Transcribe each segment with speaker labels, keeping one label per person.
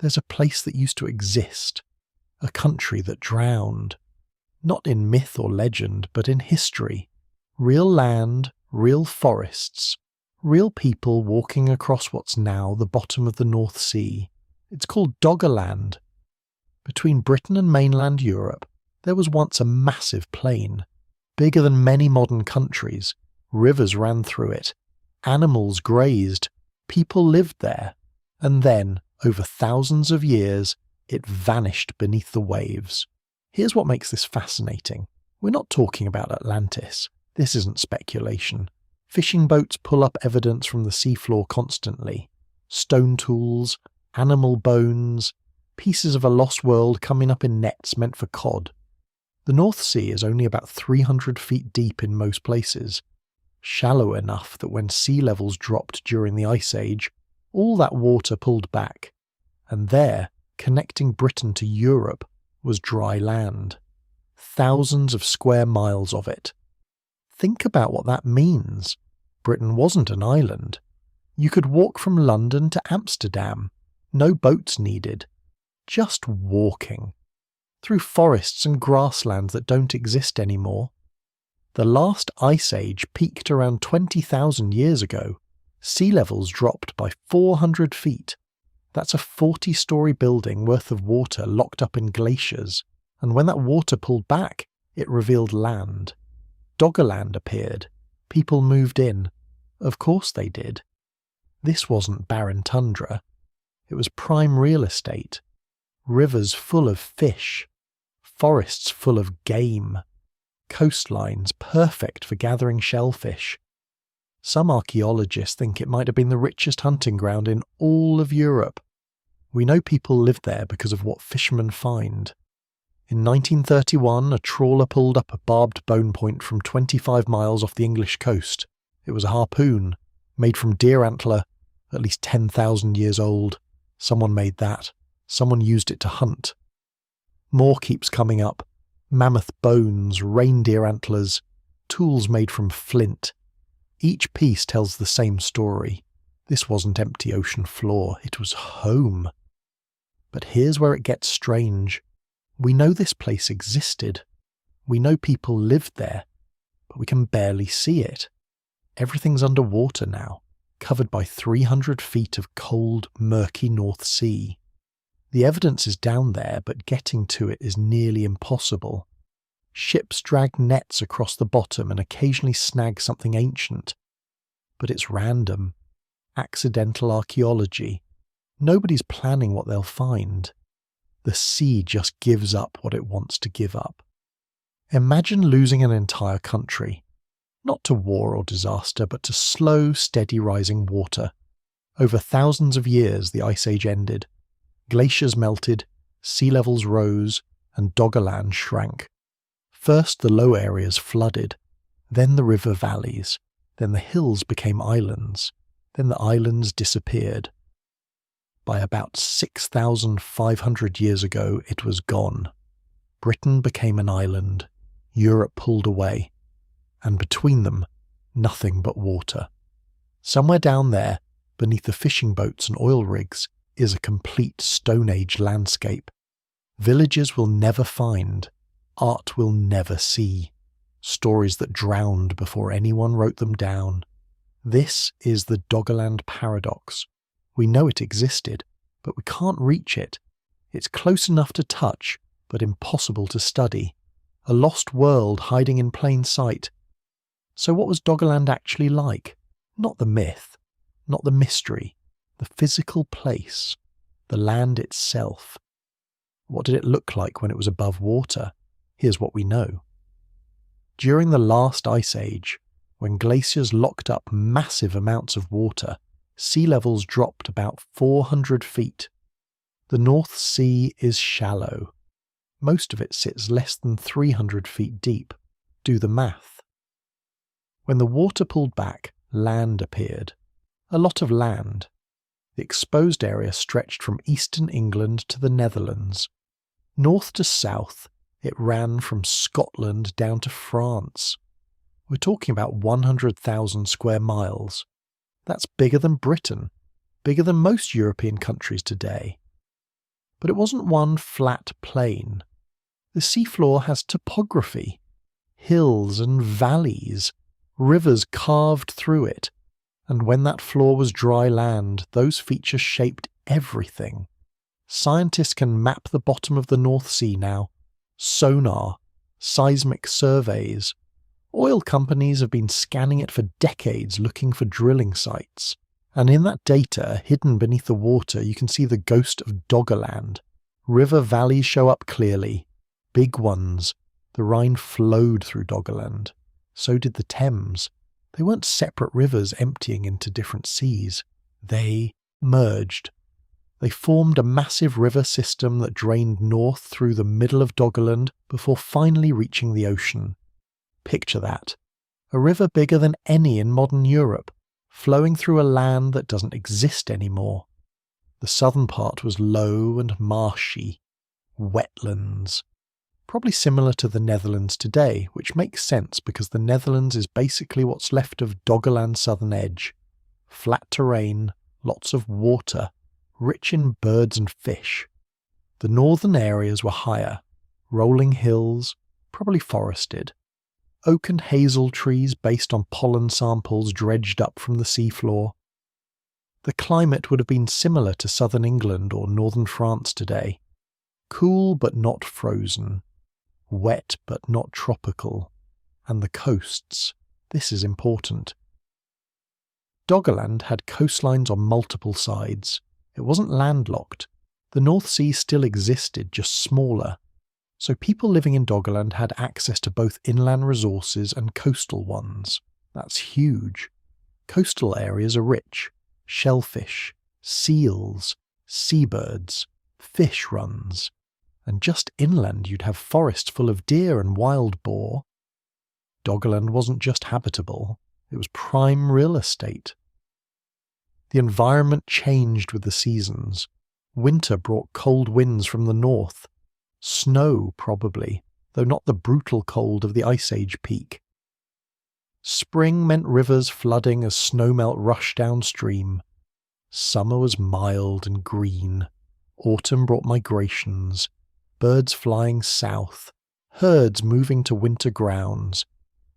Speaker 1: there's a place that used to exist, a country that drowned. Not in myth or legend, but in history. Real land, real forests, real people walking across what's now the bottom of the North Sea. It's called Doggerland. Between Britain and mainland Europe, there was once a massive plain, bigger than many modern countries. Rivers ran through it. Animals grazed. People lived there. And then, over thousands of years, it vanished beneath the waves. Here's what makes this fascinating. We're not talking about Atlantis. This isn't speculation. Fishing boats pull up evidence from the seafloor constantly. Stone tools, animal bones, pieces of a lost world coming up in nets meant for cod. The North Sea is only about 300 feet deep in most places, shallow enough that when sea levels dropped during the Ice Age, all that water pulled back, and there, connecting Britain to Europe, was dry land. Thousands of square miles of it. Think about what that means. Britain wasn't an island. You could walk from London to Amsterdam. No boats needed. Just walking. Through forests and grasslands that don't exist anymore. The last ice age peaked around 20,000 years ago. Sea levels dropped by 400 feet. That's a 40-story building worth of water locked up in glaciers, and when that water pulled back, it revealed land. Doggerland appeared. People moved in. Of course they did. This wasn't barren tundra. It was prime real estate. Rivers full of fish. Forests full of game. Coastlines perfect for gathering shellfish. Some archaeologists think it might have been the richest hunting ground in all of Europe. We know people lived there because of what fishermen find. In 1931, a trawler pulled up a barbed bone point from 25 miles off the English coast. It was a harpoon, made from deer antler, at least 10,000 years old. Someone made that. Someone used it to hunt. More keeps coming up. Mammoth bones, reindeer antlers, tools made from flint. Each piece tells the same story. This wasn't empty ocean floor, it was home. But here's where it gets strange. We know this place existed. We know people lived there, but we can barely see it. Everything's underwater now, covered by 300 feet of cold, murky North Sea. The evidence is down there, but getting to it is nearly impossible. Ships drag nets across the bottom and occasionally snag something ancient. But it's random. Accidental archaeology. Nobody's planning what they'll find. The sea just gives up what it wants to give up. Imagine losing an entire country. Not to war or disaster, but to slow, steady rising water. Over thousands of years the Ice Age ended. Glaciers melted, sea levels rose, and Doggerland shrank. First the low areas flooded, then the river valleys, then the hills became islands, then the islands disappeared. By about 6,500 years ago it was gone. Britain became an island, Europe pulled away, and between them, nothing but water. Somewhere down there, beneath the fishing boats and oil rigs, is a complete Stone Age landscape. Villages we'll never find. Art we'll never see. Stories that drowned before anyone wrote them down. This is the Doggerland paradox. We know it existed, but we can't reach it. It's close enough to touch, but impossible to study. A lost world hiding in plain sight. So what was Doggerland actually like? Not the myth, not the mystery, the physical place, the land itself. What did it look like when it was above water? Here's what we know. During the last ice age, when glaciers locked up massive amounts of water, sea levels dropped about 400 feet. The North Sea is shallow. Most of it sits less than 300 feet deep. Do the math. When the water pulled back, land appeared. A lot of land. The exposed area stretched from eastern England to the Netherlands. North to south, it ran from Scotland down to France. We're talking about 100,000 square miles. That's bigger than Britain, bigger than most European countries today. but it wasn't one flat plain. The seafloor has topography, hills and valleys, rivers carved through it, and when that floor was dry land, those features shaped everything. Scientists can map the bottom of the North Sea now. Sonar, seismic surveys. Oil companies have been scanning it for decades looking for drilling sites. And in that data, hidden beneath the water, you can see the ghost of Doggerland. River valleys show up clearly. Big ones. The Rhine flowed through Doggerland. So did the Thames. They weren't separate rivers emptying into different seas. They merged. They formed a massive river system that drained north through the middle of Doggerland before finally reaching the ocean. Picture that. A river bigger than any in modern Europe, flowing through a land that doesn't exist anymore. The southern part was low and marshy. Wetlands. Probably similar to the Netherlands today, which makes sense because the Netherlands is basically what's left of Doggerland's southern edge. Flat terrain, lots of water, rich in birds and fish. The northern areas were higher, rolling hills, probably forested. Oak and hazel trees based on pollen samples dredged up from the seafloor. The climate would have been similar to southern England or northern France today. Cool but not frozen. Wet but not tropical. And the coasts. This is important. Doggerland had coastlines on multiple sides. It wasn't landlocked. The North Sea still existed, just smaller. So people living in Doggerland had access to both inland resources and coastal ones. That's huge. Coastal areas are rich. Shellfish, seals, seabirds, fish runs. And just inland you'd have forests full of deer and wild boar. Doggerland wasn't just habitable, it was prime real estate. The environment changed with the seasons. Winter brought cold winds from the north. Snow, probably, though not the brutal cold of the Ice Age peak. Spring meant rivers flooding as snowmelt rushed downstream. Summer was mild and green. Autumn brought migrations. Birds flying south. Herds moving to winter grounds.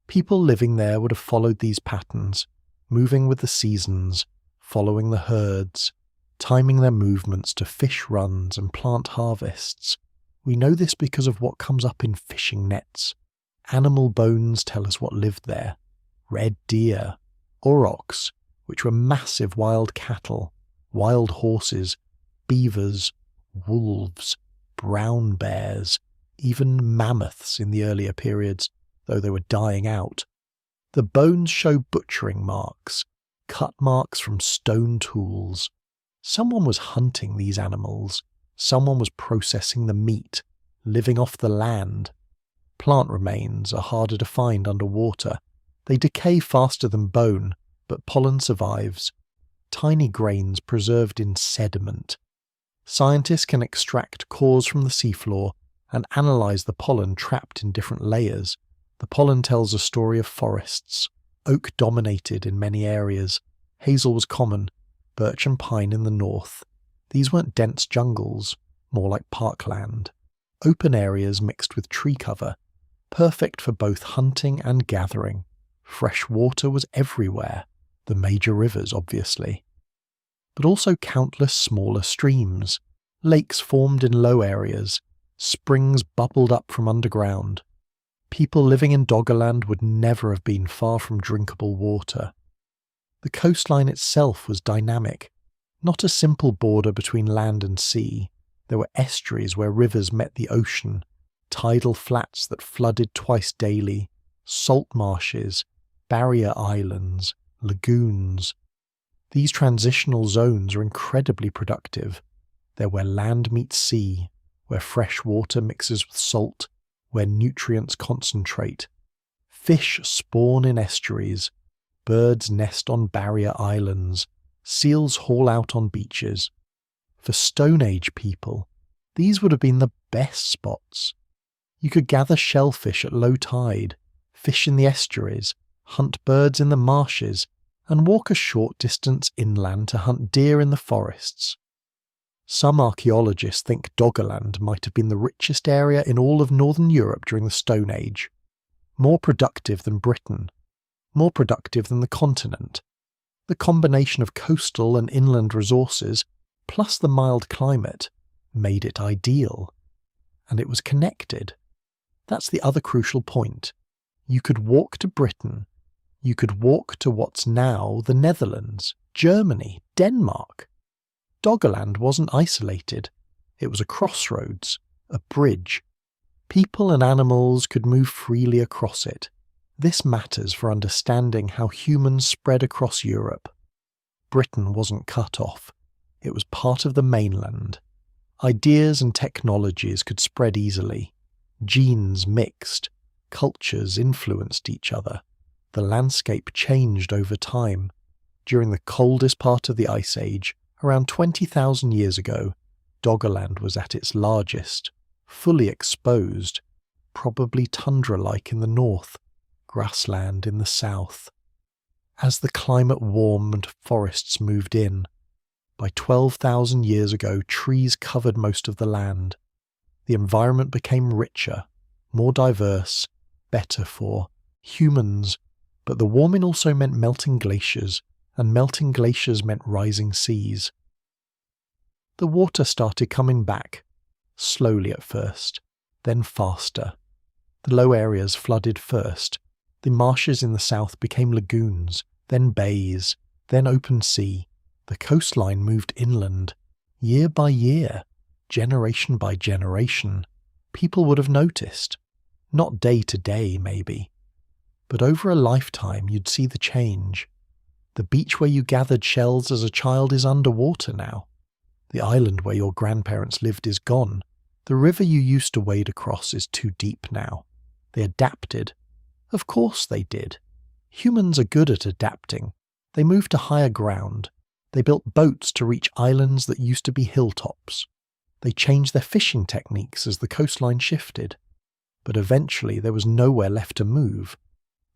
Speaker 1: People living there would have followed these patterns, moving with the seasons, following the herds, timing their movements to fish runs and plant harvests. We know this because of what comes up in fishing nets. Animal bones tell us what lived there. Red deer, aurochs, which were massive wild cattle, wild horses, beavers, wolves, brown bears, even mammoths in the earlier periods, though they were dying out. The bones show butchering marks, cut marks from stone tools. Someone was hunting these animals. Someone was processing the meat, living off the land. Plant remains are harder to find underwater. They decay faster than bone, but pollen survives. Tiny grains preserved in sediment. Scientists can extract cores from the seafloor and analyse the pollen trapped in different layers. The pollen tells a story of forests. Oak dominated in many areas. Hazel was common, birch and pine in the north. These weren't dense jungles, more like parkland. Open areas mixed with tree cover, perfect for both hunting and gathering. Fresh water was everywhere, the major rivers obviously. But also countless smaller streams. Lakes formed in low areas, springs bubbled up from underground. People living in Doggerland would never have been far from drinkable water. The coastline itself was dynamic, not a simple border between land and sea. There were estuaries where rivers met the ocean, tidal flats that flooded twice daily, salt marshes, barrier islands, lagoons. These transitional zones are incredibly productive. They're where land meets sea, where fresh water mixes with salt, where nutrients concentrate. Fish spawn in estuaries, birds nest on barrier islands, seals haul out on beaches. For Stone Age people, these would have been the best spots. You could gather shellfish at low tide, fish in the estuaries, hunt birds in the marshes, and walk a short distance inland to hunt deer in the forests. Some archaeologists think Doggerland might have been the richest area in all of northern Europe during the Stone Age, more productive than Britain, more productive than the continent. The combination of coastal and inland resources, plus the mild climate, made it ideal. And it was connected. That's the other crucial point. You could walk to Britain. You could walk to what's now the Netherlands, Germany, Denmark. Doggerland wasn't isolated. It was a crossroads, a bridge. People and animals could move freely across it. This matters for understanding how humans spread across Europe. Britain wasn't cut off. It was part of the mainland. Ideas and technologies could spread easily. Genes mixed. Cultures influenced each other. The landscape changed over time. During the coldest part of the Ice Age, around 20,000 years ago, Doggerland was at its largest, fully exposed, probably tundra-like in the north, grassland in the south. As the climate warmed, forests moved in. By 12,000 years ago, trees covered most of the land. The environment became richer, more diverse, better for humans, but the warming also meant melting glaciers, and melting glaciers meant rising seas. The water started coming back, slowly at first, then faster. The low areas flooded first. The marshes in the south became lagoons, then bays, then open sea. The coastline moved inland, year by year, generation by generation. People would have noticed. Not day to day, maybe. But over a lifetime you'd see the change. The beach where you gathered shells as a child is underwater now. The island where your grandparents lived is gone. The river you used to wade across is too deep now. They adapted. Of course they did. Humans are good at adapting. They moved to higher ground. They built boats to reach islands that used to be hilltops. They changed their fishing techniques as the coastline shifted. But eventually there was nowhere left to move.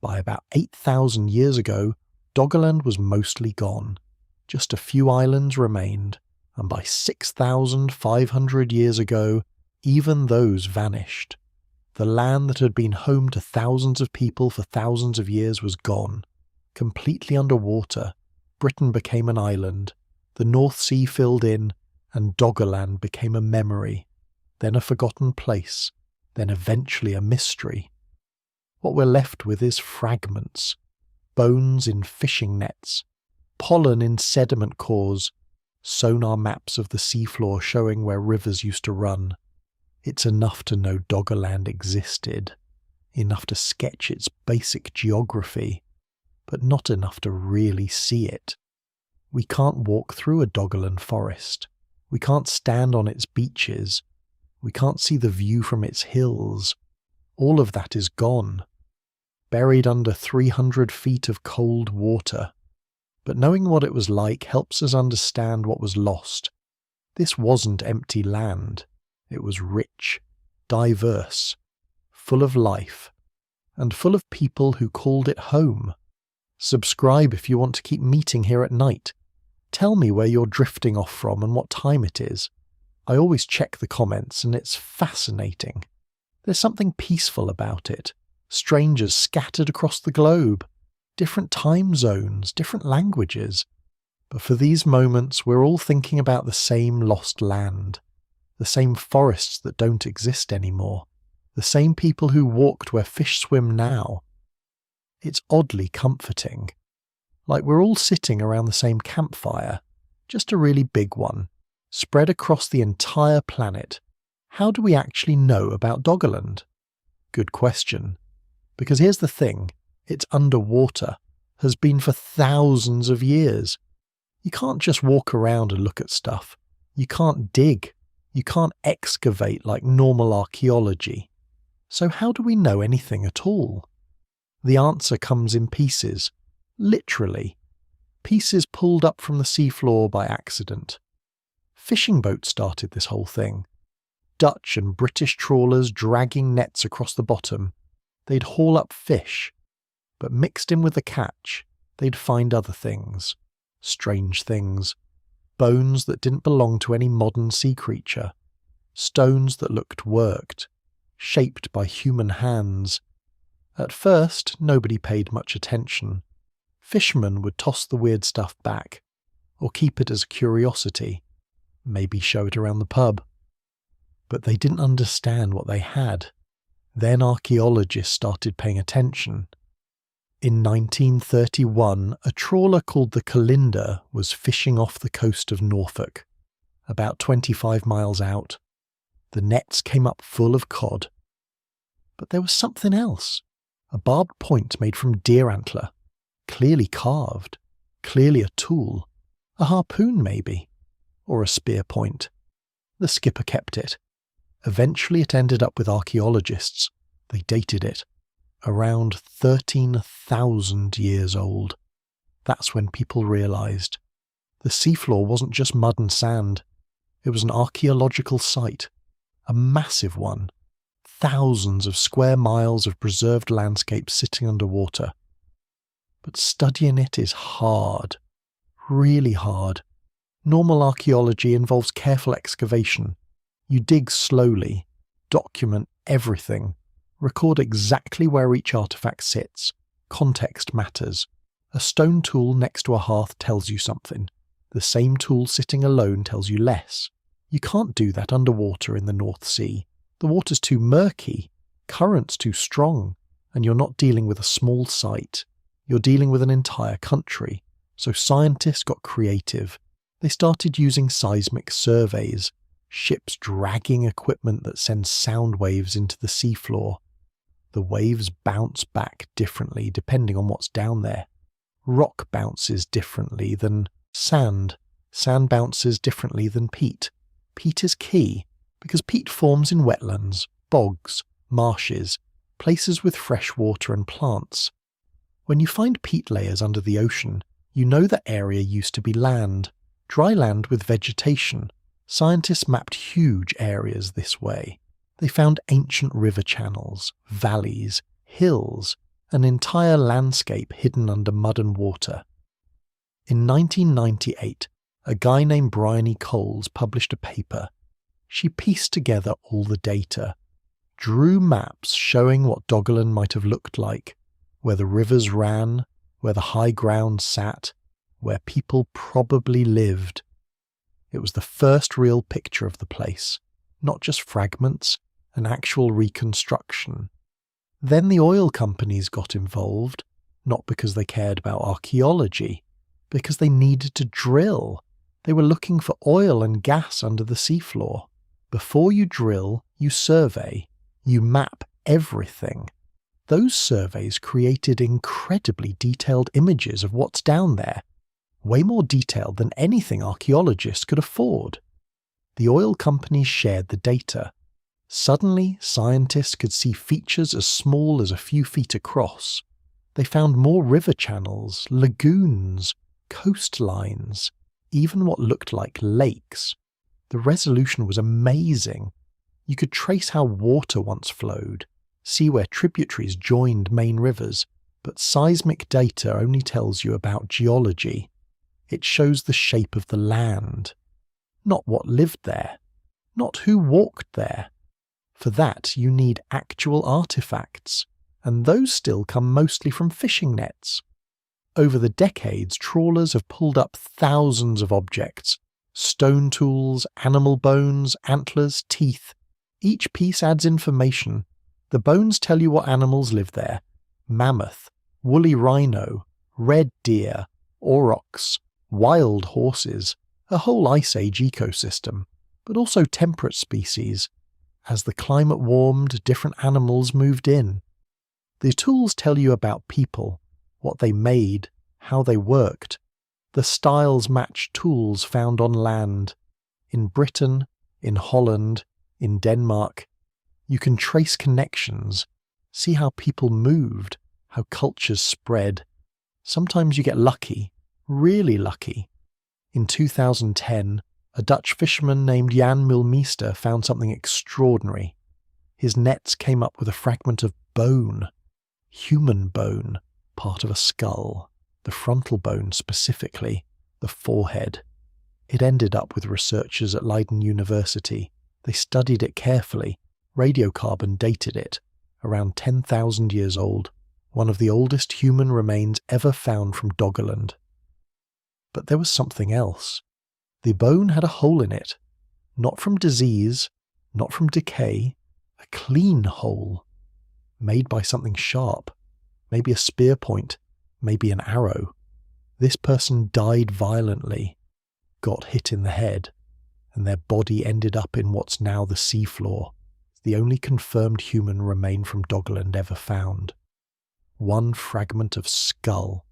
Speaker 1: By about 8,000 years ago, Doggerland was mostly gone. Just a few islands remained, and by 6,500 years ago, even those vanished. The land that had been home to thousands of people for thousands of years was gone, completely underwater. Britain became an island, the North Sea filled in, and Doggerland became a memory, then a forgotten place, then eventually a mystery. What we're left with is fragments, bones in fishing nets, pollen in sediment cores, sonar maps of the seafloor showing where rivers used to run. It's enough to know Doggerland existed, enough to sketch its basic geography, but not enough to really see it. We can't walk through a Doggerland forest. We can't stand on its beaches. We can't see the view from its hills. All of that is gone, buried under 300 feet of cold water. But knowing what it was like helps us understand what was lost. This wasn't empty land. It was rich, diverse, full of life, and full of people who called it home. Subscribe if you want to keep meeting here at night. Tell me where you're drifting off from and what time it is. I always check the comments and it's fascinating. There's something peaceful about it. Strangers scattered across the globe. Different time zones, different languages. But for these moments we're all thinking about the same lost land. The same forests that don't exist anymore. The same people who walked where fish swim now. It's oddly comforting. Like we're all sitting around the same campfire, just a really big one, spread across the entire planet. How do we actually know about Doggerland? Good question. Because here's the thing, it's underwater, has been for thousands of years. You can't just walk around and look at stuff. You can't dig. You can't excavate like normal archaeology. So how do we know anything at all? The answer comes in pieces. Literally. Pieces pulled up from the seafloor by accident. Fishing boats started this whole thing. Dutch and British trawlers dragging nets across the bottom. They'd haul up fish, but mixed in with the catch, they'd find other things. Strange things. bones that didn't belong to any modern sea creature, stones that looked worked, shaped by human hands. At first, nobody paid much attention. Fishermen would toss the weird stuff back, or keep it as a curiosity, maybe show it around the pub. But they didn't understand what they had. Then archaeologists started paying attention. In 1931, a trawler called the Calinda was fishing off the coast of Norfolk, about 25 miles out. The nets came up full of cod. But there was something else. A barbed point made from deer antler, clearly carved, clearly a tool, a harpoon maybe, or a spear point. The skipper kept it. Eventually it ended up with archaeologists. They dated it. Around 13,000 years old. That's when people realised. The seafloor wasn't just mud and sand. It was an archaeological site. A massive one. Thousands of square miles of preserved landscape sitting underwater. But studying it is hard. Really hard. Normal archaeology involves careful excavation. You dig slowly, document everything, record exactly where each artifact sits. Context matters. A stone tool next to a hearth tells you something. The same tool sitting alone tells you less. You can't do that underwater in the North Sea. The water's too murky, current's too strong, and you're not dealing with a small site. You're dealing with an entire country. So scientists got creative. They started using seismic surveys, ships dragging equipment that sends sound waves into the seafloor. The waves bounce back differently depending on what's down there. Rock bounces differently than sand. Sand bounces differently than peat. Peat is key, because peat forms in wetlands, bogs, marshes, places with fresh water and plants. When you find peat layers under the ocean, you know that area used to be land, dry land with vegetation. Scientists mapped huge areas this way. They found ancient river channels, valleys, hills, an entire landscape hidden under mud and water. In 1998, a guy named Bryony Coles published a paper. She pieced together all the data, drew maps showing what Doggerland might have looked like, where the rivers ran, where the high ground sat, where people probably lived. It was the first real picture of the place, not just fragments, an actual reconstruction. Then the oil companies got involved, not because they cared about archaeology, because they needed to drill. They were looking for oil and gas under the seafloor. Before you drill, you survey, you map everything. Those surveys created incredibly detailed images of what's down there, way more detailed than anything archaeologists could afford. The oil companies shared the data. Suddenly, scientists could see features as small as a few feet across. They found more river channels, lagoons, coastlines, even what looked like lakes. The resolution was amazing. You could trace how water once flowed, see where tributaries joined main rivers, but seismic data only tells you about geology. It shows the shape of the land, not what lived there, not who walked there. For that, you need actual artifacts, and those still come mostly from fishing nets. Over the decades, trawlers have pulled up thousands of objects: stone tools, animal bones, antlers, teeth. Each piece adds information. The bones tell you what animals live there: mammoth, woolly rhino, red deer, aurochs, wild horses, a whole Ice Age ecosystem, but also temperate species. As the climate warmed, different animals moved in. The tools tell you about people, what they made, how they worked. The styles match tools found on land. In Britain, in Holland, in Denmark. You can trace connections, see how people moved, how cultures spread. Sometimes you get lucky, really lucky. In 2010, a Dutch fisherman named Jan Mulmeester found something extraordinary. His nets came up with a fragment of bone, human bone, part of a skull, the frontal bone specifically, the forehead. It ended up with researchers at Leiden University. They studied it carefully, radiocarbon dated it, around 10,000 years old, one of the oldest human remains ever found from Doggerland. But there was something else. The bone had a hole in it, not from disease, not from decay, a clean hole, made by something sharp, maybe a spear point, maybe an arrow. This person died violently, got hit in the head, and their body ended up in what's now the seafloor, the only confirmed human remain from Doggerland ever found. One fragment of skull,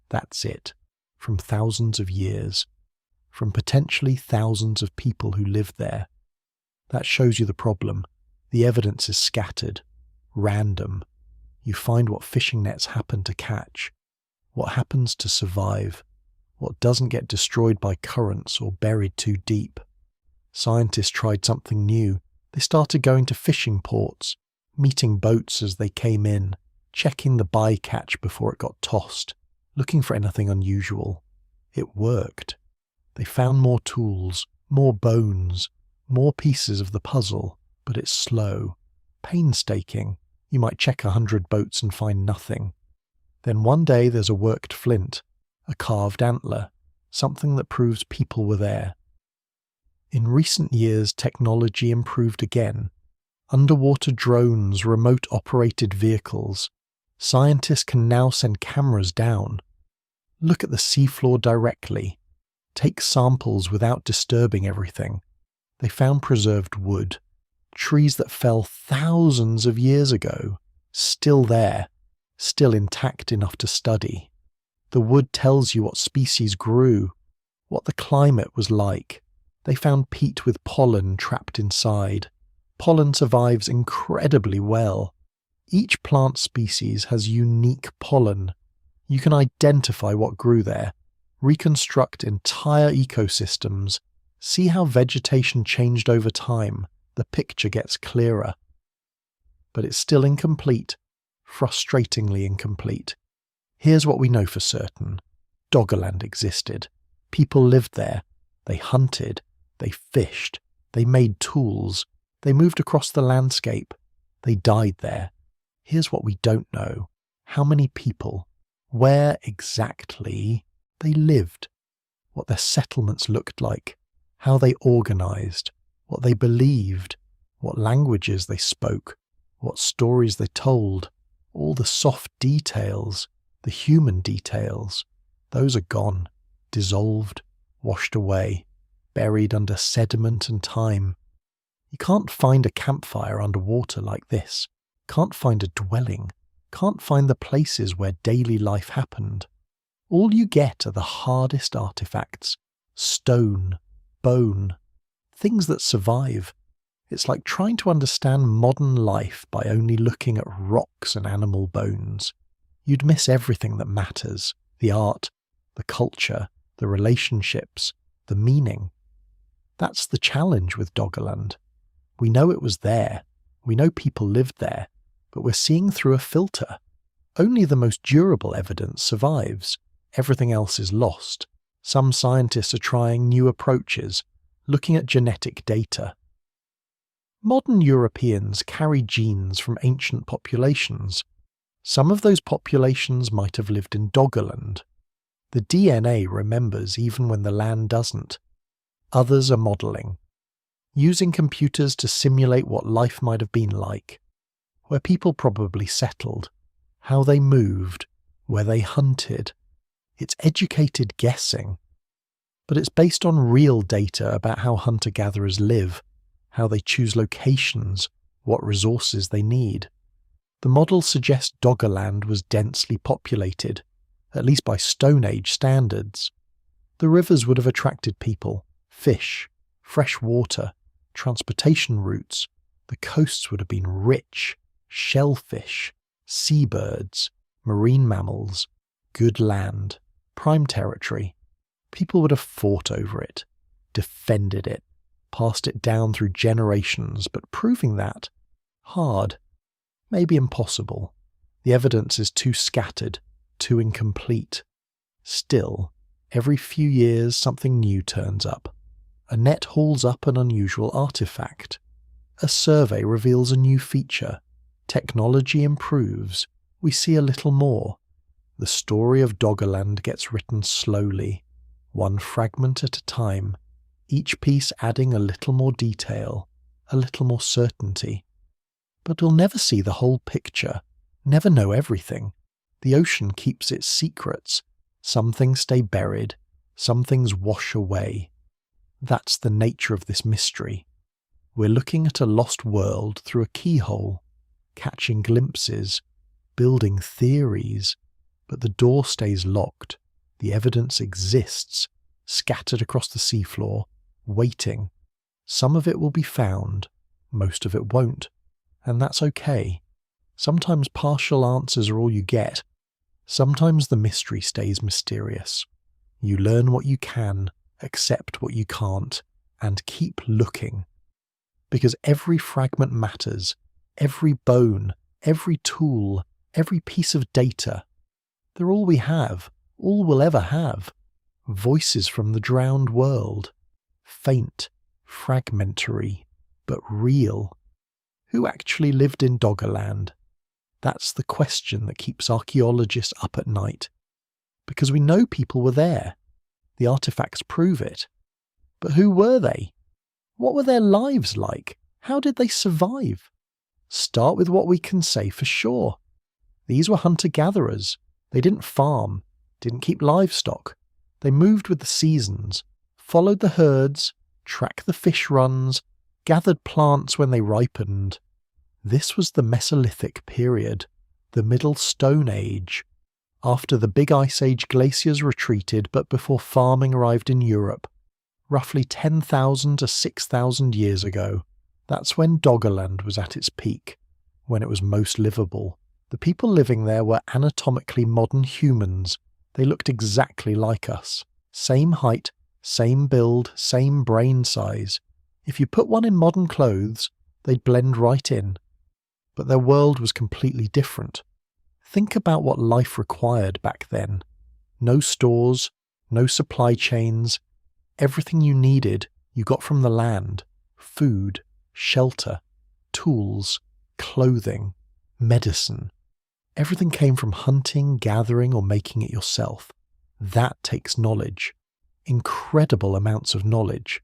Speaker 1: that's it, from thousands of years, from potentially thousands of people who lived there. That shows you the problem. The evidence is scattered, random. You find what fishing nets happen to catch, what happens to survive, what doesn't get destroyed by currents or buried too deep. Scientists tried something new. They started going to fishing ports, meeting boats as they came in, checking the bycatch before it got tossed, looking for anything unusual. It worked. They found more tools, more bones, more pieces of the puzzle, but it's slow, painstaking. You might check 100 boats and find nothing. Then one day there's a worked flint, a carved antler, something that proves people were there. In recent years, technology improved again. Underwater drones, remote-operated vehicles. Scientists can now send cameras down. Look at the seafloor directly. Take samples without disturbing everything. They found preserved wood, trees that fell thousands of years ago, still there, still intact enough to study. The wood tells you what species grew, what the climate was like. They found peat with pollen trapped inside. Pollen survives incredibly well. Each plant species has unique pollen. You can identify what grew there, reconstruct entire ecosystems, see how vegetation changed over time. The picture gets clearer. But it's still incomplete, frustratingly incomplete. Here's what we know for certain. Doggerland existed. People lived there. They hunted. They fished. They made tools. They moved across the landscape. They died there. Here's what we don't know. How many people? Where exactly they lived? What their settlements looked like? How they organized? What they believed? What languages they spoke? What stories they told? All the soft details, the human details, those are gone, dissolved, washed away, buried under sediment and time. You can't find a campfire underwater like this, can't find a dwelling, can't find the places where daily life happened. All you get are the hardest artifacts, stone, bone, things that survive. It's like trying to understand modern life by only looking at rocks and animal bones. You'd miss everything that matters, the art, the culture, the relationships, the meaning. That's the challenge with Doggerland. We know it was there, we know people lived there, but we're seeing through a filter. Only the most durable evidence survives. Everything else is lost. Some scientists are trying new approaches, looking at genetic data. Modern Europeans carry genes from ancient populations. Some of those populations might have lived in Doggerland. The DNA remembers even when the land doesn't. Others are modelling, using computers to simulate what life might have been like, where people probably settled, how they moved, where they hunted. It's educated guessing, but it's based on real data about how hunter-gatherers live, how they choose locations, what resources they need. The models suggest Doggerland was densely populated, at least by Stone Age standards. The rivers would have attracted people, fish, fresh water, transportation routes. The coasts would have been rich, shellfish, seabirds, marine mammals, good land, prime territory. People would have fought over it, defended it, passed it down through generations, but proving that, hard, maybe impossible. The evidence is too scattered, too incomplete. Still, Every few years something new turns up. A net hauls up an unusual artifact. A survey reveals a new feature. Technology improves. We see a little more. The story of Doggerland gets written slowly, one fragment at a time, each piece adding a little more detail, a little more certainty. But we'll never see the whole picture, never know everything. The ocean keeps its secrets. Some things stay buried, some things wash away. That's the nature of this mystery. We're looking at a lost world through a keyhole, catching glimpses, building theories, but the door stays locked. The evidence exists, scattered across the seafloor, waiting. Some of it will be found, most of it won't, and that's okay. Sometimes partial answers are all you get. Sometimes the mystery stays mysterious. You learn what you can, accept what you can't, and keep looking. Because every fragment matters, every bone, every tool, every piece of data. They're all we have, all we'll ever have. Voices from the drowned world. Faint, fragmentary, but real. Who actually lived in Doggerland? That's the question that keeps archaeologists up at night. Because we know people were there. The artifacts prove it. But who were they? What were their lives like? How did they survive? Start with what we can say for sure. These were hunter-gatherers. They didn't farm, didn't keep livestock. They moved with the seasons, followed the herds, tracked the fish runs, gathered plants when they ripened. This was the Mesolithic period, the Middle Stone Age, after the Big Ice Age glaciers retreated but before farming arrived in Europe, roughly 10,000 to 6,000 years ago. That's when Doggerland was at its peak, when it was most livable. The people living there were anatomically modern humans. They looked exactly like us. Same height, same build, same brain size. If you put one in modern clothes, they'd blend right in. But their world was completely different. Think about what life required back then. No stores, no supply chains. Everything you needed, you got from the land. Food, shelter, tools, clothing, medicine. Everything came from hunting, gathering, or making it yourself. That takes knowledge. Incredible amounts of knowledge.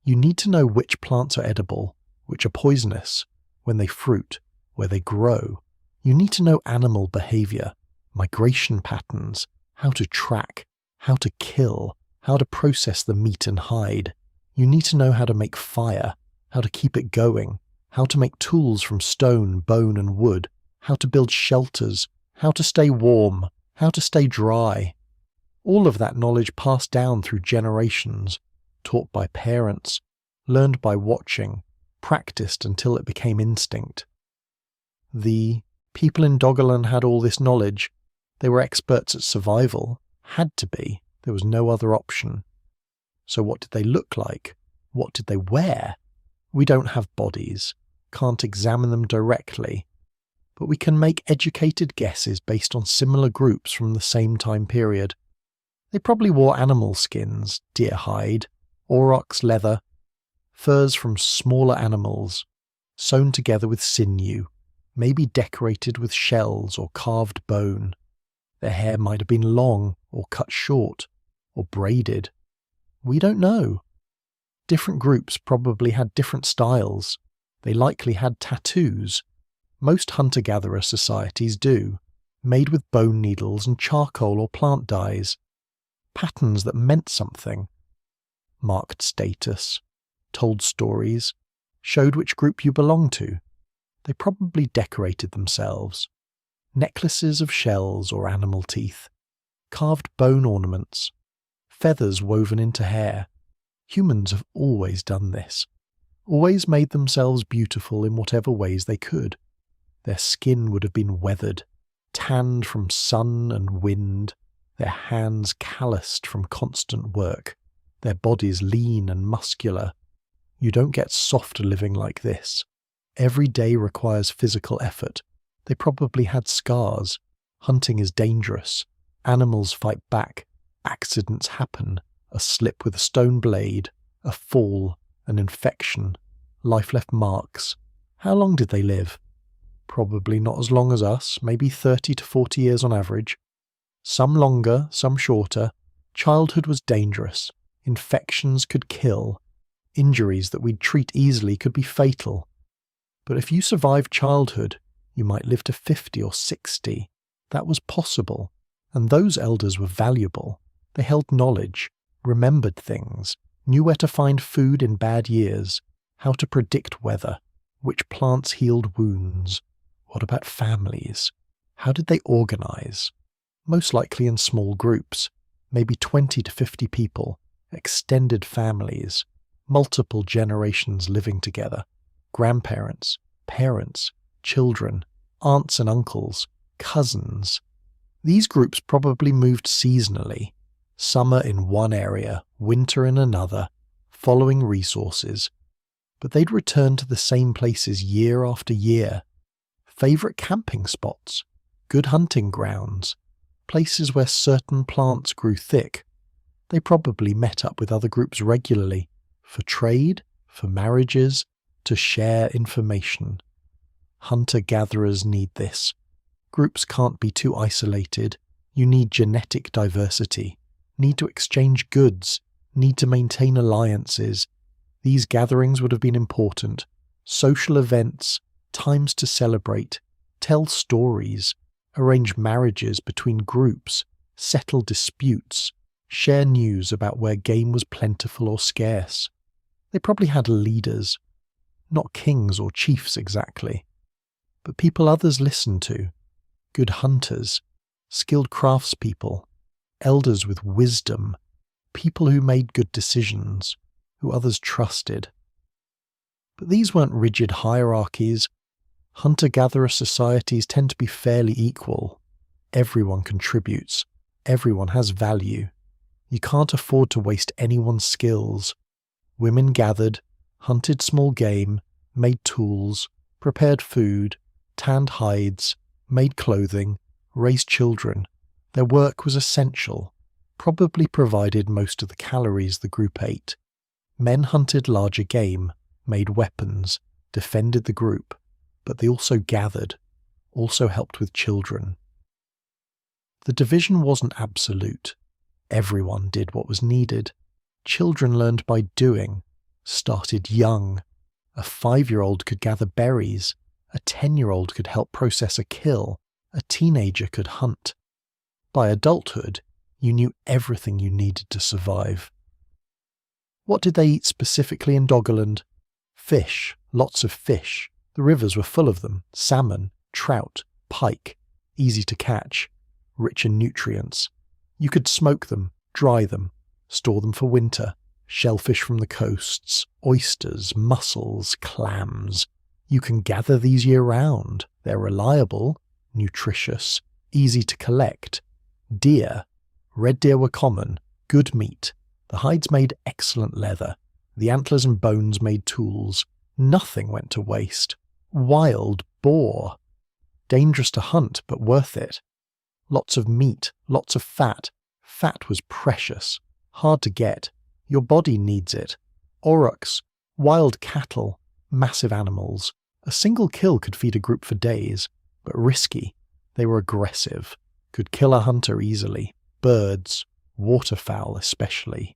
Speaker 1: You need to know which plants are edible, which are poisonous, when they fruit, where they grow. You need to know animal behavior, migration patterns, how to track, how to kill, how to process the meat and hide. You need to know how to make fire, how to keep it going, how to make tools from stone, bone, and wood, how to build shelters, how to stay warm, how to stay dry. All of that knowledge passed down through generations, taught by parents, learned by watching, practiced until it became instinct. The people in Doggerland had all this knowledge. They were experts at survival, had to be. There was no other option. So what did they look like? What did they wear? We don't have bodies, can't examine them directly, but we can make educated guesses based on similar groups from the same time period. They probably wore animal skins, deer hide, aurochs leather, furs from smaller animals, sewn together with sinew, maybe decorated with shells or carved bone. Their hair might have been long or cut short or braided. We don't know. Different groups probably had different styles. They likely had tattoos. Most hunter-gatherer societies do, made with bone needles and charcoal or plant dyes. Patterns that meant something. Marked status, told stories, showed which group you belonged to. They probably decorated themselves. Necklaces of shells or animal teeth, carved bone ornaments, feathers woven into hair. Humans have always done this, always made themselves beautiful in whatever ways they could. Their skin would have been weathered, tanned from sun and wind, their hands calloused from constant work, their bodies lean and muscular. You don't get soft living like this. Every day requires physical effort. They probably had scars. Hunting is dangerous. Animals fight back. Accidents happen, a slip with a stone blade, a fall, an infection, life left marks. How long did they live? Probably not as long as us, maybe 30 to 40 years on average. Some longer, some shorter. Childhood was dangerous. Infections could kill. Injuries that we'd treat easily could be fatal. But if you survived childhood, you might live to 50 or 60. That was possible, and those elders were valuable. They held knowledge, remembered things, knew where to find food in bad years, how to predict weather, which plants healed wounds. What about families? How did they organize? Most likely in small groups, maybe 20 to 50 people, extended families, multiple generations living together, grandparents, parents, children, aunts and uncles, cousins. These groups probably moved seasonally, summer in one area, winter in another, following resources. But they'd return to the same places year after year. Favourite camping spots, good hunting grounds, places where certain plants grew thick. They probably met up with other groups regularly, for trade, for marriages, to share information. Hunter-gatherers need this. Groups can't be too isolated. You need genetic diversity, need to exchange goods, need to maintain alliances. These gatherings would have been important. Social events, times to celebrate, tell stories, arrange marriages between groups, settle disputes, share news about where game was plentiful or scarce. They probably had leaders, not kings or chiefs exactly, but people others listened to, good hunters, skilled craftspeople, elders with wisdom, people who made good decisions, who others trusted. But these weren't rigid hierarchies. Hunter-gatherer societies tend to be fairly equal. Everyone contributes. Everyone has value. You can't afford to waste anyone's skills. Women gathered, hunted small game, made tools, prepared food, tanned hides, made clothing, raised children. Their work was essential, probably provided most of the calories the group ate. Men hunted larger game, made weapons, defended the group, but they also gathered, also helped with children. The division wasn't absolute. Everyone did what was needed. Children learned by doing, started young. A 5-year-old could gather berries, a 10-year-old could help process a kill, a teenager could hunt. By adulthood, you knew everything you needed to survive. What did they eat specifically in Doggerland? Fish, lots of fish. The rivers were full of them, salmon, trout, pike, easy to catch, rich in nutrients. You could smoke them, dry them, store them for winter, shellfish from the coasts, oysters, mussels, clams. You can gather these year-round. They're reliable, nutritious, easy to collect. Deer. Red deer were common, good meat. The hides made excellent leather. The antlers and bones made tools. Nothing went to waste. Wild boar. Dangerous to hunt, but worth it. Lots of meat, lots of fat. Fat was precious, hard to get. Your body needs it. Aurochs, wild cattle, massive animals. A single kill could feed a group for days, but risky. They were aggressive, could kill a hunter easily. Birds, waterfowl especially.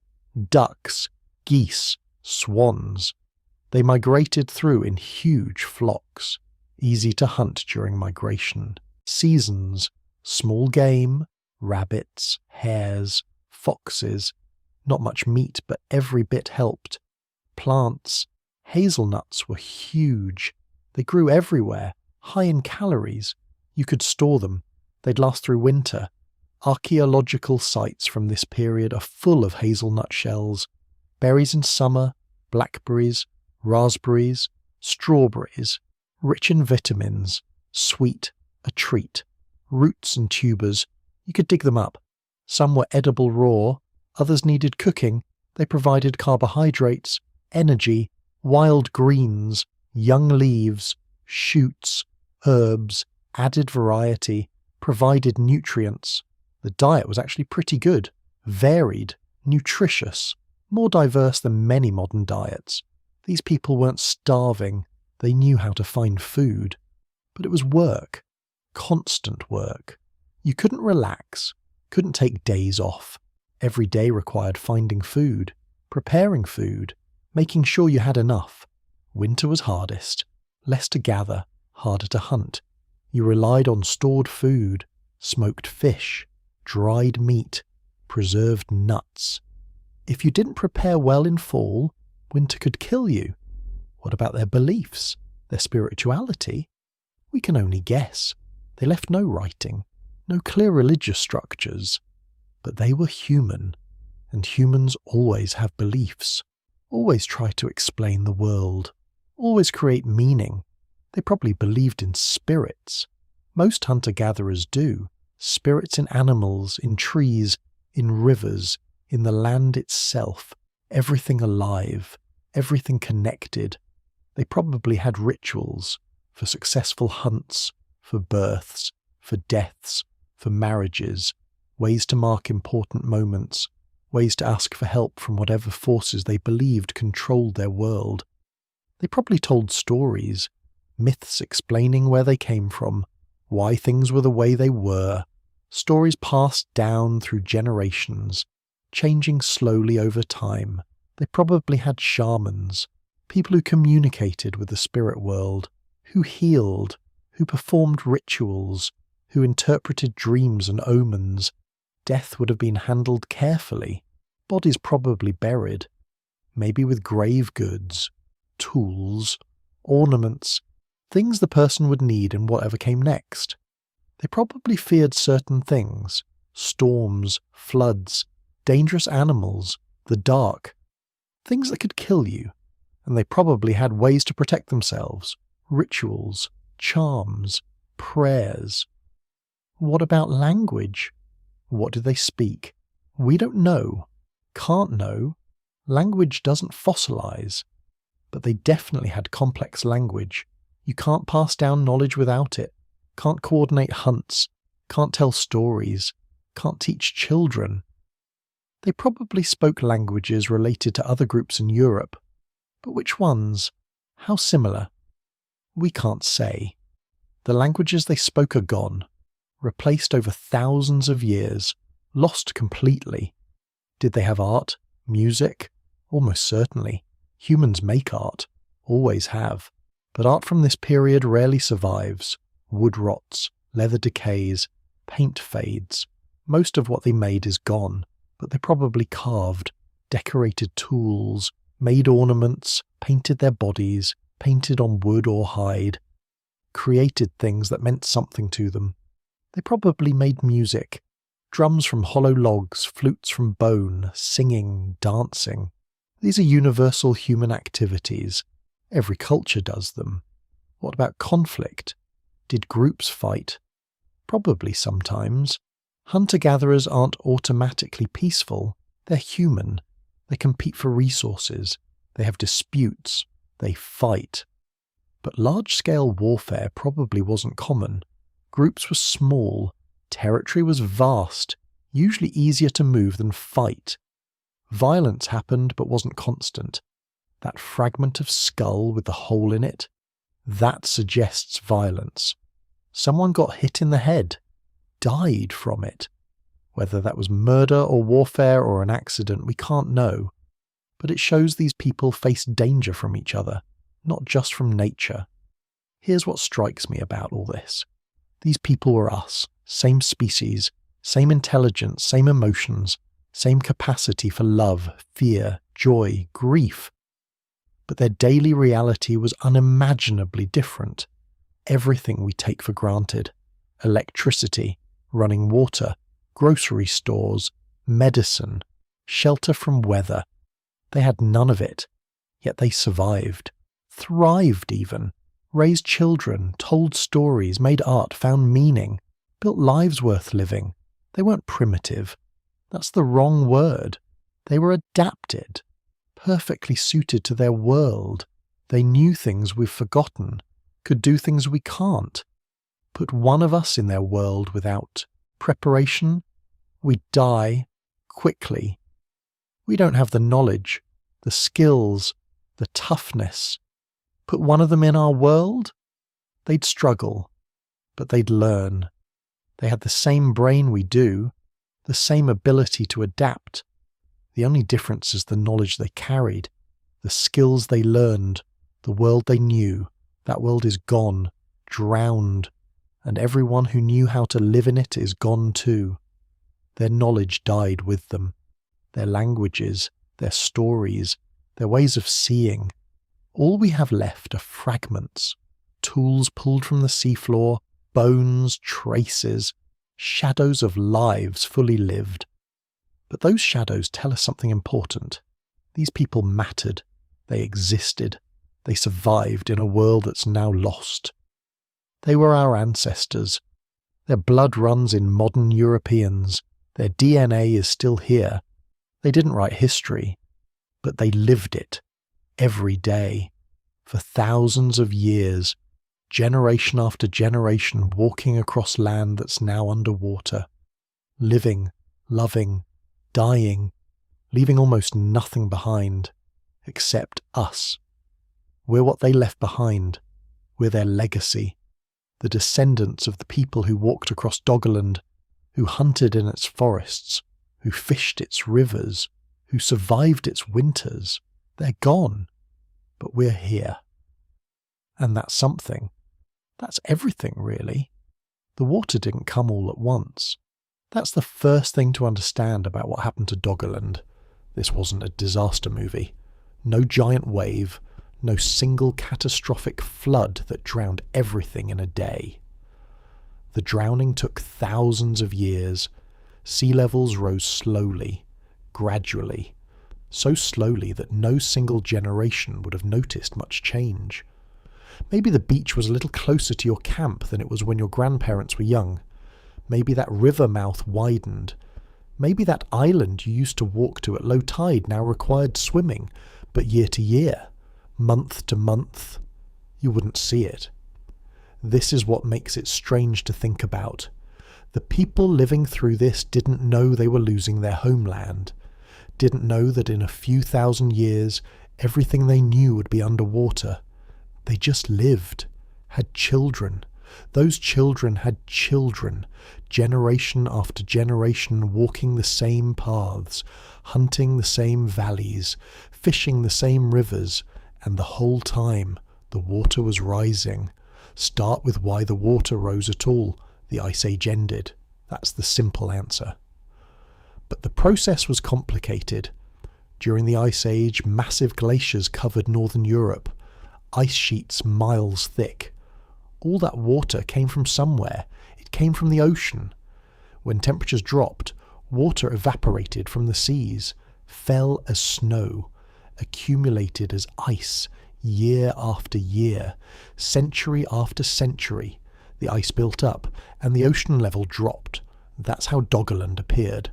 Speaker 1: Ducks, geese, swans. They migrated through in huge flocks, easy to hunt during migration. Seasons, small game, rabbits, hares, foxes. Not much meat, but every bit helped. Plants, hazelnuts were huge. They grew everywhere, high in calories. You could store them. They'd last through winter. Archaeological sites from this period are full of hazelnut shells. Berries in summer, blackberries, raspberries, strawberries, rich in vitamins, sweet, a treat. Roots and tubers, you could dig them up. Some were edible raw, others needed cooking. They provided carbohydrates, energy, wild greens, young leaves, shoots, herbs, added variety, provided nutrients. The diet was actually pretty good. Varied, nutritious, more diverse than many modern diets. These people weren't starving, they knew how to find food. But it was work, constant work. You couldn't relax, couldn't take days off. Every day required finding food, preparing food, making sure you had enough. Winter was hardest, less to gather, harder to hunt. You relied on stored food, smoked fish, dried meat, preserved nuts. If you didn't prepare well in fall, winter could kill you. What about their beliefs, their spirituality? We can only guess. They left no writing, no clear religious structures. But they were human, and humans always have beliefs, always try to explain the world, always create meaning. They probably believed in spirits. Most hunter-gatherers do. Spirits in animals, in trees, in rivers, in the land itself, everything alive, everything connected. They probably had rituals for successful hunts, for births, for deaths, for marriages, ways to mark important moments, ways to ask for help from whatever forces they believed controlled their world. They probably told stories, myths explaining where they came from, why things were the way they were, stories passed down through generations, changing slowly over time. They probably had shamans, people who communicated with the spirit world, who healed, who performed rituals, who interpreted dreams and omens. Death would have been handled carefully, bodies probably buried, maybe with grave goods, tools, ornaments, things the person would need in whatever came next. They probably feared certain things, storms, floods, dangerous animals, the dark, things that could kill you, and they probably had ways to protect themselves, rituals, charms, prayers. What about language? What did they speak? We don't know, can't know. Language doesn't fossilize, but they definitely had complex language. You can't pass down knowledge without it, can't coordinate hunts, can't tell stories, can't teach children. They probably spoke languages related to other groups in Europe, but which ones? How similar? We can't say. The languages they spoke are gone, replaced over thousands of years, lost completely. Did they have art, music? Almost certainly. Humans make art, always have. But art from this period rarely survives. Wood rots, leather decays, paint fades. Most of what they made is gone, but they probably carved, decorated tools, made ornaments, painted their bodies, painted on wood or hide, created things that meant something to them. They probably made music, drums from hollow logs, flutes from bone, singing, dancing. These are universal human activities. Every culture does them. What about conflict? Did groups fight? Probably sometimes. Hunter-gatherers aren't automatically peaceful. They're human. They compete for resources. They have disputes. They fight. But large-scale warfare probably wasn't common. Groups were small. Territory was vast, usually easier to move than fight. Violence happened but wasn't constant. That fragment of skull with the hole in it, that suggests violence. Someone got hit in the head, died from it. Whether that was murder or warfare or an accident, we can't know. But it shows these people faced danger from each other, not just from nature. Here's what strikes me about all this. These people were us, same species, same intelligence, same emotions, same capacity for love, fear, joy, grief. But their daily reality was unimaginably different. Everything we take for granted, electricity, running water, grocery stores, medicine, shelter from weather, they had none of it, yet they survived, thrived even, raised children, told stories, made art, found meaning, built lives worth living. They weren't primitive. That's the wrong word. They were adapted, perfectly suited to their world. They knew things we've forgotten, could do things we can't. Put one of us in their world without preparation, we'd die, quickly. We don't have the knowledge, the skills, the toughness. Put one of them in our world? They'd struggle, but they'd learn. They had the same brain we do, the same ability to adapt. The only difference is the knowledge they carried, the skills they learned, the world they knew. That world is gone, drowned, and everyone who knew how to live in it is gone too. Their knowledge died with them. Their languages, their stories, their ways of seeing. All we have left are fragments, tools pulled from the seafloor, bones, traces, shadows of lives fully lived. But those shadows tell us something important. These people mattered. They existed. They survived in a world that's now lost. They were our ancestors. Their blood runs in modern Europeans. Their DNA is still here. They didn't write history, but they lived it every day for thousands of years, generation after generation, walking across land that's now underwater, living, loving, dying, leaving almost nothing behind except us. We're what they left behind. We're their legacy, the descendants of the people who walked across Doggerland, who hunted in its forests, who fished its rivers, who survived its winters. They're gone, but we're here. And that's something. That's everything, really. The water didn't come all at once. That's the first thing to understand about what happened to Doggerland. This wasn't a disaster movie. No giant wave, no single catastrophic flood that drowned everything in a day. The drowning took thousands of years. Sea levels rose slowly, gradually, so slowly that no single generation would have noticed much change. Maybe the beach was a little closer to your camp than it was when your grandparents were young. Maybe that river mouth widened. Maybe that island you used to walk to at low tide now required swimming, but year to year, month to month, you wouldn't see it. This is what makes it strange to think about. The people living through this didn't know they were losing their homeland, didn't know that in a few thousand years everything they knew would be underwater. They just lived, had children. Those children had children, generation after generation, walking the same paths, hunting the same valleys, fishing the same rivers, and the whole time the water was rising. Start with why the water rose at all. The Ice Age ended. That's the simple answer. But the process was complicated. During the Ice Age, massive glaciers covered northern Europe, ice sheets miles thick. All that water came from somewhere. It came from the ocean. When temperatures dropped, water evaporated from the seas, fell as snow, accumulated as ice, year after year, century after century. The ice built up, and the ocean level dropped. That's how Doggerland appeared.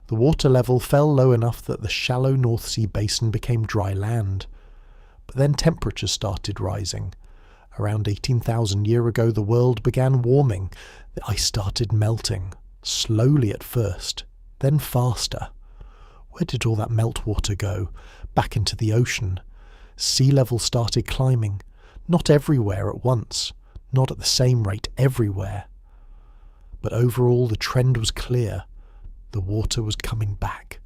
Speaker 1: The water level fell low enough that the shallow North Sea basin became dry land. But then temperatures started rising. Around 18,000 years ago, the world began warming. The ice started melting, slowly at first, then faster. Where did all that meltwater go? Back into the ocean. Sea level started climbing, not everywhere at once, not at the same rate everywhere. But overall the trend was clear. The water was coming back.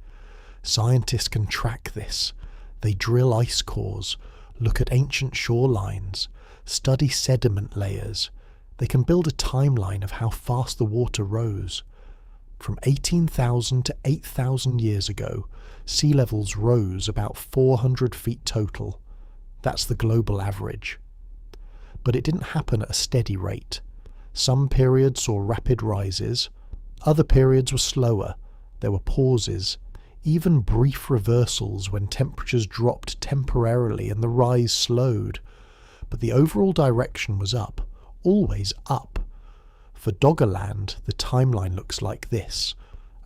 Speaker 1: Scientists can track this. They drill ice cores, look at ancient shorelines, study sediment layers. They can build a timeline of how fast the water rose. From 18,000 to 8,000 years ago, sea levels rose about 400 feet total. That's the global average. But it didn't happen at a steady rate. Some periods saw rapid rises. Other periods were slower. There were pauses, even brief reversals when temperatures dropped temporarily and the rise slowed. But the overall direction was up, always up. For Doggerland, the timeline looks like this.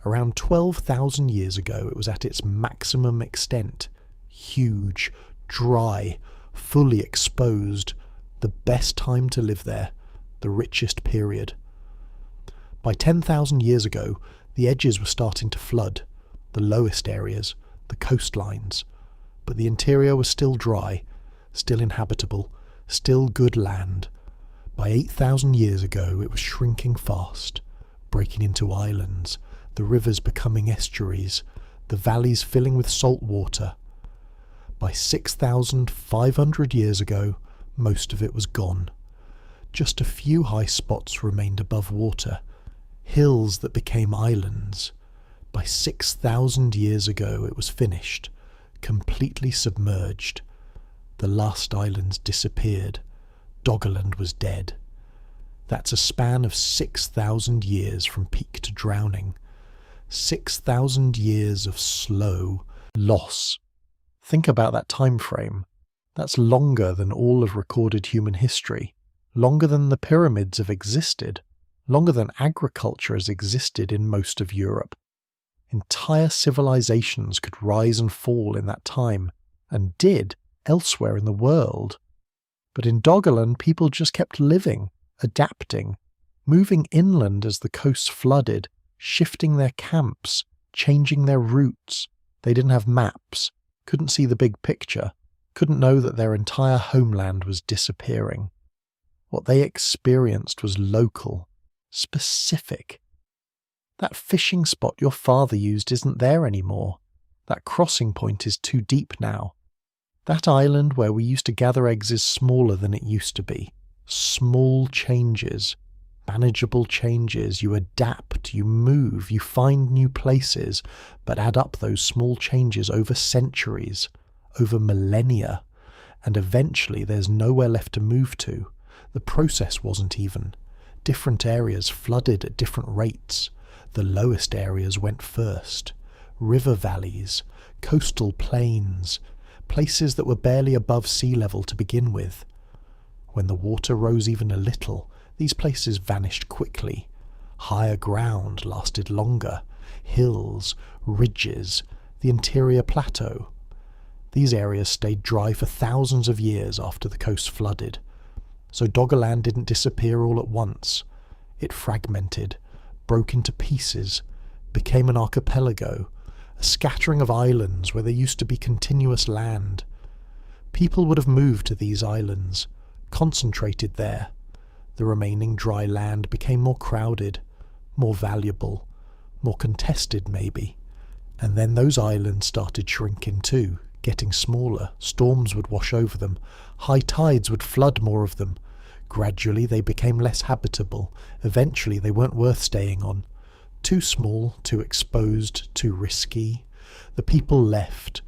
Speaker 1: Around 12,000 years ago, it was at its maximum extent. Huge, dry, fully exposed. The best time to live there, the richest period. By 10,000 years ago, the edges were starting to flood. the lowest areas, the coastlines. But the interior was still dry, still inhabitable, still good land. By 8,000 years ago it was shrinking fast, breaking into islands, the rivers becoming estuaries, the valleys filling with salt water. By 6,500 years ago, most of it was gone. Just a few high spots remained above water, hills that became islands. By 6,000 years ago it was finished, completely submerged. The last islands disappeared. Doggerland was dead. That's a span of 6,000 years from peak to drowning. 6,000 years of slow loss. Think about that time frame. That's longer than all of recorded human history, longer than the pyramids have existed, longer than agriculture has existed in most of Europe. Entire civilizations could rise and fall in that time, and did elsewhere in the world. But in Doggerland, people just kept living, adapting, moving inland as the coasts flooded, shifting their camps, changing their routes. They didn't have maps, couldn't see the big picture, couldn't know that their entire homeland was disappearing. What they experienced was local, specific. That fishing spot your father used isn't there anymore. That crossing point is too deep now. That island where we used to gather eggs is smaller than it used to be. Small changes, manageable changes. You adapt, you move, you find new places, but add up those small changes over centuries, over millennia, and eventually there's nowhere left to move to. The process wasn't even. Different areas flooded at different rates. The lowest areas went first. River valleys, coastal plains, places that were barely above sea level to begin with. When the water rose even a little, these places vanished quickly. Higher ground lasted longer. Hills, ridges, the interior plateau. These areas stayed dry for thousands of years after the coast flooded. So Doggerland didn't disappear all at once. It fragmented, broke into pieces, became an archipelago, a scattering of islands where there used to be continuous land. People would have moved to these islands, concentrated there. The remaining dry land became more crowded, more valuable, more contested maybe. And then those islands started shrinking too, getting smaller. Storms would wash over them. High tides would flood more of them. Gradually they became less habitable. Eventually they weren't worth staying on. Too small, too exposed, too risky. The people left,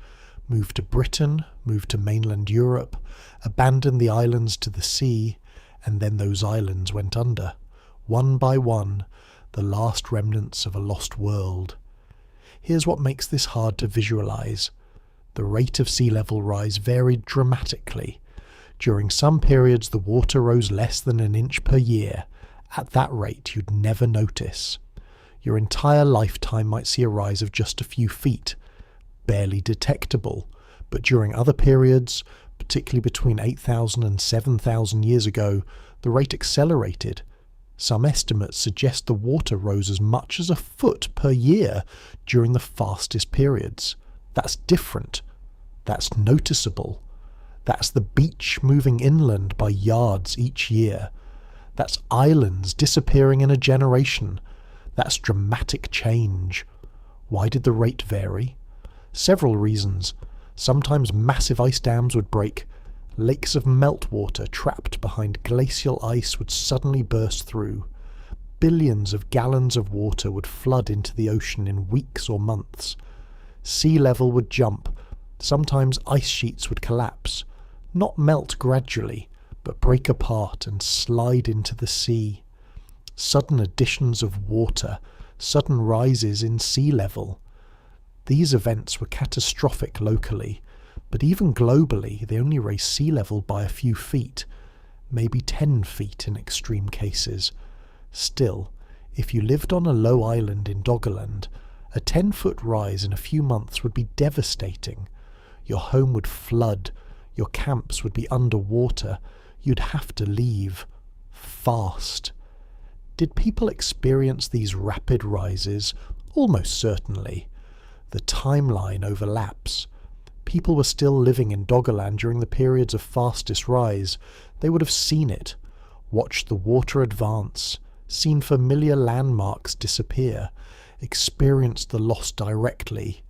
Speaker 1: moved to Britain, moved to mainland Europe, abandoned the islands to the sea, and then those islands went under. One by one, the last remnants of a lost world. Here's what makes this hard to visualize. The rate of sea level rise varied dramatically. During some periods the water rose less than an inch per year. At that rate you'd never notice. Your entire lifetime might see a rise of just a few feet, barely detectable, but during other periods, particularly between 8,000 and 7,000 years ago, the rate accelerated. Some estimates suggest the water rose as much as a foot per year during the fastest periods. That's different. That's noticeable. That's the beach moving inland by yards each year. That's islands disappearing in a generation. That's dramatic change. Why did the rate vary? Several reasons. Sometimes massive ice dams would break. Lakes of meltwater trapped behind glacial ice would suddenly burst through. Billions of gallons of water would flood into the ocean in weeks or months. Sea level would jump. Sometimes ice sheets would collapse. Not melt gradually, but break apart and slide into the sea. Sudden additions of water, sudden rises in sea level. These events were catastrophic locally, but even globally they only raised sea level by a few feet, maybe 10 feet in extreme cases. Still, if you lived on a low island in Doggerland, a 10-foot rise in a few months would be devastating. Your home would flood, your camps would be underwater, you'd have to leave. Fast. Did people experience these rapid rises? Almost certainly. The timeline overlaps. People were still living in Doggerland during the periods of fastest rise. They would have seen it, watched the water advance, seen familiar landmarks disappear, experienced the loss directly.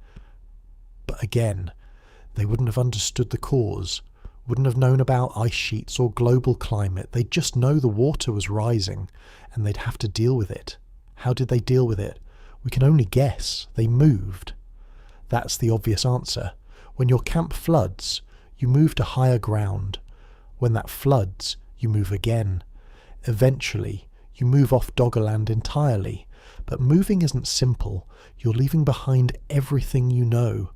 Speaker 1: But again, they wouldn't have understood the cause, wouldn't have known about ice sheets or global climate. They'd just know the water was rising, and they'd have to deal with it. How did they deal with it? We can only guess. They moved. That's the obvious answer. When your camp floods, you move to higher ground. When that floods, you move again. Eventually, you move off Doggerland entirely. But moving isn't simple. You're leaving behind everything you know.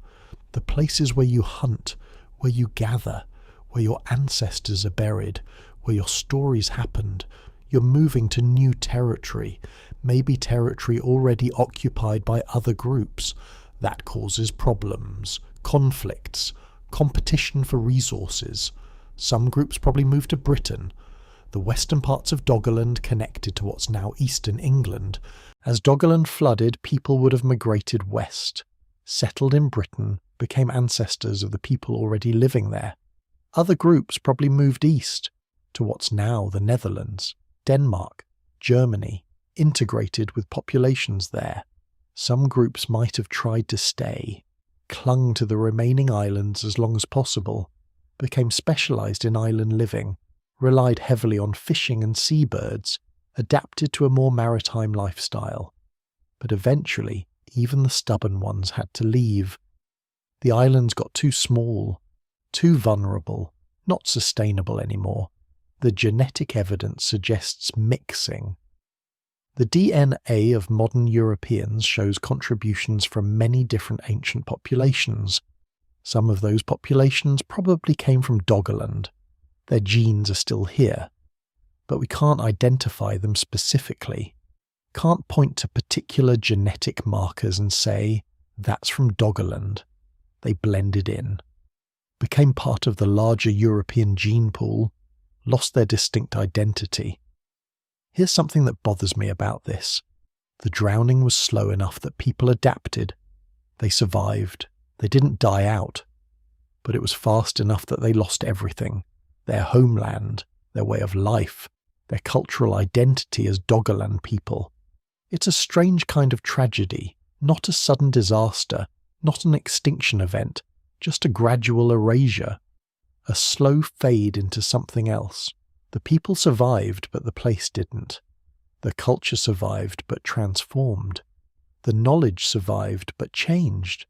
Speaker 1: The places where you hunt, where you gather, where your ancestors are buried, where your stories happened. You're moving to new territory, maybe territory already occupied by other groups. That causes problems, conflicts, competition for resources. Some groups probably moved to Britain. The western parts of Doggerland connected to what's now eastern England. As Doggerland flooded, people would have migrated west, settled in Britain, became ancestors of the people already living there. Other groups probably moved east, to what's now the Netherlands, Denmark, Germany, integrated with populations there. Some groups might have tried to stay, clung to the remaining islands as long as possible, became specialised in island living, relied heavily on fishing and seabirds, adapted to a more maritime lifestyle. But eventually, even the stubborn ones had to leave. The islands got too small, too vulnerable, not sustainable anymore. The genetic evidence suggests mixing. The DNA of modern Europeans shows contributions from many different ancient populations. Some of those populations probably came from Doggerland. Their genes are still here, but we can't identify them specifically. Can't point to particular genetic markers and say, that's from Doggerland. They blended in, became part of the larger European gene pool, lost their distinct identity. Here's something that bothers me about this. The drowning was slow enough that people adapted. They survived. They didn't die out. But it was fast enough that they lost everything. Their homeland, their way of life, their cultural identity as Doggerland people. It's a strange kind of tragedy, not a sudden disaster, not an extinction event, just a gradual erasure. A slow fade into something else. The people survived, but the place didn't. The culture survived, but transformed. The knowledge survived, but changed.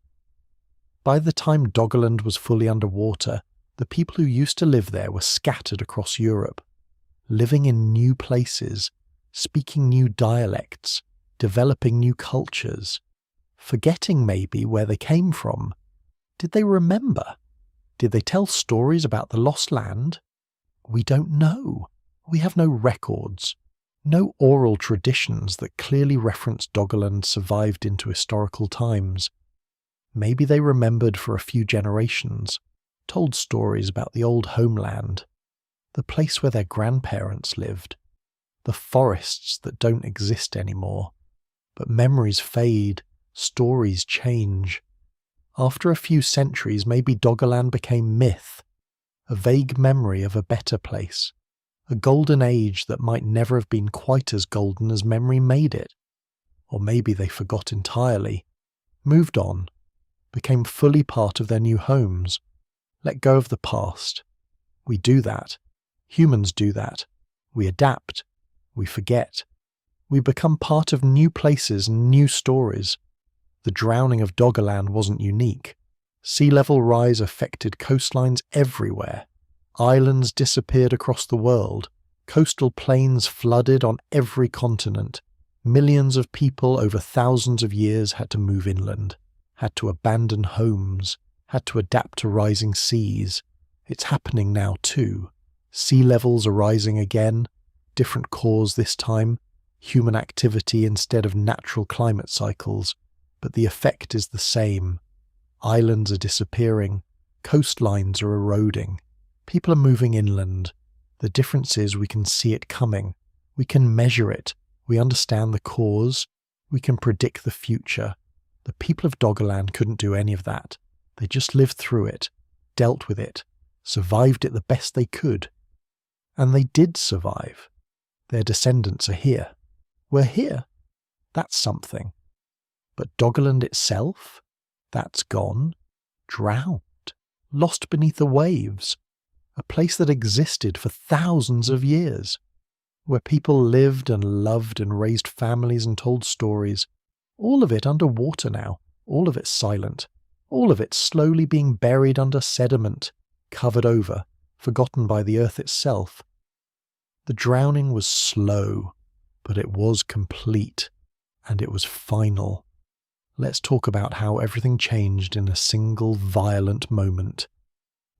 Speaker 1: By the time Doggerland was fully underwater, the people who used to live there were scattered across Europe, living in new places, speaking new dialects, developing new cultures, forgetting maybe where they came from. Did they remember? Did they tell stories about the lost land? We don't know. We have no records, no oral traditions that clearly reference Doggerland survived into historical times. Maybe they remembered for a few generations, told stories about the old homeland, the place where their grandparents lived, the forests that don't exist anymore. But memories fade, stories change. After a few centuries, maybe Doggerland became myth, a vague memory of a better place, a golden age that might never have been quite as golden as memory made it. Or maybe they forgot entirely, moved on, became fully part of their new homes, let go of the past. We do that. Humans do that. We adapt. We forget. We become part of new places and new stories. The drowning of Doggerland wasn't unique. Sea level rise affected coastlines everywhere. Islands disappeared across the world. Coastal plains flooded on every continent. Millions of people over thousands of years had to move inland, had to abandon homes, had to adapt to rising seas. It's happening now too. Sea levels are rising again. Different cause this time. Human activity instead of natural climate cycles. But the effect is the same. Islands are disappearing. Coastlines are eroding. People are moving inland. The difference is we can see it coming. We can measure it. We understand the cause. We can predict the future. The people of Doggerland couldn't do any of that. They just lived through it, dealt with it, survived it the best they could. And they did survive. Their descendants are here. We're here. That's something. But Doggerland itself? That's gone. Drowned. Lost beneath the waves. A place that existed for thousands of years. Where people lived and loved and raised families and told stories. All of it underwater now. All of it silent. All of it slowly being buried under sediment, covered over, forgotten by the earth itself. The drowning was slow, but it was complete, and it was final. Let's talk about how everything changed in a single violent moment.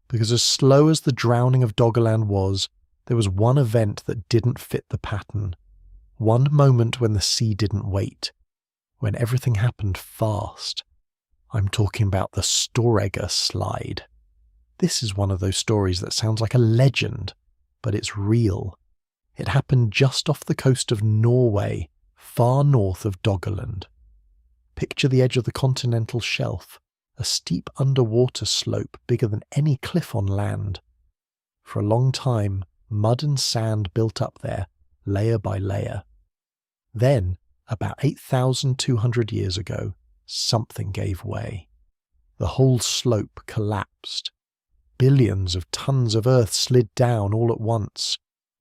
Speaker 1: Because as slow as the drowning of Doggerland was, there was one event that didn't fit the pattern. One moment when the sea didn't wait. When everything happened fast. I'm talking about the Storegga slide. This is one of those stories that sounds like a legend, but it's real. It happened just off the coast of Norway, far north of Doggerland. Picture the edge of the continental shelf, a steep underwater slope bigger than any cliff on land. For a long time, mud and sand built up there, layer by layer. Then, about 8,200 years ago, something gave way. The whole slope collapsed. Billions of tons of earth slid down all at once.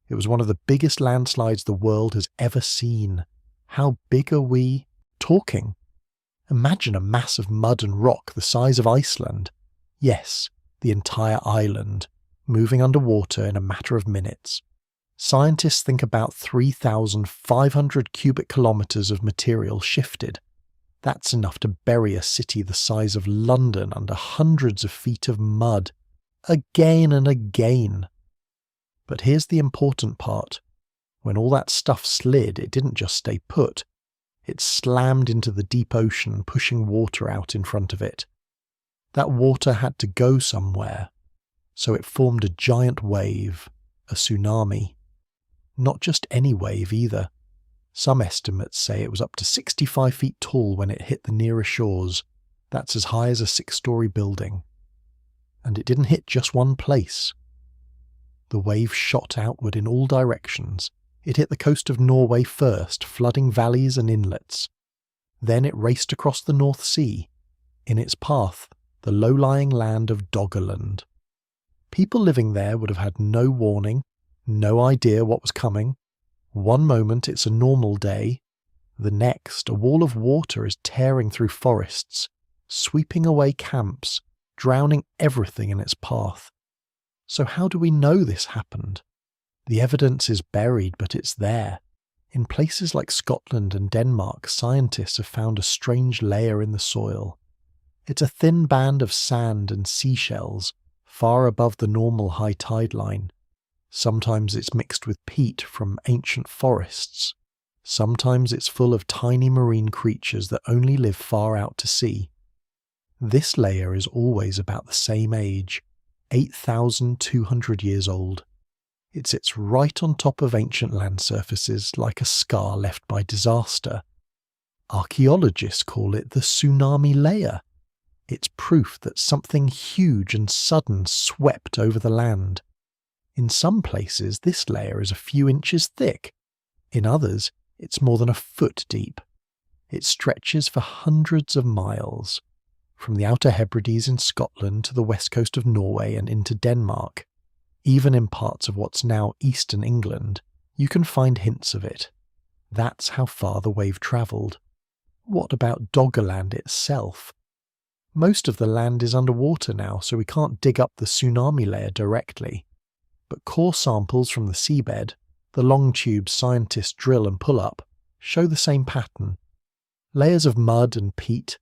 Speaker 1: It was one of the biggest landslides the world has ever seen. How big are we talking? Imagine a mass of mud and rock the size of Iceland. Yes, the entire island, moving underwater in a matter of minutes. Scientists think about 3,500 cubic kilometers of material shifted. That's enough to bury a city the size of London under hundreds of feet of mud. Again and again. But here's the important part. When all that stuff slid, it didn't just stay put. It slammed into the deep ocean, pushing water out in front of it. That water had to go somewhere, so it formed a giant wave, a tsunami. Not just any wave either. Some estimates say it was up to 65 feet tall when it hit the nearer shores. That's as high as a 6-story building. And it didn't hit just one place. The wave shot outward in all directions. It hit the coast of Norway first, flooding valleys and inlets. Then it raced across the North Sea. In its path, the low-lying land of Doggerland. People living there would have had no warning, no idea what was coming. One moment it's a normal day. The next, a wall of water is tearing through forests, sweeping away camps, drowning everything in its path. So how do we know this happened? The evidence is buried, but it's there. In places like Scotland and Denmark, scientists have found a strange layer in the soil. It's a thin band of sand and seashells, far above the normal high tide line. Sometimes it's mixed with peat from ancient forests. Sometimes it's full of tiny marine creatures that only live far out to sea. This layer is always about the same age, 8,200 years old. It sits right on top of ancient land surfaces like a scar left by disaster. Archaeologists call it the tsunami layer. It's proof that something huge and sudden swept over the land. In some places, this layer is a few inches thick. In others, it's more than a foot deep. It stretches for hundreds of miles, from the Outer Hebrides in Scotland to the west coast of Norway and into Denmark. Even in parts of what's now eastern England, you can find hints of it. That's how far the wave travelled. What about Doggerland itself? Most of the land is underwater now, so we can't dig up the tsunami layer directly. But core samples from the seabed, the long tubes scientists drill and pull up, show the same pattern. Layers of mud and peat,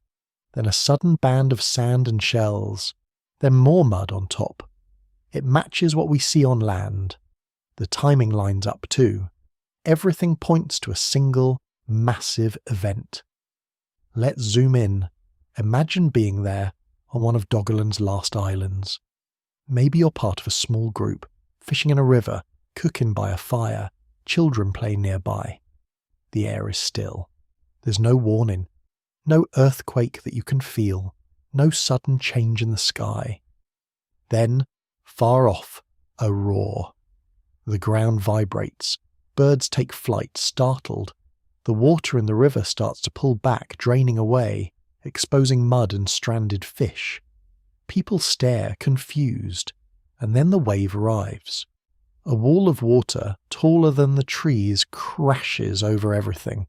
Speaker 1: then a sudden band of sand and shells, then more mud on top. It matches what we see on land. The timing lines up too. Everything points to a single, massive event. Let's zoom in. Imagine being there on one of Doggerland's last islands. Maybe you're part of a small group, fishing in a river, cooking by a fire, children play nearby. The air is still. There's no warning. No earthquake that you can feel, no sudden change in the sky. Then, far off, a roar. The ground vibrates, birds take flight, startled. The water in the river starts to pull back, draining away, exposing mud and stranded fish. People stare, confused, and then the wave arrives. A wall of water, taller than the trees, crashes over everything.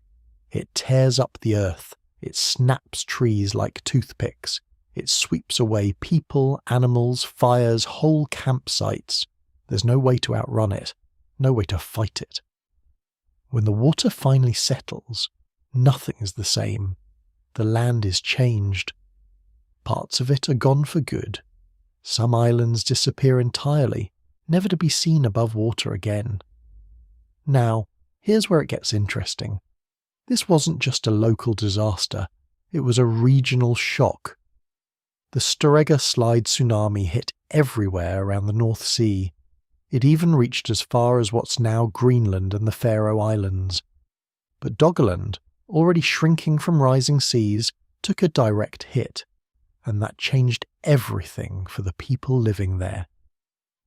Speaker 1: It tears up the earth, it snaps trees like toothpicks, it sweeps away people, animals, fires, whole campsites. There's no way to outrun it, no way to fight it. When the water finally settles, nothing is the same. The land is changed. Parts of it are gone for good. Some islands disappear entirely, never to be seen above water again. Now, here's where it gets interesting. This wasn't just a local disaster, it was a regional shock. The Storegga slide tsunami hit everywhere around the North Sea. It even reached as far as what's now Greenland and the Faroe Islands. But Doggerland, already shrinking from rising seas, took a direct hit, and that changed everything for the people living there.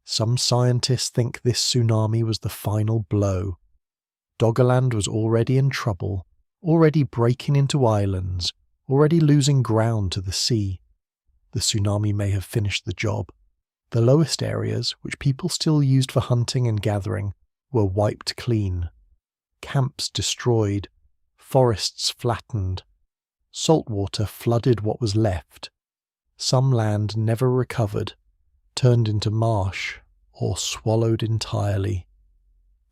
Speaker 1: Some scientists think this tsunami was the final blow. Doggerland was already in trouble, already breaking into islands, already losing ground to the sea. The tsunami may have finished the job. The lowest areas, which people still used for hunting and gathering, were wiped clean. Camps destroyed, forests flattened. Salt water flooded what was left. Some land never recovered, turned into marsh, or swallowed entirely.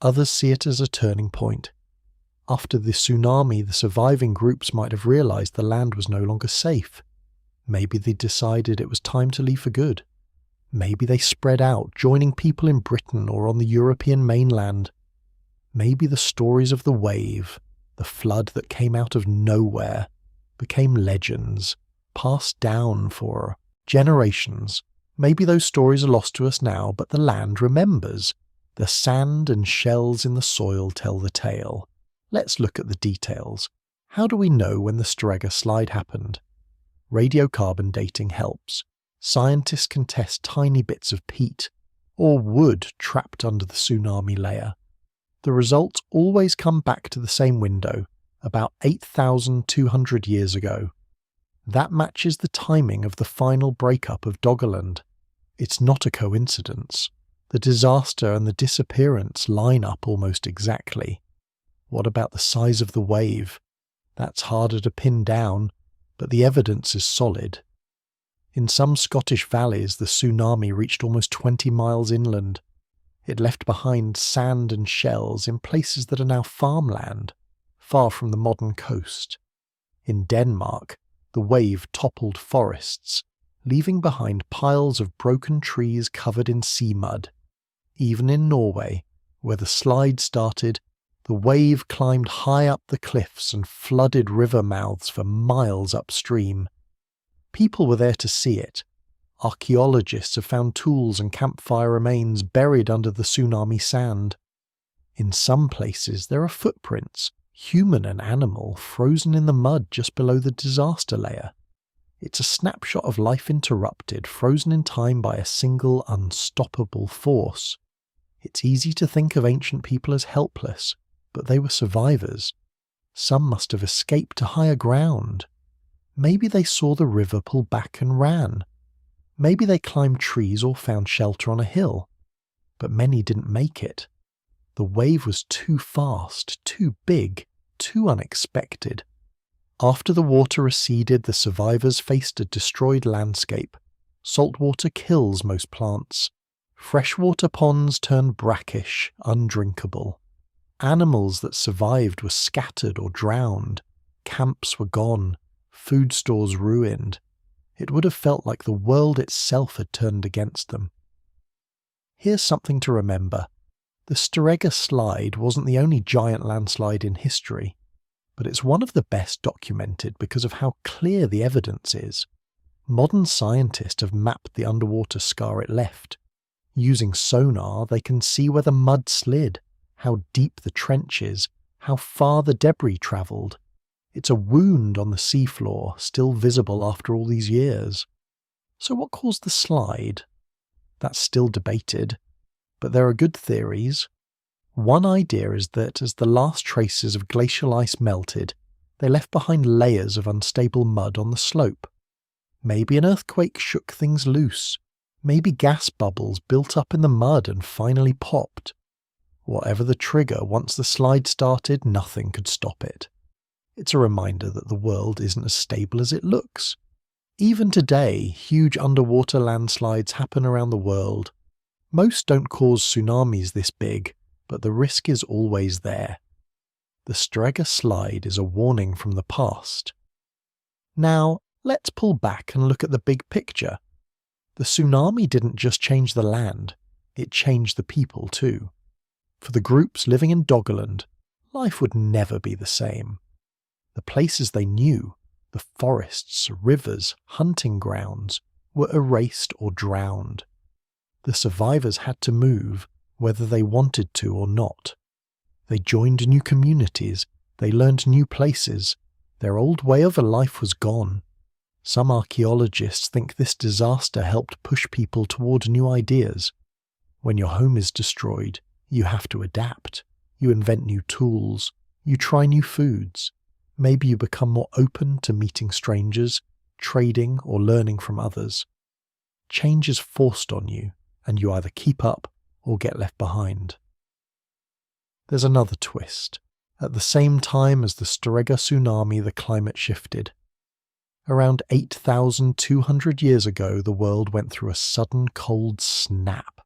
Speaker 1: Others see it as a turning point. After the tsunami, the surviving groups might have realized the land was no longer safe. Maybe they decided it was time to leave for good. Maybe they spread out, joining people in Britain or on the European mainland. Maybe the stories of the wave, the flood that came out of nowhere, became legends, passed down for generations. Maybe those stories are lost to us now, but the land remembers. The sand and shells in the soil tell the tale. Let's look at the details. How do we know when the Storegga slide happened? Radiocarbon dating helps. Scientists can test tiny bits of peat or wood trapped under the tsunami layer. The results always come back to the same window, about 8,200 years ago. That matches the timing of the final breakup of Doggerland. It's not a coincidence. The disaster and the disappearance line up almost exactly. What about the size of the wave? That's harder to pin down, but the evidence is solid. In some Scottish valleys, the tsunami reached almost 20 miles inland. It left behind sand and shells in places that are now farmland, far from the modern coast. In Denmark, the wave toppled forests, leaving behind piles of broken trees covered in sea mud. Even in Norway, where the slide started, the wave climbed high up the cliffs and flooded river mouths for miles upstream. People were there to see it. Archaeologists have found tools and campfire remains buried under the tsunami sand. In some places there are footprints, human and animal, frozen in the mud just below the disaster layer. It's a snapshot of life interrupted, frozen in time by a single unstoppable force. It's easy to think of ancient people as helpless, but they were survivors. Some must have escaped to higher ground. Maybe they saw the river pull back and ran. Maybe they climbed trees or found shelter on a hill. But many didn't make it. The wave was too fast, too big, too unexpected. After the water receded, the survivors faced a destroyed landscape. Saltwater kills most plants. Freshwater ponds turned brackish, undrinkable. Animals that survived were scattered or drowned. Camps were gone. Food stores ruined. It would have felt like the world itself had turned against them. Here's something to remember. The Storegga slide wasn't the only giant landslide in history, but it's one of the best documented because of how clear the evidence is. Modern scientists have mapped the underwater scar it left. Using sonar, they can see where the mud slid, how deep the trench is, how far the debris travelled. It's a wound on the seafloor, still visible after all these years. So what caused the slide? That's still debated, but there are good theories. One idea is that as the last traces of glacial ice melted, they left behind layers of unstable mud on the slope. Maybe an earthquake shook things loose. Maybe gas bubbles built up in the mud and finally popped. Whatever the trigger, once the slide started, nothing could stop it. It's a reminder that the world isn't as stable as it looks. Even today, huge underwater landslides happen around the world. Most don't cause tsunamis this big, but the risk is always there. The Strega slide is a warning from the past. Now, let's pull back and look at the big picture. The tsunami didn't just change the land, it changed the people too. For the groups living in Doggerland, life would never be the same. The places they knew, the forests, rivers, hunting grounds, were erased or drowned. The survivors had to move, whether they wanted to or not. They joined new communities, they learned new places. Their old way of life was gone. Some archaeologists think this disaster helped push people toward new ideas. When your home is destroyed, you have to adapt. You invent new tools. You try new foods. Maybe you become more open to meeting strangers, trading, or learning from others. Change is forced on you, and you either keep up or get left behind. There's another twist. At the same time as the Strega tsunami, the climate shifted. Around 8,200 years ago, the world went through a sudden cold snap.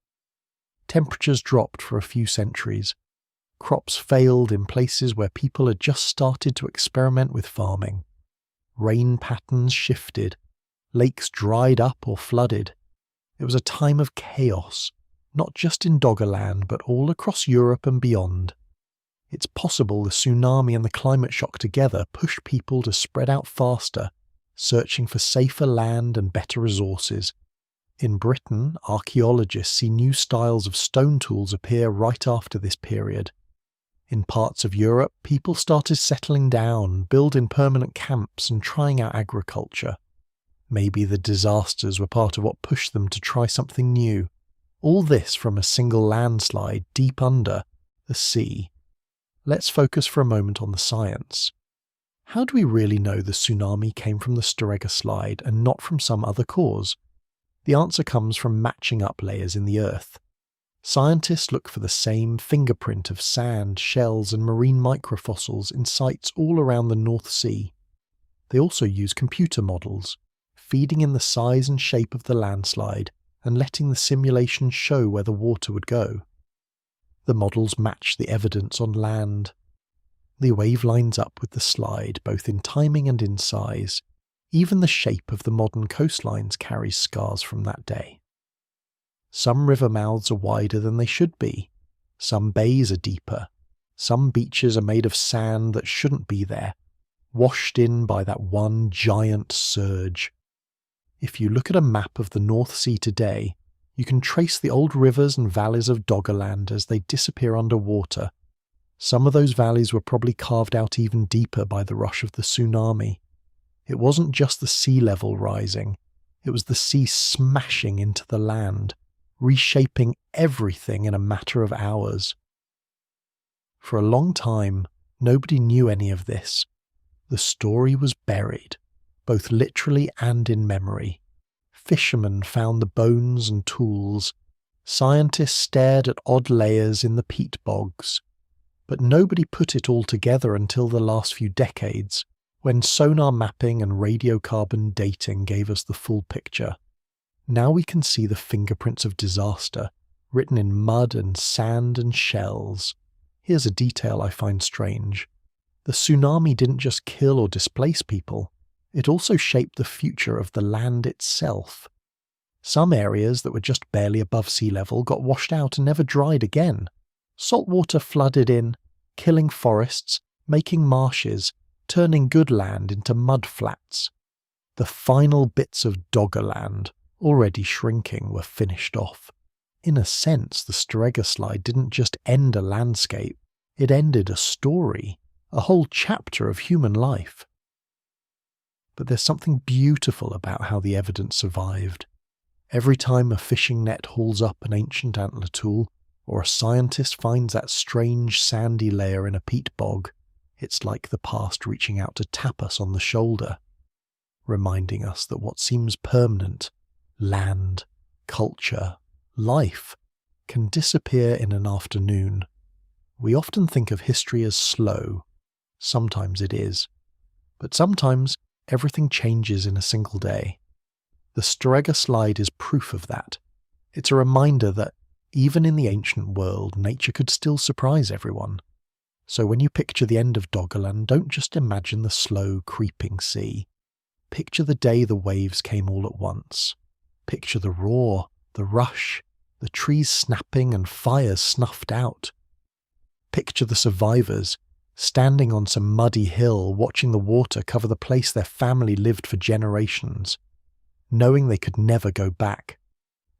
Speaker 1: Temperatures dropped for a few centuries. Crops failed in places where people had just started to experiment with farming. Rain patterns shifted. Lakes dried up or flooded. It was a time of chaos, not just in Doggerland, but all across Europe and beyond. It's possible the tsunami and the climate shock together pushed people to spread out faster, searching for safer land and better resources. In Britain, archaeologists see new styles of stone tools appear right after this period. In parts of Europe, people started settling down, building permanent camps and trying out agriculture. Maybe the disasters were part of what pushed them to try something new. All this from a single landslide deep under the sea. Let's focus for a moment on the science. How do we really know the tsunami came from the Strega slide and not from some other cause? The answer comes from matching up layers in the earth. Scientists look for the same fingerprint of sand, shells and marine microfossils in sites all around the North Sea. They also use computer models, feeding in the size and shape of the landslide and letting the simulation show where the water would go. The models match the evidence on land. The wave lines up with the slide, both in timing and in size. Even the shape of the modern coastlines carries scars from that day. Some river mouths are wider than they should be. Some bays are deeper. Some beaches are made of sand that shouldn't be there, washed in by that one giant surge. If you look at a map of the North Sea today, you can trace the old rivers and valleys of Doggerland as they disappear underwater. Some of those valleys were probably carved out even deeper by the rush of the tsunami. It wasn't just the sea level rising, it was the sea smashing into the land, reshaping everything in a matter of hours. For a long time, nobody knew any of this. The story was buried, both literally and in memory. Fishermen found the bones and tools. Scientists stared at odd layers in the peat bogs. But nobody put it all together until the last few decades, when sonar mapping and radiocarbon dating gave us the full picture. Now we can see the fingerprints of disaster, written in mud and sand and shells. Here's a detail I find strange. The tsunami didn't just kill or displace people, it also shaped the future of the land itself. Some areas that were just barely above sea level got washed out and never dried again. Salt water flooded in, killing forests, making marshes, turning good land into mud flats. The final bits of Doggerland, already shrinking, were finished off. In a sense, the Strega slide didn't just end a landscape, it ended a story. a whole chapter of human life. But there's something beautiful about how the evidence survived. Every time a fishing net hauls up an ancient antler tool, or a scientist finds that strange sandy layer in a peat bog, it's like the past reaching out to tap us on the shoulder, reminding us that what seems permanent, land, culture, life, can disappear in an afternoon. We often think of history as slow. Sometimes it is. But sometimes everything changes in a single day. The Storegga slide is proof of that. It's a reminder that even in the ancient world, nature could still surprise everyone. So when you picture the end of Doggerland, don't just imagine the slow, creeping sea. Picture the day the waves came all at once. Picture the roar, the rush, the trees snapping and fires snuffed out. Picture the survivors, standing on some muddy hill, watching the water cover the place their family lived for generations, knowing they could never go back,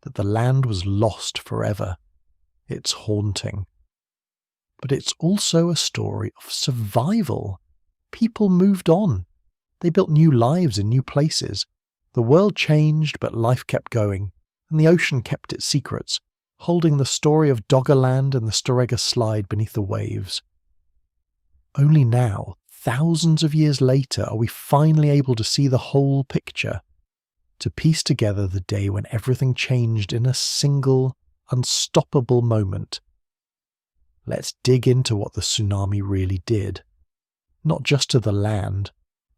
Speaker 1: that the land was lost forever. It's haunting. But it's also a story of survival. People moved on. They built new lives in new places. The world changed, but life kept going, and the ocean kept its secrets, holding the story of Doggerland and the Storegga slide beneath the waves. Only now, thousands of years later, are we finally able to see the whole picture, to piece together the day when everything changed in a single, unstoppable moment. Let's dig into what the tsunami really did, not just to the land,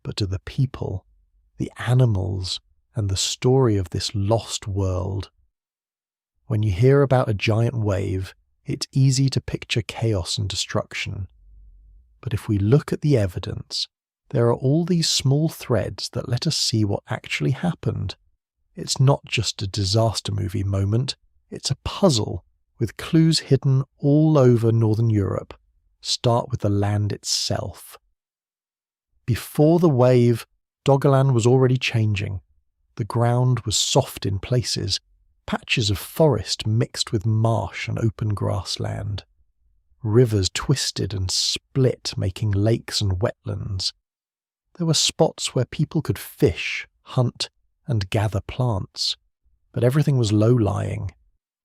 Speaker 1: but to the people, the animals, and the story of this lost world. When you hear about a giant wave, it's easy to picture chaos and destruction. But if we look at the evidence, there are all these small threads that let us see what actually happened. It's not just a disaster movie moment, it's a puzzle with clues hidden all over Northern Europe. Start with the land itself. Before the wave, Doggerland was already changing. The ground was soft in places, patches of forest mixed with marsh and open grassland. Rivers twisted and split, making lakes and wetlands. There were spots where people could fish, hunt, and gather plants, but everything was low-lying.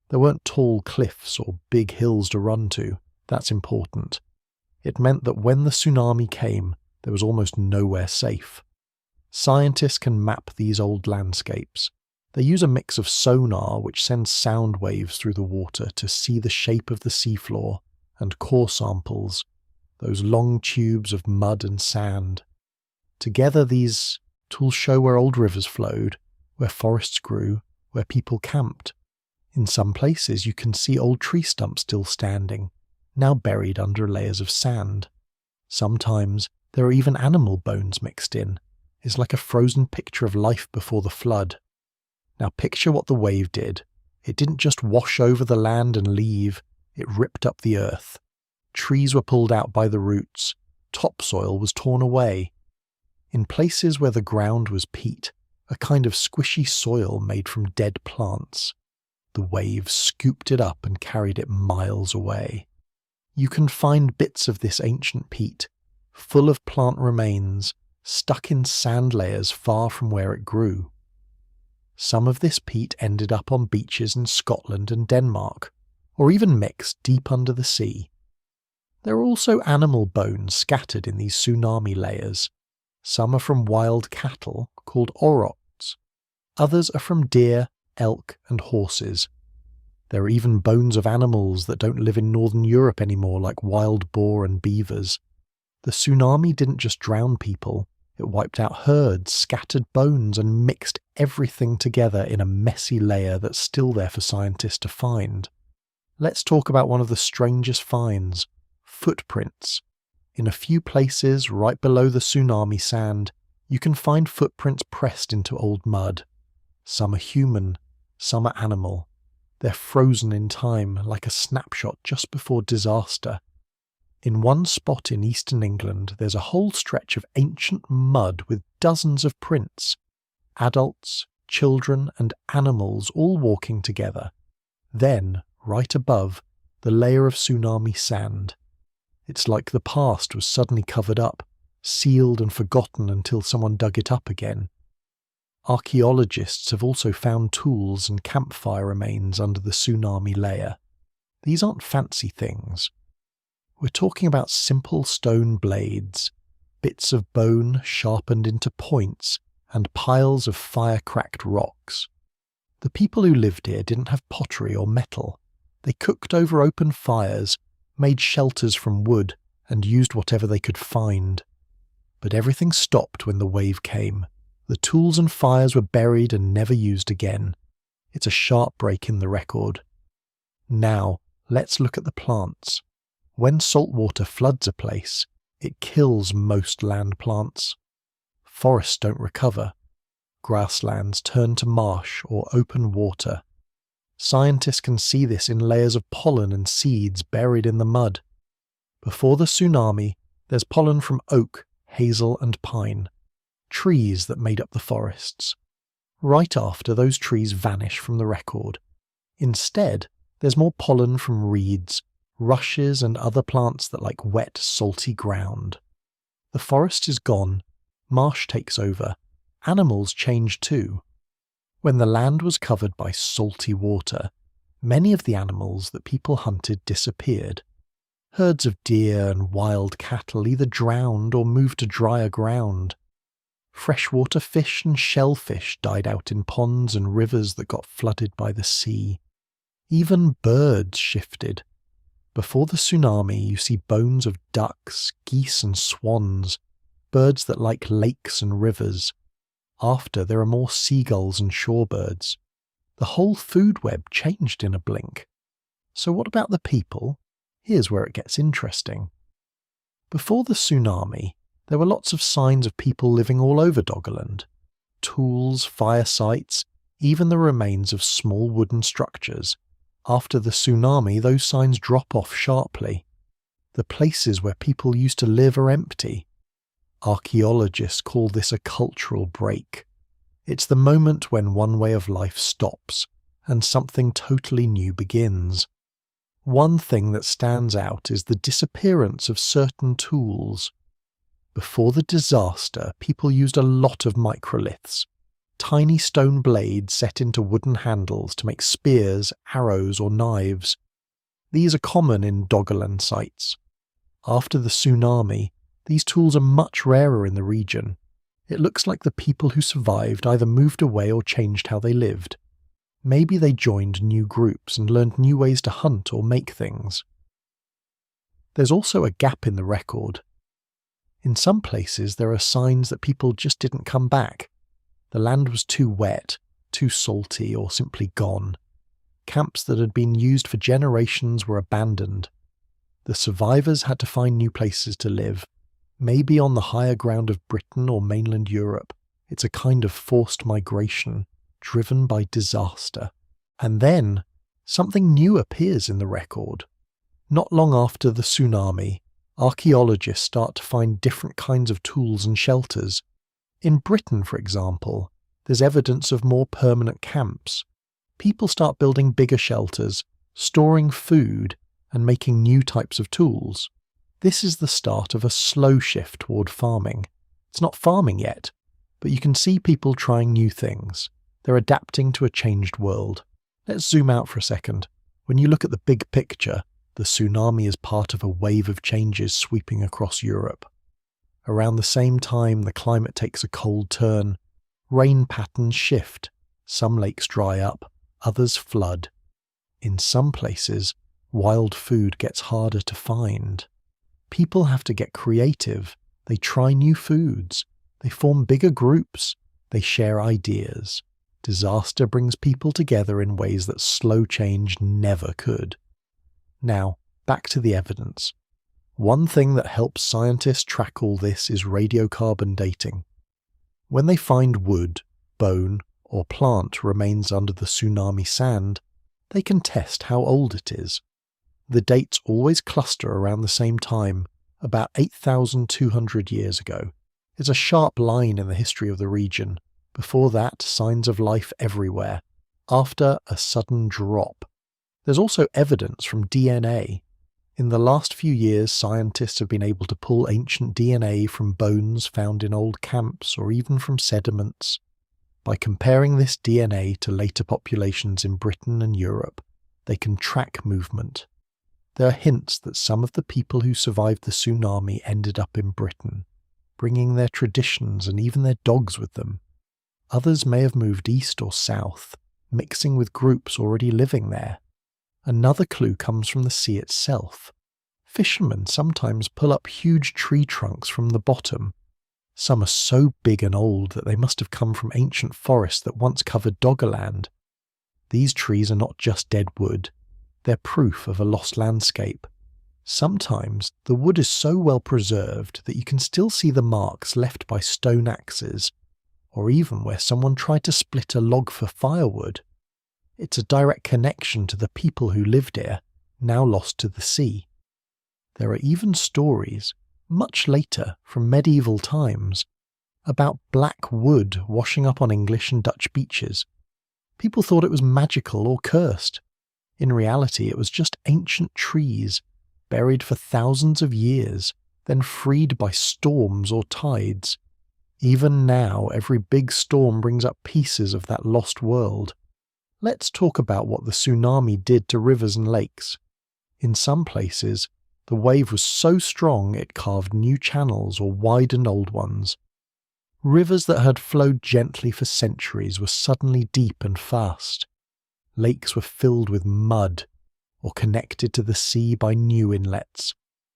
Speaker 1: There weren't tall cliffs or big hills to run to. That's important. It meant that when the tsunami came, there was almost nowhere safe. Scientists can map these old landscapes. They use a mix of sonar, which sends sound waves through the water to see the shape of the seafloor, and core samples, those long tubes of mud and sand. Together these tools show where old rivers flowed, where forests grew, where people camped. In some places you can see old tree stumps still standing, now buried under layers of sand. Sometimes there are even animal bones mixed in. It's like a frozen picture of life before the flood. Now picture what the wave did. It didn't just wash over the land and leave, it ripped up the earth. Trees were pulled out by the roots, topsoil was torn away. In places where the ground was peat, a kind of squishy soil made from dead plants, the wave scooped it up and carried it miles away. You can find bits of this ancient peat, full of plant remains, stuck in sand layers far from where it grew. Some of this peat ended up on beaches in Scotland and Denmark, or even mixed deep under the sea. There are also animal bones scattered in these tsunami layers. Some are from wild cattle, called aurochs. Others are from deer, elk, and horses. There are even bones of animals that don't live in Northern Europe anymore, like wild boar and beavers. The tsunami didn't just drown people, it wiped out herds, scattered bones, and mixed everything together in a messy layer that's still there for scientists to find. Let's talk about one of the strangest finds, footprints. In a few places, right below the tsunami sand, you can find footprints pressed into old mud. Some are human, some are animal. They're frozen in time, like a snapshot just before disaster. In one spot in eastern England, there's a whole stretch of ancient mud with dozens of prints. Adults, children, and animals all walking together. Then, right above, the layer of tsunami sand. It's like the past was suddenly covered up, sealed and forgotten until someone dug it up again. Archaeologists have also found tools and campfire remains under the tsunami layer. These aren't fancy things. We're talking about simple stone blades, bits of bone sharpened into points, and piles of fire-cracked rocks. The people who lived here didn't have pottery or metal. They cooked over open fires, made shelters from wood, and used whatever they could find. But everything stopped when the wave came. The tools and fires were buried and never used again. It's a sharp break in the record. Now, let's look at the plants. When salt water floods a place, it kills most land plants. Forests don't recover. Grasslands turn to marsh or open water. Scientists can see this in layers of pollen and seeds buried in the mud. Before the tsunami, there's pollen from oak, hazel and pine, trees that made up the forests. Right after, those trees vanish from the record. Instead, there's more pollen from reeds, rushes and other plants that like wet, salty ground. The forest is gone, marsh takes over, animals change too. When the land was covered by salty water, many of the animals that people hunted disappeared. Herds of deer and wild cattle either drowned or moved to drier ground. Freshwater fish and shellfish died out in ponds and rivers that got flooded by the sea. Even birds shifted. Before the tsunami, you see bones of ducks, geese and swans, birds that like lakes and rivers. After, there are more seagulls and shorebirds. The whole food web changed in a blink. So what about the people? Here's where it gets interesting. Before the tsunami, there were lots of signs of people living all over Doggerland. Tools, fire sites, even the remains of small wooden structures. After the tsunami, those signs drop off sharply. The places where people used to live are empty. Archaeologists call this a cultural break. It's the moment when one way of life stops and something totally new begins. One thing that stands out is the disappearance of certain tools. Before the disaster, people used a lot of microliths, tiny stone blades set into wooden handles to make spears, arrows or knives. These are common in Doggerland sites. After the tsunami, these tools are much rarer in the region. It looks like the people who survived either moved away or changed how they lived. Maybe they joined new groups and learned new ways to hunt or make things. There's also a gap in the record. In some places there are signs that people just didn't come back. The land was too wet, too salty, or simply gone. Camps that had been used for generations were abandoned. The survivors had to find new places to live, maybe on the higher ground of Britain or mainland Europe. It's a kind of forced migration, driven by disaster. And then, something new appears in the record. Not long after the tsunami, archaeologists start to find different kinds of tools and shelters. In Britain, for example, there's evidence of more permanent camps. People start building bigger shelters, storing food, and making new types of tools. This is the start of a slow shift toward farming. It's not farming yet, but you can see people trying new things. They're adapting to a changed world. Let's zoom out for a second. When you look at the big picture, the tsunami is part of a wave of changes sweeping across Europe. Around the same time, the climate takes a cold turn. Rain patterns shift. Some lakes dry up, others flood. In some places, wild food gets harder to find. People have to get creative. They try new foods. They form bigger groups. They share ideas. Disaster brings people together in ways that slow change never could. Now, back to the evidence. One thing that helps scientists track all this is radiocarbon dating. When they find wood, bone, or plant remains under the tsunami sand, they can test how old it is. The dates always cluster around the same time, about 8,200 years ago. It's a sharp line in the history of the region. Before that, signs of life everywhere. After, a sudden drop. There's also evidence from DNA. In the last few years, scientists have been able to pull ancient DNA from bones found in old camps or even from sediments. By comparing this DNA to later populations in Britain and Europe, they can track movement. There are hints that some of the people who survived the tsunami ended up in Britain, bringing their traditions and even their dogs with them. Others may have moved east or south, mixing with groups already living there. Another clue comes from the sea itself. Fishermen sometimes pull up huge tree trunks from the bottom. Some are so big and old that they must have come from ancient forests that once covered Doggerland. These trees are not just dead wood, they're proof of a lost landscape. Sometimes the wood is so well preserved that you can still see the marks left by stone axes, or even where someone tried to split a log for firewood. It's a direct connection to the people who lived here, now lost to the sea. There are even stories, much later from medieval times, about black wood washing up on English and Dutch beaches. People thought it was magical or cursed. In reality, it was just ancient trees, buried for thousands of years, then freed by storms or tides. Even now, every big storm brings up pieces of that lost world. Let's talk about what the tsunami did to rivers and lakes. In some places, the wave was so strong it carved new channels or widened old ones. Rivers that had flowed gently for centuries were suddenly deep and fast. Lakes were filled with mud or connected to the sea by new inlets.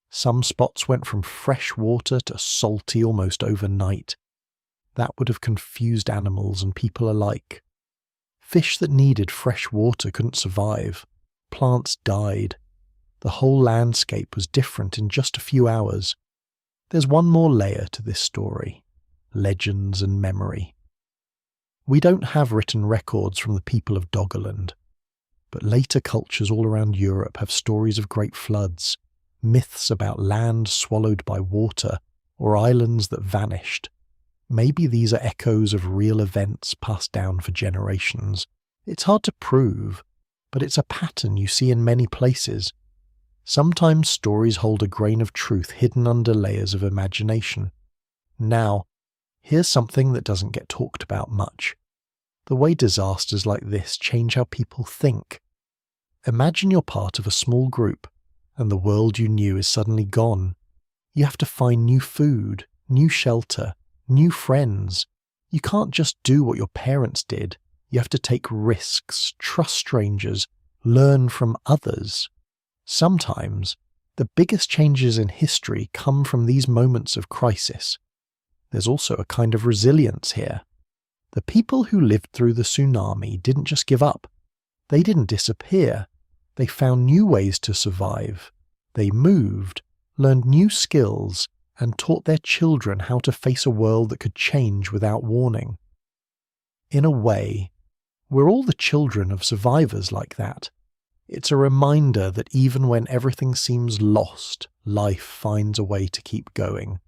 Speaker 1: Some spots went from fresh water to salty almost overnight. That would have confused animals and people alike. Fish that needed fresh water couldn't survive. Plants died. The whole landscape was different in just a few hours. There's one more layer to this story: legends and memory. We don't have written records from the people of Doggerland, but later cultures all around Europe have stories of great floods, myths about land swallowed by water, or islands that vanished. Maybe these are echoes of real events passed down for generations. It's hard to prove, but it's a pattern you see in many places. Sometimes stories hold a grain of truth hidden under layers of imagination. Now, here's something that doesn't get talked about much: the way disasters like this change how people think. Imagine you're part of a small group, and the world you knew is suddenly gone. You have to find new food, new shelter, new friends. You can't just do what your parents did. You have to take risks, trust strangers, learn from others. Sometimes, the biggest changes in history come from these moments of crisis. There's also a kind of resilience here. The people who lived through the tsunami didn't just give up. They didn't disappear. They found new ways to survive. They moved, learned new skills, and taught their children how to face a world that could change without warning. In a way, we're all the children of survivors like that. It's a reminder that even when everything seems lost, life finds a way to keep going.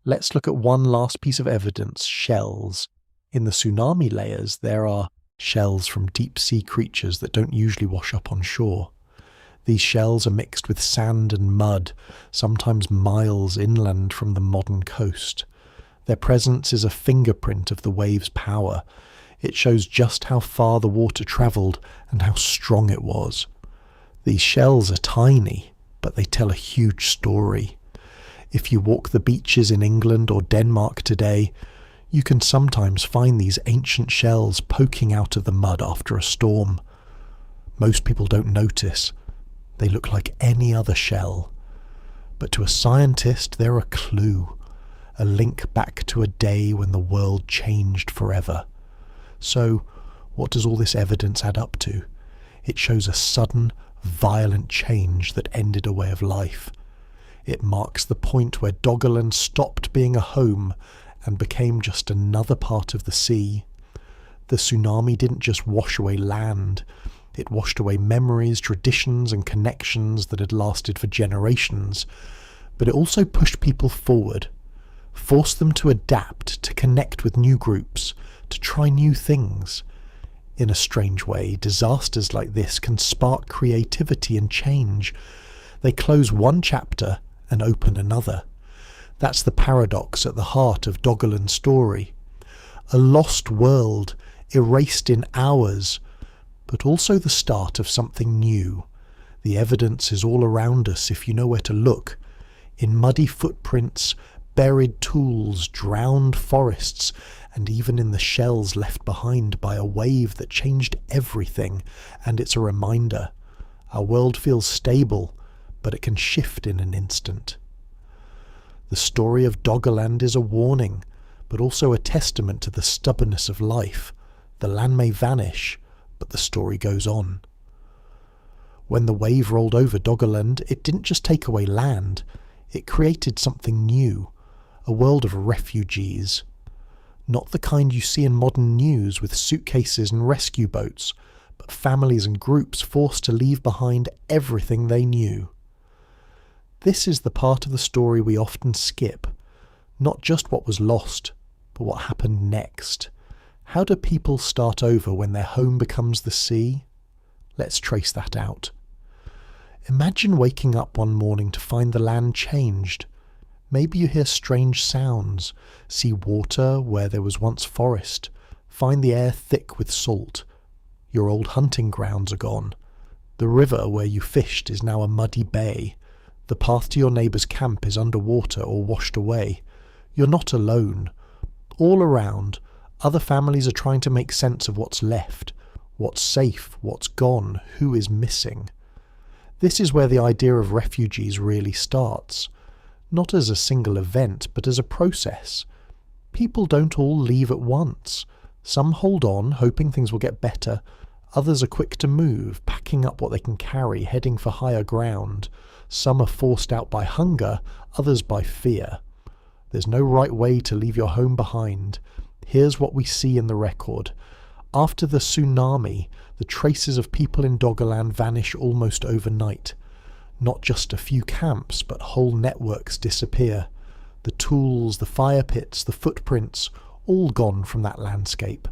Speaker 1: Let's look at one last piece of evidence: shells. In the tsunami layers, there are shells from deep-sea creatures that don't usually wash up on shore. These shells are mixed with sand and mud, sometimes miles inland from the modern coast. Their presence is a fingerprint of the wave's power. It shows just how far the water travelled and how strong it was. These shells are tiny, but they tell a huge story. If you walk the beaches in England or Denmark today, you can sometimes find these ancient shells poking out of the mud after a storm. Most people don't notice. They look like any other shell. But to a scientist, they're a clue, a link back to a day when the world changed forever. So, what does all this evidence add up to? It shows a sudden, violent change that ended a way of life. It marks the point where Doggerland stopped being a home and became just another part of the sea. The tsunami didn't just wash away land. It washed away memories, traditions, and connections that had lasted for generations. But it also pushed people forward, forced them to adapt, to connect with new groups, to try new things. In a strange way, disasters like this can spark creativity and change. They close one chapter and open another. That's the paradox at the heart of Doggerland's story. A lost world, erased in hours, but also the start of something new. The evidence is all around us if you know where to look. In muddy footprints, buried tools, drowned forests, and even in the shells left behind by a wave that changed everything. And it's a reminder. Our world feels stable, but it can shift in an instant. The story of Doggerland is a warning, but also a testament to the stubbornness of life. The land may vanish, but the story goes on. When the wave rolled over Doggerland, it didn't just take away land, it created something new, a world of refugees. Not the kind you see in modern news with suitcases and rescue boats, but families and groups forced to leave behind everything they knew. This is the part of the story we often skip, not just what was lost, but what happened next. How do people start over when their home becomes the sea? Let's trace that out. Imagine waking up one morning to find the land changed. Maybe you hear strange sounds, see water where there was once forest, find the air thick with salt. Your old hunting grounds are gone. The river where you fished is now a muddy bay. The path to your neighbour's camp is underwater or washed away. You're not alone. All around, other families are trying to make sense of what's left, what's safe, what's gone, who is missing. This is where the idea of refugees really starts. Not as a single event, but as a process. People don't all leave at once. Some hold on, hoping things will get better. Others are quick to move, packing up what they can carry, heading for higher ground. Some are forced out by hunger, others by fear. There's no right way to leave your home behind. Here's what we see in the record. After the tsunami, the traces of people in Doggerland vanish almost overnight. Not just a few camps, but whole networks disappear. The tools, the fire pits, the footprints, all gone from that landscape.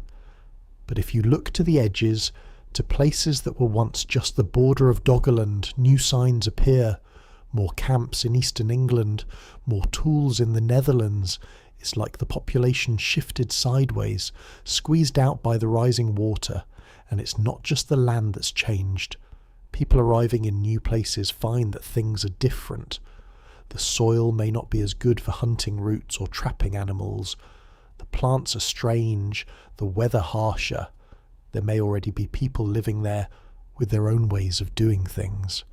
Speaker 1: But if you look to the edges, to places that were once just the border of Doggerland, new signs appear. More camps in eastern England, more tools in the Netherlands. It's like the population shifted sideways, squeezed out by the rising water, and it's not just the land that's changed. People arriving in new places find that things are different. The soil may not be as good for hunting routes or trapping animals. The plants are strange, the weather harsher. There may already be people living there with their own ways of doing things.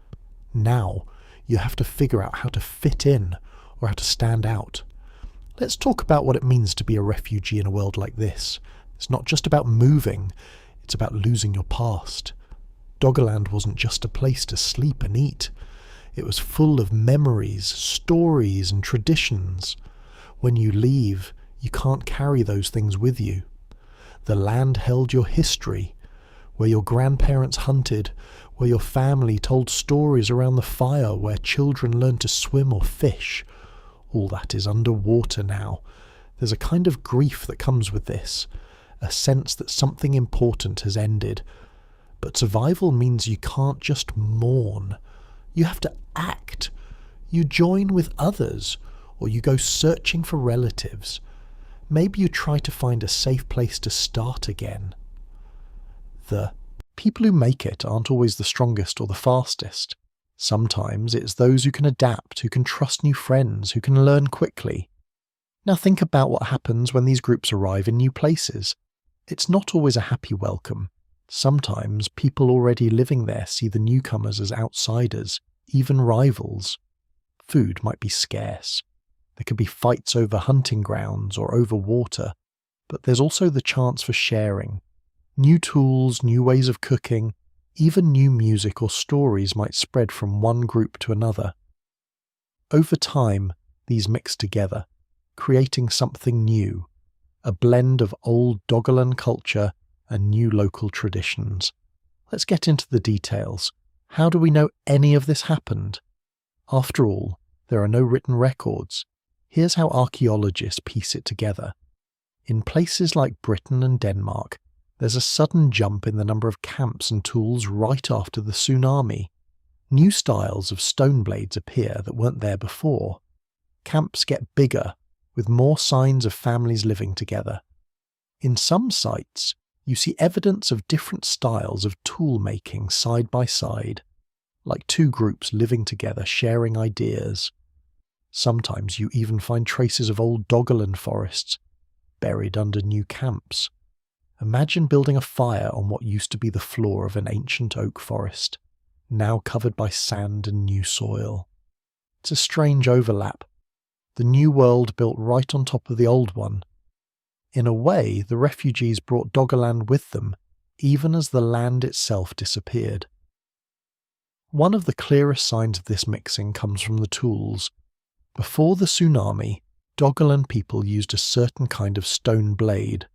Speaker 1: Now, you have to figure out how to fit in or how to stand out. Let's talk about what it means to be a refugee in a world like this. It's not just about moving, it's about losing your past. Doggerland wasn't just a place to sleep and eat. It was full of memories, stories and traditions. When you leave, you can't carry those things with you. The land held your history, where your grandparents hunted, where your family told stories around the fire, where children learned to swim or fish. All that is underwater now. There's a kind of grief that comes with this, a sense that something important has ended. But survival means you can't just mourn. You have to act. You join with others, or you go searching for relatives. Maybe you try to find a safe place to start again. The people who make it aren't always the strongest or the fastest. Sometimes it's those who can adapt, who can trust new friends, who can learn quickly. Now think about what happens when these groups arrive in new places. It's not always a happy welcome. Sometimes people already living there see the newcomers as outsiders, even rivals. Food might be scarce. There could be fights over hunting grounds or over water, but there's also the chance for sharing. New tools, new ways of cooking, even new music or stories might spread from one group to another. Over time, these mix together, creating something new, a blend of old Doggerland culture and new local traditions. Let's get into the details. How do we know any of this happened? After all, there are no written records. Here's how archaeologists piece it together. In places like Britain and Denmark, there's a sudden jump in the number of camps and tools right after the tsunami. New styles of stone blades appear that weren't there before. Camps get bigger, with more signs of families living together. In some sites, you see evidence of different styles of tool making side by side, like two groups living together sharing ideas. Sometimes you even find traces of old Doggerland forests buried under new camps. Imagine building a fire on what used to be the floor of an ancient oak forest, now covered by sand and new soil. It's a strange overlap. The new world built right on top of the old one. In a way, the refugees brought Doggerland with them, even as the land itself disappeared. One of the clearest signs of this mixing comes from the tools. Before the tsunami, Doggerland people used a certain kind of stone blade,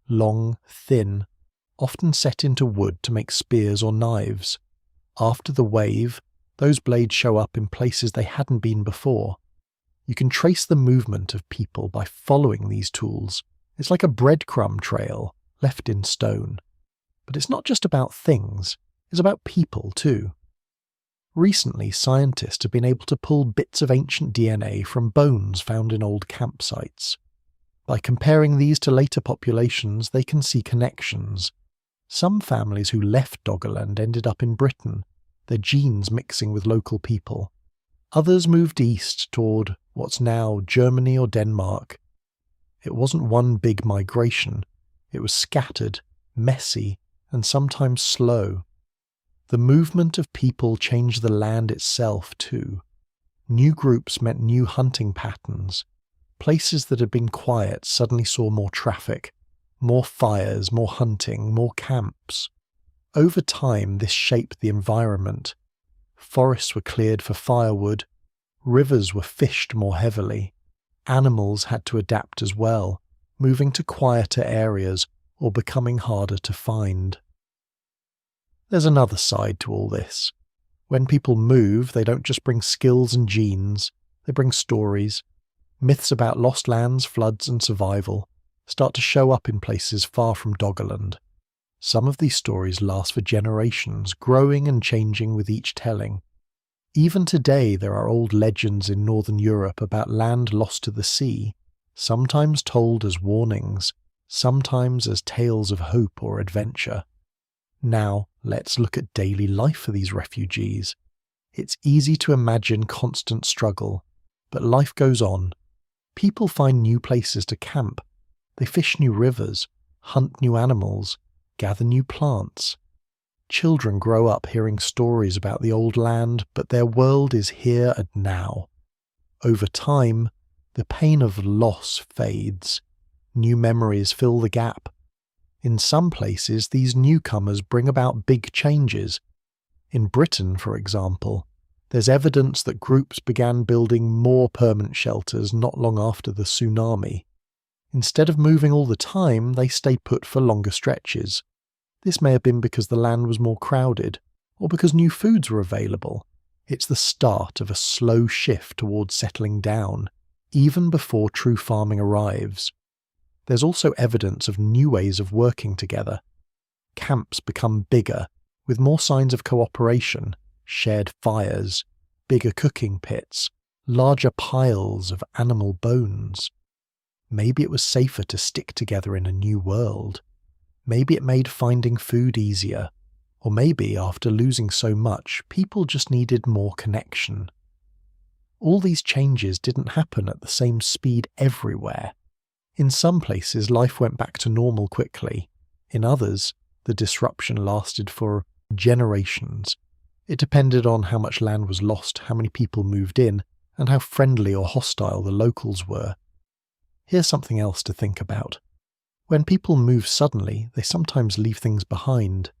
Speaker 1: long, thin, often set into wood to make spears or knives. After the wave, those blades show up in places they hadn't been before. You can trace the movement of people by following these tools. It's like a breadcrumb trail left in stone. But it's not just about things, it's about people too. Recently, scientists have been able to pull bits of ancient DNA from bones found in old campsites. By comparing these to later populations, they can see connections. Some families who left Doggerland ended up in Britain, their genes mixing with local people. Others moved east toward what's now Germany or Denmark. It wasn't one big migration. It was scattered, messy, and sometimes slow. The movement of people changed the land itself too. New groups meant new hunting patterns. Places that had been quiet suddenly saw more traffic, more fires, more hunting, more camps. Over time, this shaped the environment. Forests were cleared for firewood. Rivers were fished more heavily. Animals had to adapt as well, moving to quieter areas or becoming harder to find. There's another side to all this. When people move, they don't just bring skills and genes, they bring stories. Myths about lost lands, floods, and survival start to show up in places far from Doggerland. Some of these stories last for generations, growing and changing with each telling. Even today there are old legends in northern Europe about land lost to the sea, sometimes told as warnings, sometimes as tales of hope or adventure. Now, let's look at daily life for these refugees. It's easy to imagine constant struggle, but life goes on. People find new places to camp. They fish new rivers, hunt new animals, gather new plants. Children grow up hearing stories about the old land, but their world is here and now. Over time, the pain of loss fades. New memories fill the gap. In some places, these newcomers bring about big changes. In Britain, for example, there's evidence that groups began building more permanent shelters not long after the tsunami. Instead of moving all the time, they stayed put for longer stretches. This may have been because the land was more crowded, or because new foods were available. It's the start of a slow shift towards settling down, even before true farming arrives. There's also evidence of new ways of working together. Camps become bigger, with more signs of cooperation, shared fires, bigger cooking pits, larger piles of animal bones. Maybe it was safer to stick together in a new world. Maybe it made finding food easier. Or maybe, after losing so much, people just needed more connection. All these changes didn't happen at the same speed everywhere. In some places, life went back to normal quickly. In others, the disruption lasted for generations. It depended on how much land was lost, how many people moved in, and how friendly or hostile the locals were. Here's something else to think about. When people move suddenly, they sometimes leave things behind.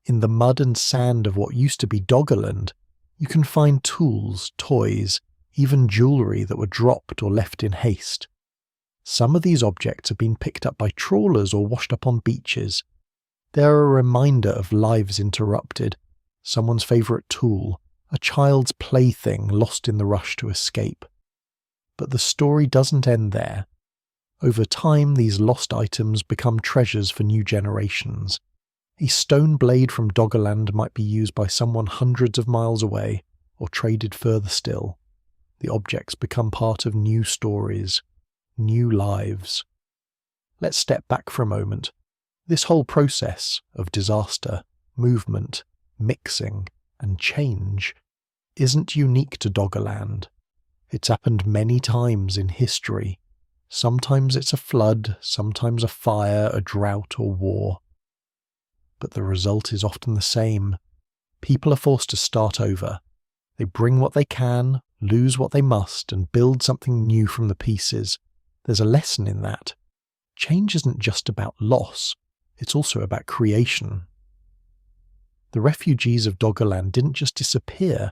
Speaker 1: In the mud and sand of what used to be Doggerland, you can find tools, toys, even jewellery that were dropped or left in haste. Some of these objects have been picked up by trawlers or washed up on beaches. They're a reminder of lives interrupted, someone's favourite tool, a child's plaything lost in the rush to escape. But the story doesn't end there. Over time, these lost items become treasures for new generations. A stone blade from Doggerland might be used by someone hundreds of miles away, or traded further still. The objects become part of new stories, new lives. Let's step back for a moment. This whole process of disaster, movement, mixing, and change isn't unique to Doggerland. It's happened many times in history. Sometimes it's a flood, sometimes a fire, a drought, or war. But the result is often the same. People are forced to start over. They bring what they can, lose what they must, and build something new from the pieces. There's a lesson in that. Change isn't just about loss, it's also about creation. The refugees of Doggerland didn't just disappear,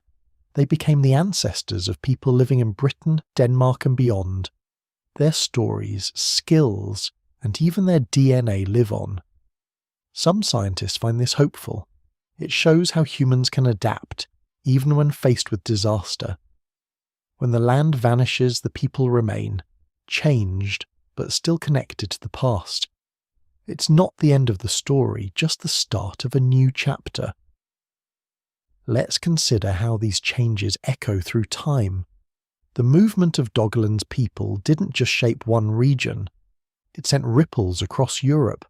Speaker 1: they became the ancestors of people living in Britain, Denmark, and beyond. Their stories, skills, and even their DNA live on. Some scientists find this hopeful. It shows how humans can adapt, even when faced with disaster. When the land vanishes, the people remain, changed, but still connected to the past. It's not the end of the story, just the start of a new chapter. Let's consider how these changes echo through time. The movement of Doggerland's people didn't just shape one region. It sent ripples across Europe.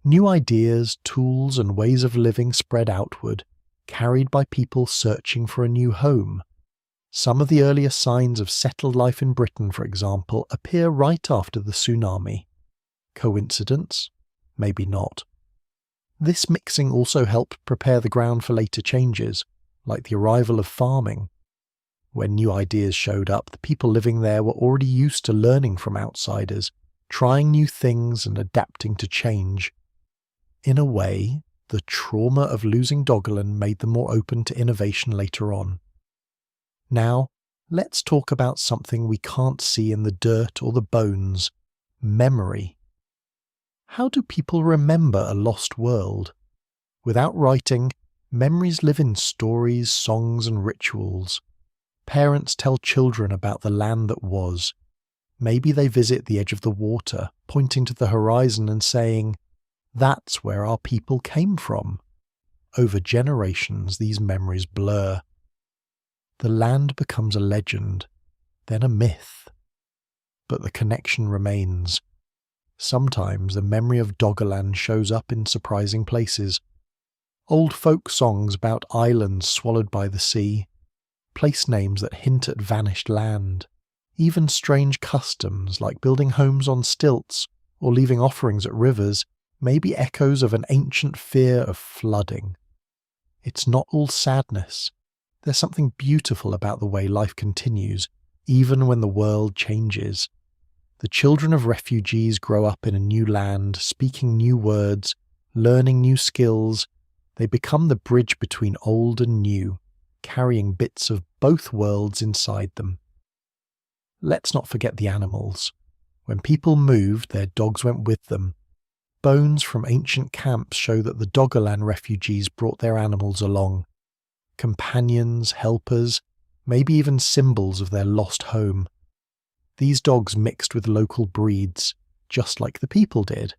Speaker 1: New ideas, tools, and ways of living spread outward, carried by people searching for a new home. Some of the earliest signs of settled life in Britain, for example, appear right after the tsunami. Coincidence? Maybe not. This mixing also helped prepare the ground for later changes, like the arrival of farming. When new ideas showed up, the people living there were already used to learning from outsiders, trying new things and adapting to change. In a way, the trauma of losing Doggerland made them more open to innovation later on. Now, let's talk about something we can't see in the dirt or the bones: memory. How do people remember a lost world? Without writing, memories live in stories, songs, and rituals. Parents tell children about the land that was. Maybe they visit the edge of the water, pointing to the horizon and saying, "That's where our people came from." Over generations, these memories blur. The land becomes a legend, then a myth. But the connection remains. Sometimes the memory of Doggerland shows up in surprising places. Old folk songs about islands swallowed by the sea, place names that hint at vanished land, even strange customs like building homes on stilts or leaving offerings at rivers may be echoes of an ancient fear of flooding. It's not all sadness. There's something beautiful about the way life continues, even when the world changes. The children of refugees grow up in a new land, speaking new words, learning new skills. They become the bridge between old and new, carrying bits of both worlds inside them. Let's not forget the animals. When people moved, their dogs went with them. Bones from ancient camps show that the Doggerland refugees brought their animals along. Companions, helpers, maybe even symbols of their lost home. These dogs mixed with local breeds, just like the people did.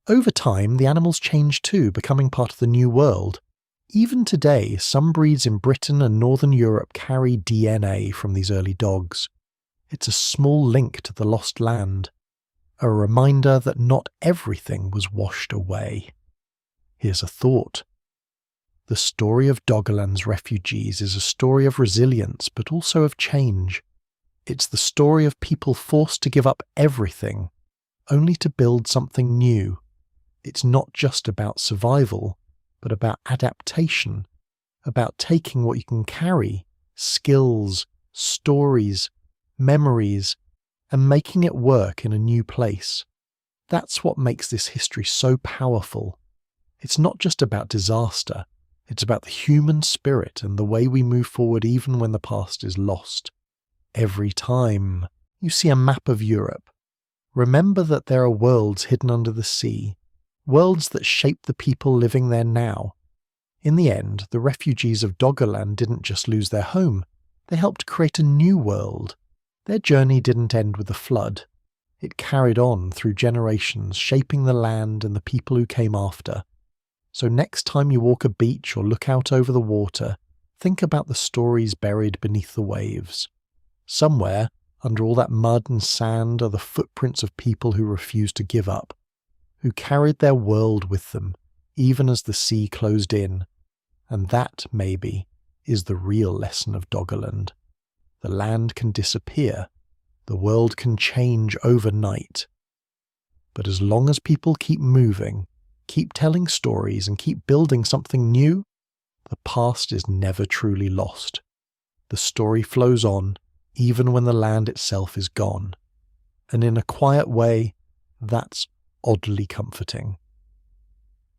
Speaker 1: Over time, the animals changed too, becoming part of the new world. Even today, some breeds in Britain and Northern Europe carry DNA from these early dogs. It's a small link to the lost land, a reminder that not everything was washed away. Here's a thought. The story of Doggerland's refugees is a story of resilience, but also of change. It's the story of people forced to give up everything, only to build something new. It's not just about survival, but about adaptation, about taking what you can carry, skills, stories, memories, and making it work in a new place. That's what makes this history so powerful. It's not just about disaster, it's about the human spirit and the way we move forward even when the past is lost. Every time you see a map of Europe, remember that there are worlds hidden under the sea, worlds that shape the people living there now. In the end, the refugees of Doggerland didn't just lose their home, they helped create a new world. Their journey didn't end with the flood. It carried on through generations, shaping the land and the people who came after. So next time you walk a beach or look out over the water, think about the stories buried beneath the waves. Somewhere, under all that mud and sand, are the footprints of people who refused to give up, who carried their world with them, even as the sea closed in. And that, maybe, is the real lesson of Doggerland. The land can disappear, the world can change overnight. But as long as people keep moving, keep telling stories and keep building something new, the past is never truly lost. The story flows on, even when the land itself is gone. And in a quiet way, that's oddly comforting.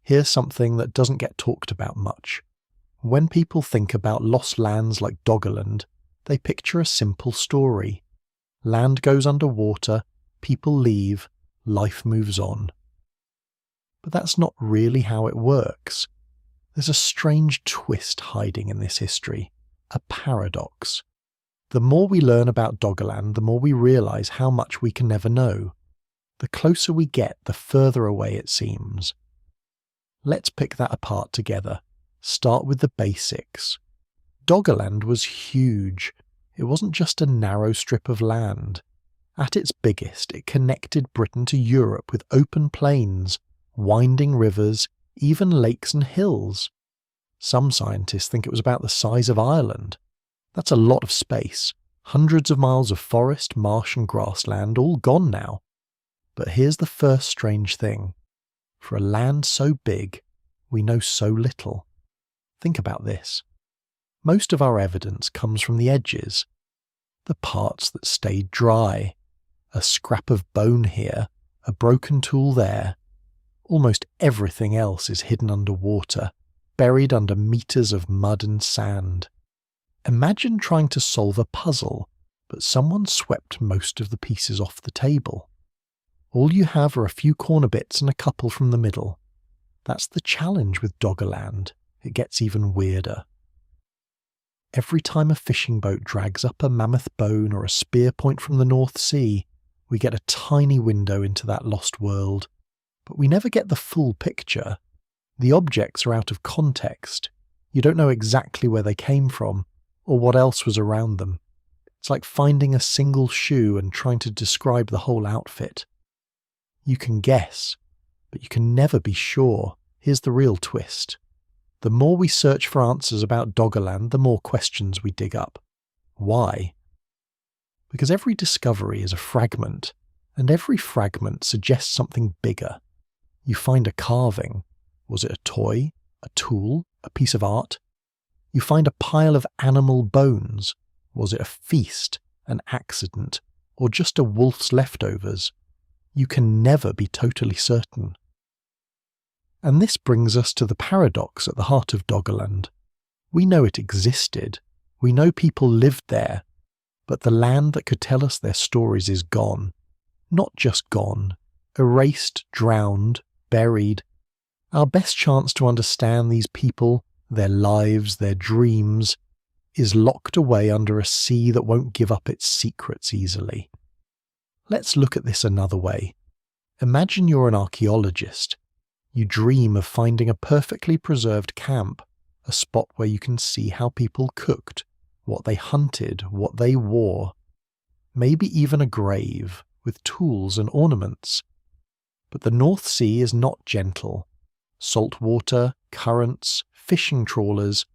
Speaker 1: Here's something that doesn't get talked about much. When people think about lost lands like Doggerland, they picture a simple story. Land goes underwater, people leave, life moves on. But that's not really how it works. There's a strange twist hiding in this history, a paradox. The more we learn about Doggerland, the more we realise how much we can never know. The closer we get, the further away it seems. Let's pick that apart together. Start with the basics. Doggerland was huge. It wasn't just a narrow strip of land. At its biggest, it connected Britain to Europe with open plains, winding rivers, even lakes and hills. Some scientists think it was about the size of Ireland. That's a lot of space. Hundreds of miles of forest, marsh and grassland, all gone now. But here's the first strange thing. For a land so big, we know so little. Think about this. Most of our evidence comes from the edges, the parts that stayed dry. A scrap of bone here, a broken tool there. Almost everything else is hidden underwater, buried under meters of mud and sand. Imagine trying to solve a puzzle, but someone swept most of the pieces off the table. All you have are a few corner bits and a couple from the middle. That's the challenge with Doggerland. It gets even weirder. Every time a fishing boat drags up a mammoth bone or a spear point from the North Sea, we get a tiny window into that lost world. But we never get the full picture. The objects are out of context. You don't know exactly where they came from, or what else was around them. It's like finding a single shoe and trying to describe the whole outfit. You can guess, but you can never be sure. Here's the real twist. The more we search for answers about Doggerland, the more questions we dig up. Why? Because every discovery is a fragment, and every fragment suggests something bigger. You find a carving. Was it a toy, a tool, a piece of art? You find a pile of animal bones. Was it a feast, an accident, or just a wolf's leftovers? You can never be totally certain. And this brings us to the paradox at the heart of Doggerland. We know it existed. We know people lived there. But the land that could tell us their stories is gone. Not just gone. Erased, drowned, buried. Our best chance to understand these people, their lives, their dreams, is locked away under a sea that won't give up its secrets easily. Let's look at this another way. Imagine you're an archaeologist. You dream of finding a perfectly preserved camp, a spot where you can see how people cooked, what they hunted, what they wore. Maybe even a grave with tools and ornaments. But the North Sea is not gentle. Salt water, currents, fishing trawlers,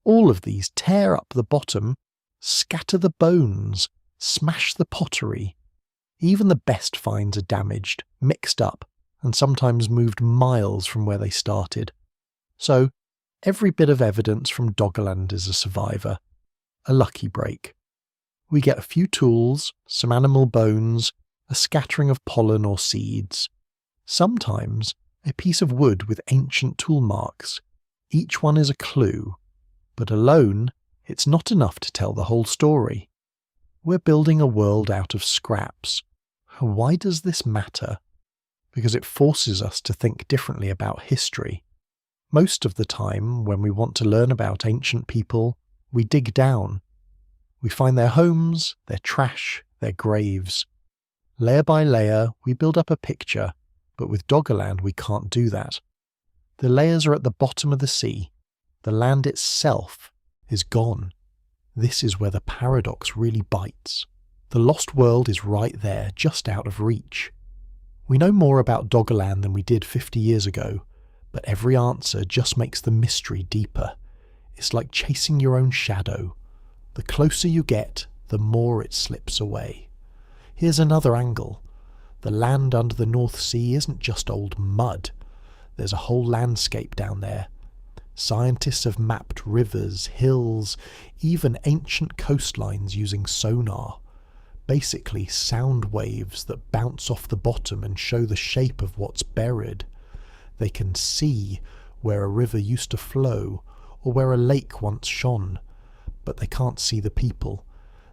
Speaker 1: all of these tear up the bottom, scatter the bones, smash the pottery. Even the best finds are damaged, mixed up, and sometimes moved miles from where they started. So, every bit of evidence from Doggerland is a survivor. A lucky break. We get a few tools, some animal bones, a scattering of pollen or seeds. Sometimes a piece of wood with ancient tool marks. Each one is a clue. But alone, it's not enough to tell the whole story. We're building a world out of scraps. Why does this matter? Because it forces us to think differently about history. Most of the time, when we want to learn about ancient people, we dig down. We find their homes, their trash, their graves. Layer by layer, we build up a picture, but with Doggerland we can't do that. The layers are at the bottom of the sea. The land itself is gone. This is where the paradox really bites. The lost world is right there, just out of reach. We know more about Doggerland than we did 50 years ago, but every answer just makes the mystery deeper. It's like chasing your own shadow. The closer you get, the more it slips away. Here's another angle. The land under the North Sea isn't just old mud. There's a whole landscape down there. Scientists have mapped rivers, hills, even ancient coastlines using sonar. Basically sound waves that bounce off the bottom and show the shape of what's buried. They can see where a river used to flow or where a lake once shone, but they can't see the people.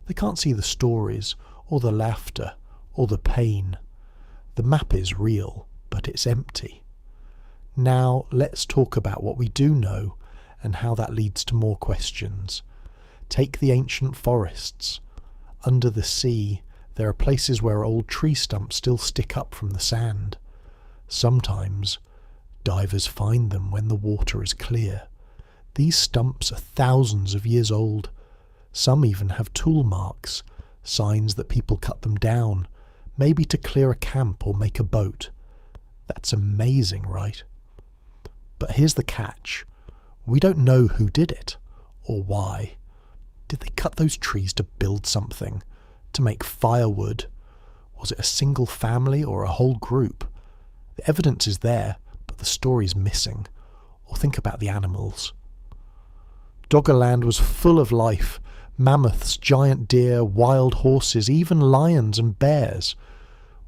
Speaker 1: They can't see the stories or the laughter or the pain. The map is real, but it's empty. Now let's talk about what we do know and how that leads to more questions. Take the ancient forests. Under the sea, there are places where old tree stumps still stick up from the sand. Sometimes, divers find them when the water is clear. These stumps are thousands of years old. Some even have tool marks, signs that people cut them down, maybe to clear a camp or make a boat. That's amazing, right? But here's the catch. We don't know who did it, or why. Did they cut those trees to build something? To make firewood? Was it a single family or a whole group? The evidence is there, but the story's missing. Or think about the animals. Doggerland was full of life. Mammoths, giant deer, wild horses, even lions and bears.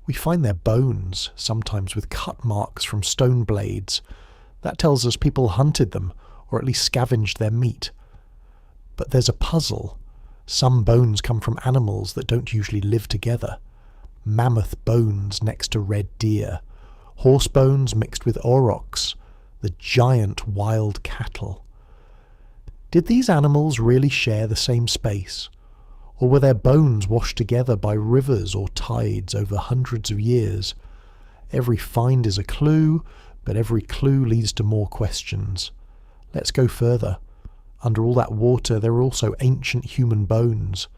Speaker 1: We find their bones, sometimes with cut marks from stone blades. That tells us people hunted them, or at least scavenged their meat. But there's a puzzle. Some bones come from animals that don't usually live together. Mammoth bones next to red deer. Horse bones mixed with aurochs, the giant wild cattle. Did these animals really share the same space? Or were their bones washed together by rivers or tides over hundreds of years? Every find is a clue, but every clue leads to more questions. Let's go further. Under all that water, there are also ancient human bones.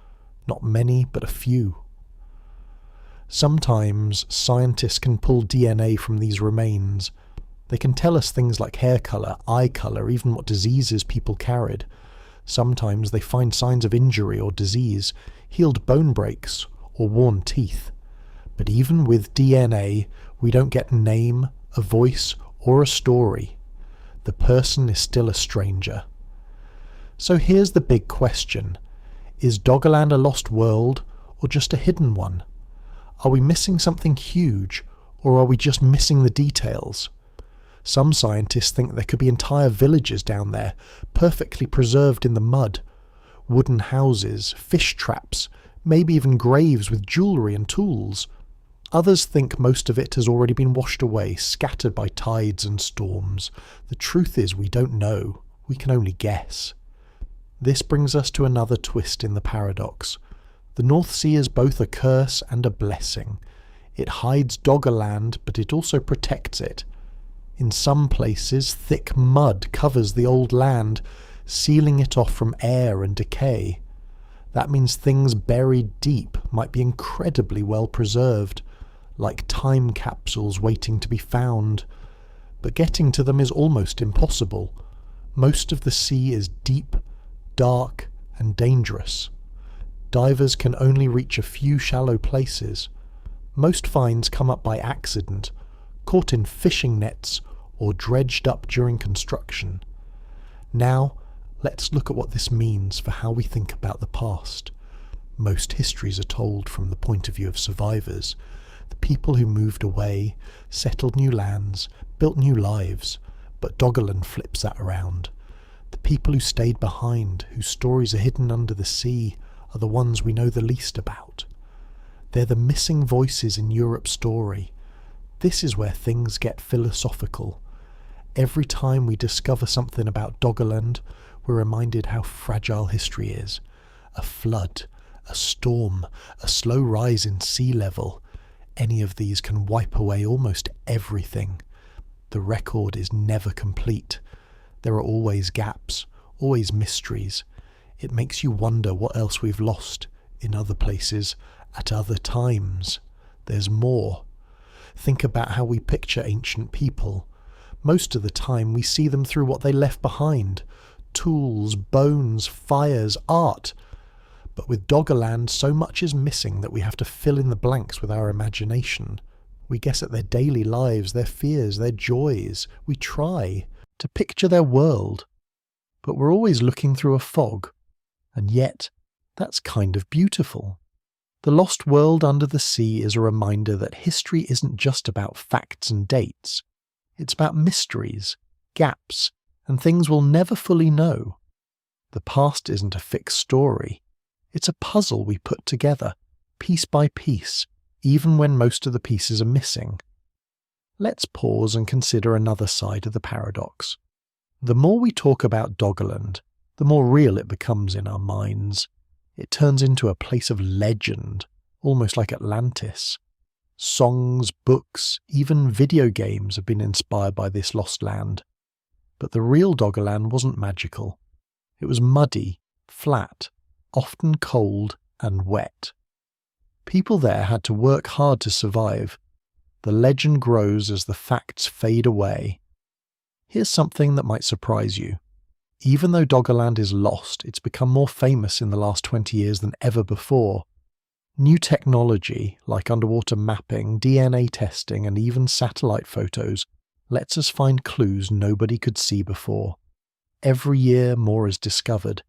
Speaker 1: Not many, but a few. Sometimes scientists can pull DNA from these remains. They can tell us things like hair colour, eye colour, even what diseases people carried. Sometimes they find signs of injury or disease, healed bone breaks, or worn teeth. But even with DNA, we don't get a name, a voice, or a story. The person is still a stranger. So here's the big question. Is Doggerland a lost world, or just a hidden one? Are we missing something huge, or are we just missing the details? Some scientists think there could be entire villages down there, perfectly preserved in the mud. Wooden houses, fish traps, maybe even graves with jewellery and tools. Others think most of it has already been washed away, scattered by tides and storms. The truth is we don't know. We can only guess. This brings us to another twist in the paradox. The North Sea is both a curse and a blessing. It hides Doggerland, but it also protects it. In some places, thick mud covers the old land, sealing it off from air and decay. That means things buried deep might be incredibly well preserved, like time capsules waiting to be found. But getting to them is almost impossible. Most of the sea is deep, dark, and dangerous. Divers can only reach a few shallow places. Most finds come up by accident, caught in fishing nets or dredged up during construction. Now, let's look at what this means for how we think about the past. Most histories are told from the point of view of survivors, the people who moved away, settled new lands, built new lives, but Doggerland flips that around. The people who stayed behind, whose stories are hidden under the sea, are the ones we know the least about. They're the missing voices in Europe's story. This is where things get philosophical. Every time we discover something about Doggerland, we're reminded how fragile history is. A flood, a storm, a slow rise in sea level. Any of these can wipe away almost everything. The record is never complete. There are always gaps, always mysteries. It makes you wonder what else we've lost in other places at other times. There's more. Think about how we picture ancient people. Most of the time we see them through what they left behind. Tools, bones, fires, art. But with Doggerland, so much is missing that we have to fill in the blanks with our imagination. We guess at their daily lives, their fears, their joys. We try to picture their world. But we're always looking through a fog. And yet, that's kind of beautiful. The Lost World Under the Sea is a reminder that history isn't just about facts and dates. It's about mysteries, gaps, and things we'll never fully know. The past isn't a fixed story. It's a puzzle we put together, piece by piece, even when most of the pieces are missing. Let's pause and consider another side of the paradox. The more we talk about Doggerland, the more real it becomes in our minds. It turns into a place of legend, almost like Atlantis. Songs, books, even video games have been inspired by this lost land. But the real Doggerland wasn't magical. It was muddy, flat, often cold and wet. People there had to work hard to survive. The legend grows as the facts fade away. Here's something that might surprise you. Even though Doggerland is lost, it's become more famous in the last 20 years than ever before. New technology, like underwater mapping, DNA testing, and even satellite photos, lets us find clues nobody could see before. Every year more is discovered,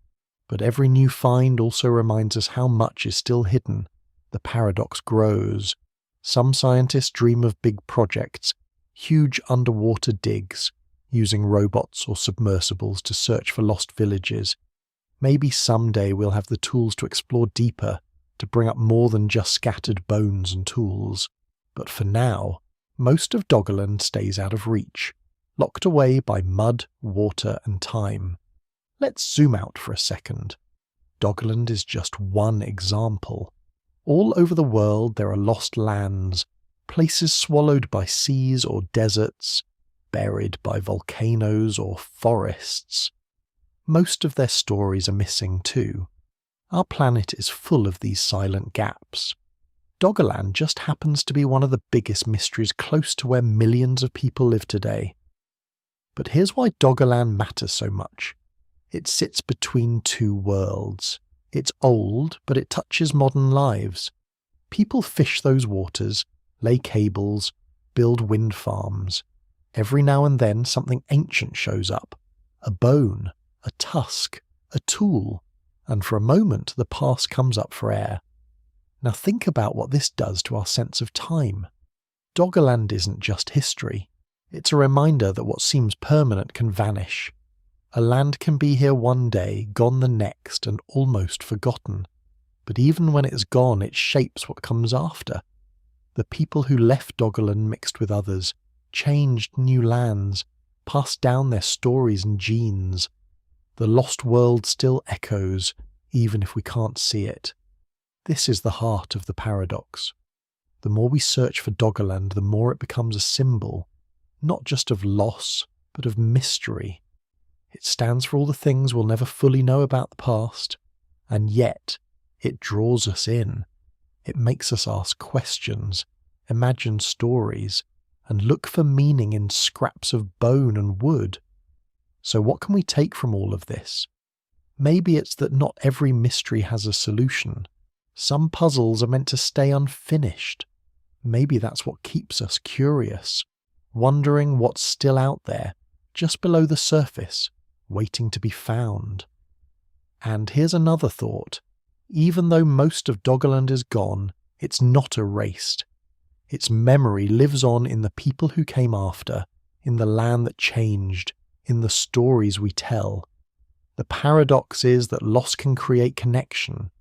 Speaker 1: but every new find also reminds us how much is still hidden. The paradox grows. Some scientists dream of big projects, huge underwater digs, using robots or submersibles to search for lost villages. Maybe someday we'll have the tools to explore deeper, to bring up more than just scattered bones and tools. But for now, most of Doggerland stays out of reach, locked away by mud, water and time. Let's zoom out for a second. Doggerland is just one example. All over the world there are lost lands, places swallowed by seas or deserts, buried by volcanoes or forests. Most of their stories are missing too. Our planet is full of these silent gaps. Doggerland just happens to be one of the biggest mysteries close to where millions of people live today. But here's why Doggerland matters so much. It sits between two worlds. It's old, but it touches modern lives. People fish those waters, lay cables, build wind farms. Every now and then something ancient shows up. A bone, a tusk, a tool, and for a moment the past comes up for air. Now think about what this does to our sense of time. Doggerland isn't just history. It's a reminder that what seems permanent can vanish. A land can be here one day, gone the next, and almost forgotten. But even when it's gone, it shapes what comes after. The people who left Doggerland mixed with others, changed new lands, passed down their stories and genes. The lost world still echoes, even if we can't see it. This is the heart of the paradox. The more we search for Doggerland, the more it becomes a symbol, not just of loss, but of mystery. It stands for all the things we'll never fully know about the past, and yet it draws us in. It makes us ask questions, imagine stories, and look for meaning in scraps of bone and wood. So what can we take from all of this? Maybe it's that not every mystery has a solution. Some puzzles are meant to stay unfinished. Maybe that's what keeps us curious, wondering what's still out there, just below the surface, waiting to be found. And here's another thought. Even though most of Doggerland is gone, it's not erased. Its memory lives on in the people who came after, in the land that changed, in the stories we tell. The paradox is that loss can create connection.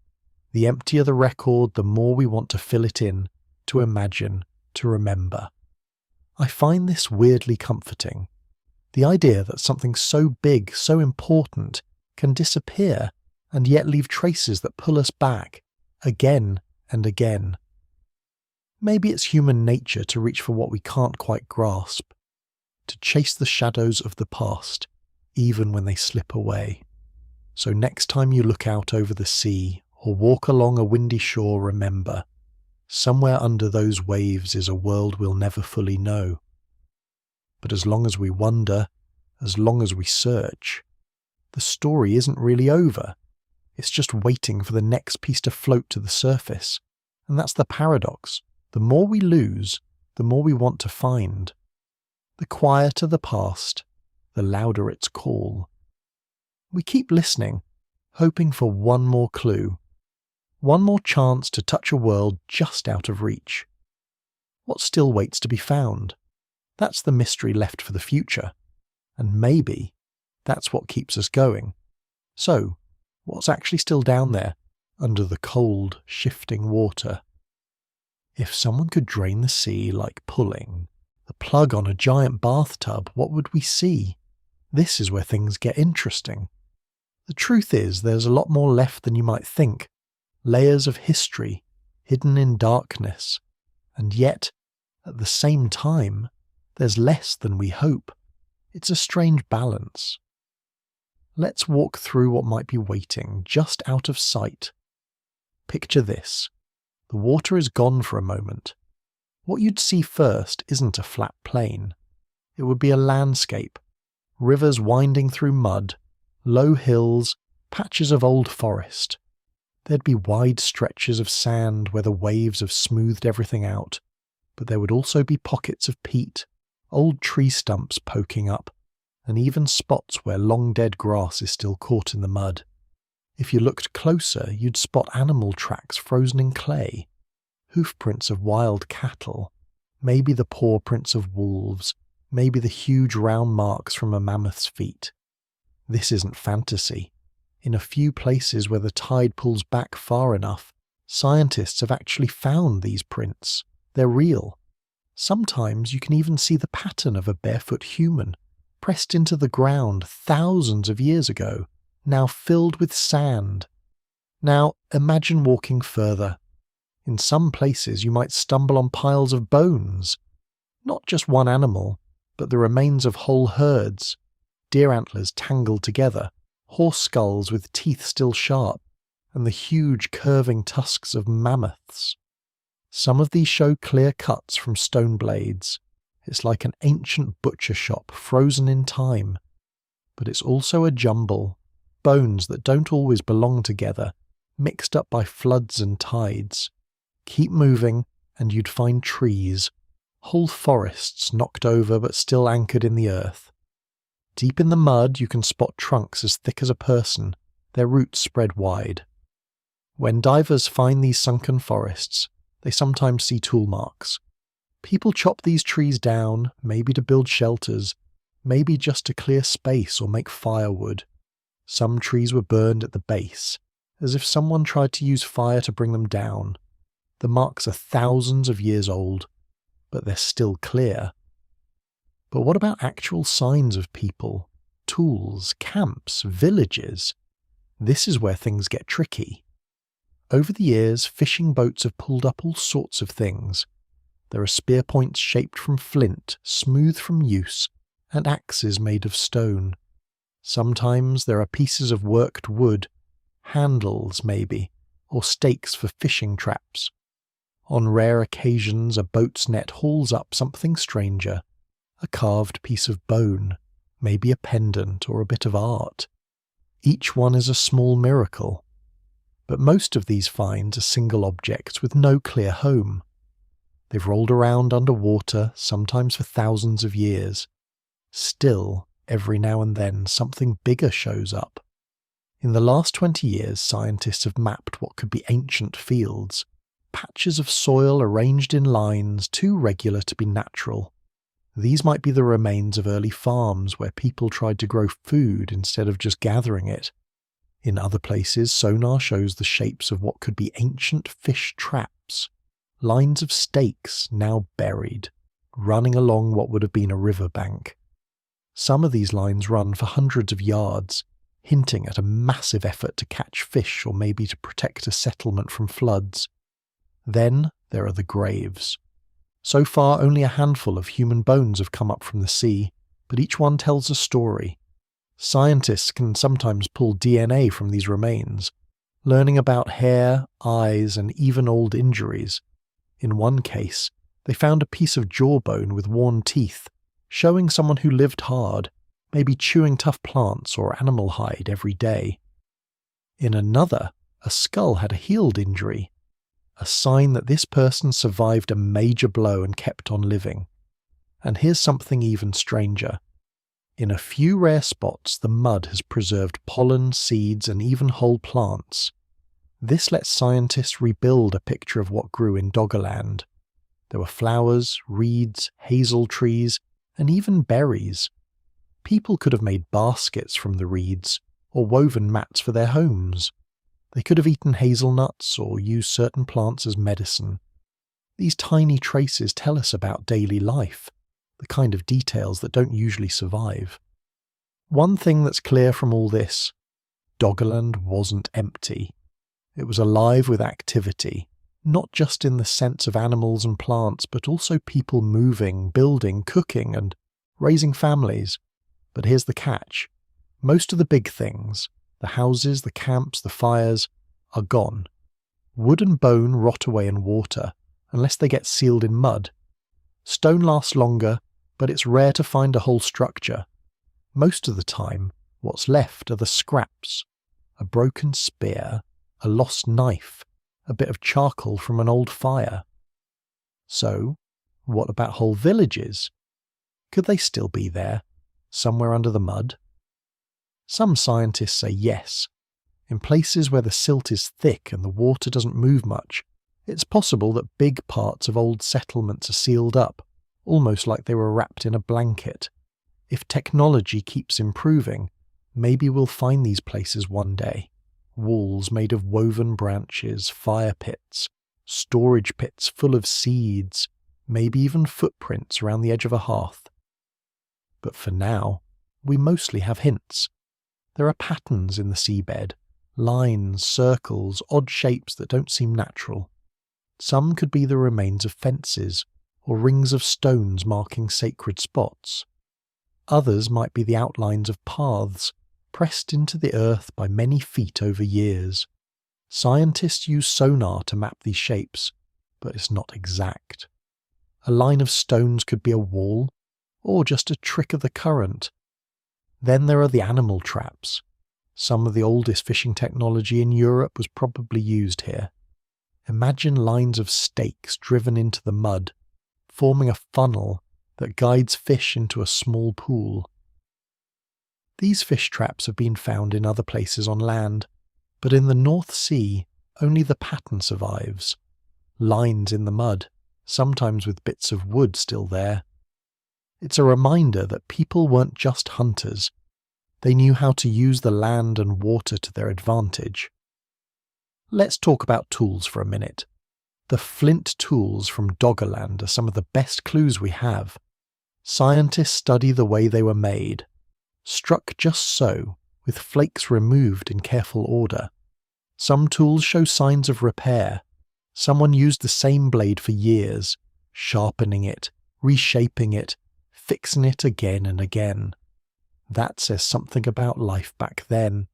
Speaker 1: The emptier the record, the more we want to fill it in, to imagine, to remember. I find this weirdly comforting. The idea that something so big, so important, can disappear and yet leave traces that pull us back, again and again. Maybe it's human nature to reach for what we can't quite grasp, to chase the shadows of the past, even when they slip away. So next time you look out over the sea or walk along a windy shore, remember, somewhere under those waves is a world we'll never fully know. But as long as we wonder, as long as we search, the story isn't really over. It's just waiting for the next piece to float to the surface. And that's the paradox. The more we lose, the more we want to find. The quieter the past, the louder its call. We keep listening, hoping for one more clue, one more chance to touch a world just out of reach. What still waits to be found? That's the mystery left for the future. And maybe that's what keeps us going. So, what's actually still down there, under the cold, shifting water? If someone could drain the sea like pulling the plug on a giant bathtub, what would we see? This is where things get interesting. The truth is, there's a lot more left than you might think. Layers of history, hidden in darkness. And yet, at the same time, there's less than we hope. It's a strange balance. Let's walk through what might be waiting just out of sight. Picture this. The water is gone for a moment. What you'd see first isn't a flat plain. It would be a landscape. Rivers winding through mud, low hills, patches of old forest. There'd be wide stretches of sand where the waves have smoothed everything out, but there would also be pockets of peat, old tree stumps poking up, and even spots where long-dead grass is still caught in the mud. If you looked closer, you'd spot animal tracks frozen in clay, hoofprints of wild cattle, maybe the paw prints of wolves, maybe the huge round marks from a mammoth's feet. This isn't fantasy. In a few places where the tide pulls back far enough, scientists have actually found these prints. They're real. Sometimes you can even see the pattern of a barefoot human, pressed into the ground thousands of years ago, now filled with sand. Now imagine walking further. In some places you might stumble on piles of bones. Not just one animal, but the remains of whole herds, deer antlers tangled together, horse skulls with teeth still sharp, and the huge curving tusks of mammoths. Some of these show clear cuts from stone blades. It's like an ancient butcher shop frozen in time. But it's also a jumble, bones that don't always belong together, mixed up by floods and tides. Keep moving, and you'd find trees, whole forests knocked over but still anchored in the earth. Deep in the mud you can spot trunks as thick as a person, their roots spread wide. When divers find these sunken forests, they sometimes see tool marks. People chop these trees down, maybe to build shelters, maybe just to clear space or make firewood. Some trees were burned at the base, as if someone tried to use fire to bring them down. The marks are thousands of years old, but they're still clear. But what about actual signs of people, tools, camps, villages? This is where things get tricky. Over the years, fishing boats have pulled up all sorts of things. There are spear points shaped from flint, smooth from use, and axes made of stone. Sometimes there are pieces of worked wood, handles maybe, or stakes for fishing traps. On rare occasions a boat's net hauls up something stranger, a carved piece of bone, maybe a pendant or a bit of art. Each one is a small miracle. But most of these finds are single objects with no clear home. They've rolled around underwater, sometimes for thousands of years. Still, every now and then something bigger shows up. In the last 20 years, scientists have mapped what could be ancient fields, patches of soil arranged in lines too regular to be natural. These might be the remains of early farms where people tried to grow food instead of just gathering it. In other places, sonar shows the shapes of what could be ancient fish traps, lines of stakes now buried, running along what would have been a riverbank. Some of these lines run for hundreds of yards, hinting at a massive effort to catch fish or maybe to protect a settlement from floods. Then there are the graves. So far, only a handful of human bones have come up from the sea, but each one tells a story. Scientists can sometimes pull DNA from these remains, learning about hair, eyes, and even old injuries. In one case, they found a piece of jawbone with worn teeth, showing someone who lived hard, maybe chewing tough plants or animal hide every day. In another, a skull had a healed injury, a sign that this person survived a major blow and kept on living. And here's something even stranger. In a few rare spots, the mud has preserved pollen, seeds, and even whole plants. This lets scientists rebuild a picture of what grew in Doggerland. There were flowers, reeds, hazel trees, and even berries. People could have made baskets from the reeds, or woven mats for their homes. They could have eaten hazelnuts or used certain plants as medicine. These tiny traces tell us about daily life, the kind of details that don't usually survive. One thing that's clear from all this: Doggerland wasn't empty. It was alive with activity, not just in the sense of animals and plants, but also people moving, building, cooking, and raising families. But here's the catch. Most of the big things, the houses, the camps, the fires, are gone. Wood and bone rot away in water, unless they get sealed in mud. Stone lasts longer, but it's rare to find a whole structure. Most of the time, what's left are the scraps. A broken spear, a lost knife, a bit of charcoal from an old fire. So, what about whole villages? Could they still be there, somewhere under the mud? Some scientists say yes. In places where the silt is thick and the water doesn't move much, it's possible that big parts of old settlements are sealed up, almost like they were wrapped in a blanket. If technology keeps improving, maybe we'll find these places one day. Walls made of woven branches, fire pits, storage pits full of seeds, maybe even footprints around the edge of a hearth. But for now, we mostly have hints. There are patterns in the seabed, lines, circles, odd shapes that don't seem natural. Some could be the remains of fences, or rings of stones marking sacred spots. Others might be the outlines of paths, pressed into the earth by many feet over years. Scientists use sonar to map these shapes, but it's not exact. A line of stones could be a wall, or just a trick of the current. Then there are the animal traps. Some of the oldest fishing technology in Europe was probably used here. Imagine lines of stakes driven into the mud, forming a funnel that guides fish into a small pool. These fish traps have been found in other places on land, but in the North Sea, only the pattern survives. Lines in the mud, sometimes with bits of wood still there. It's a reminder that people weren't just hunters. They knew how to use the land and water to their advantage. Let's talk about tools for a minute. The flint tools from Doggerland are some of the best clues we have. Scientists study the way they were made, struck just so, with flakes removed in careful order. Some tools show signs of repair. Someone used the same blade for years, sharpening it, reshaping it, fixing it again and again. That says something about life back then.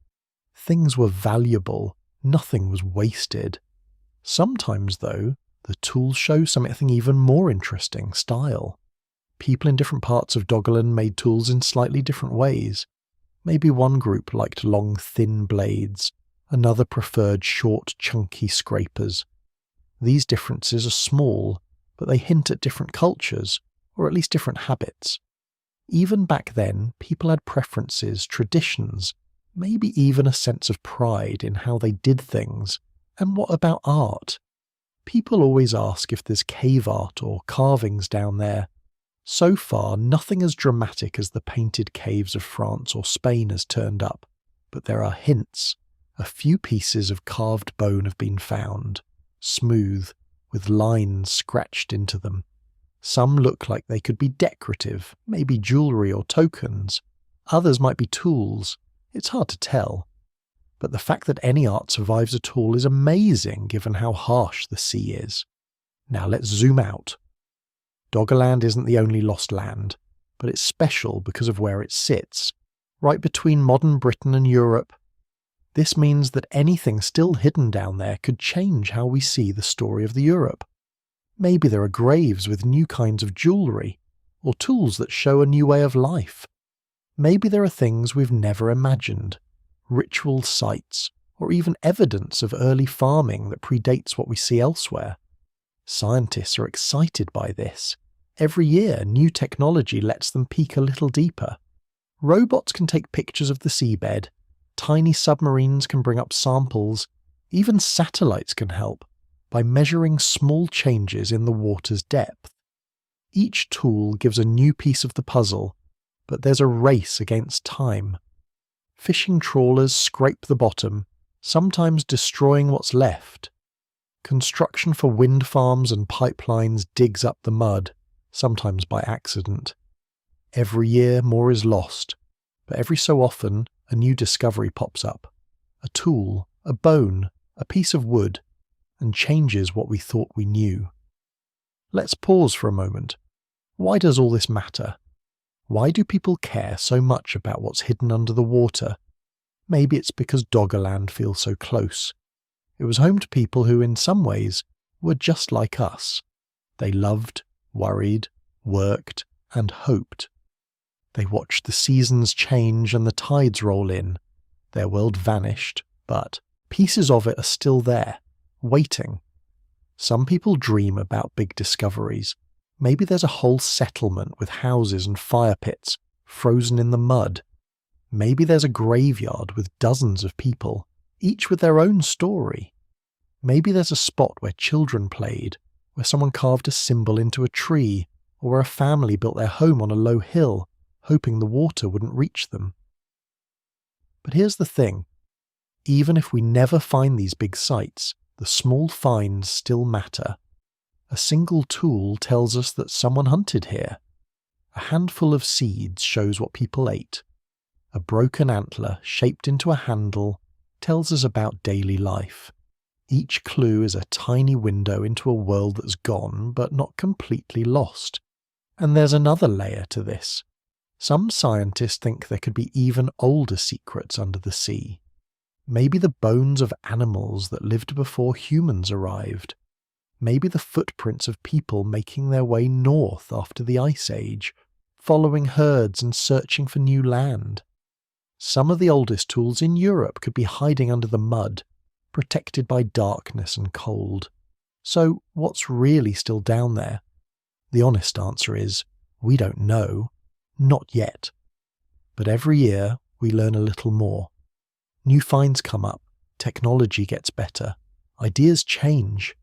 Speaker 1: Things were valuable, nothing was wasted. Sometimes, though, the tools show something even more interesting: style. People in different parts of Doggerland made tools in slightly different ways. Maybe one group liked long, thin blades, another preferred short, chunky scrapers. These differences are small, but they hint at different cultures, or at least different habits. Even back then, people had preferences, traditions, maybe even a sense of pride in how they did things. And what about art? People always ask if there's cave art or carvings down there. So far, nothing as dramatic as the painted caves of France or Spain has turned up, but there are hints. A few pieces of carved bone have been found, smooth, with lines scratched into them. Some look like they could be decorative, maybe jewellery or tokens. Others might be tools. It's hard to tell. But the fact that any art survives at all is amazing given how harsh the sea is. Now let's zoom out. Doggerland isn't the only lost land. but it's special because of where it sits, right between modern Britain and Europe. This means that anything still hidden down there could change how we see the story of the Europe. Maybe there are graves with new kinds of jewellery, or tools that show a new way of life. Maybe there are things we've never imagined, ritual sites, or even evidence of early farming that predates what we see elsewhere. Scientists are excited by this. Every year, new technology lets them peek a little deeper. Robots can take pictures of the seabed, tiny submarines can bring up samples, even satellites can help by measuring small changes in the water's depth. Each tool gives a new piece of the puzzle, but there's a race against time. Fishing trawlers scrape the bottom, sometimes destroying what's left. Construction for wind farms and pipelines digs up the mud, sometimes by accident. Every year more is lost, but every so often a new discovery pops up. A tool, a bone, a piece of wood, and changes what we thought we knew. Let's pause for a moment. Why does all this matter? Why do people care so much about what's hidden under the water? Maybe it's because Doggerland feels so close. It was home to people who, in some ways, were just like us. They loved, worried, worked, and hoped. They watched the seasons change and the tides roll in. Their world vanished, but pieces of it are still there, waiting. Some people dream about big discoveries. Maybe there's a whole settlement with houses and fire pits, frozen in the mud. Maybe there's a graveyard with dozens of people, each with their own story. Maybe there's a spot where children played, where someone carved a symbol into a tree, or where a family built their home on a low hill, hoping the water wouldn't reach them. But here's the thing. Even if we never find these big sites, the small finds still matter. A single tool tells us that someone hunted here. A handful of seeds shows what people ate. A broken antler shaped into a handle tells us about daily life. Each clue is a tiny window into a world that's gone but not completely lost. And there's another layer to this. Some scientists think there could be even older secrets under the sea. Maybe the bones of animals that lived before humans arrived. Maybe the footprints of people making their way north after the Ice Age, following herds and searching for new land. Some of the oldest tools in Europe could be hiding under the mud, protected by darkness and cold. So what's really still down there? The honest answer is, we don't know. Not yet. But every year we learn a little more. New finds come up, technology gets better, ideas change.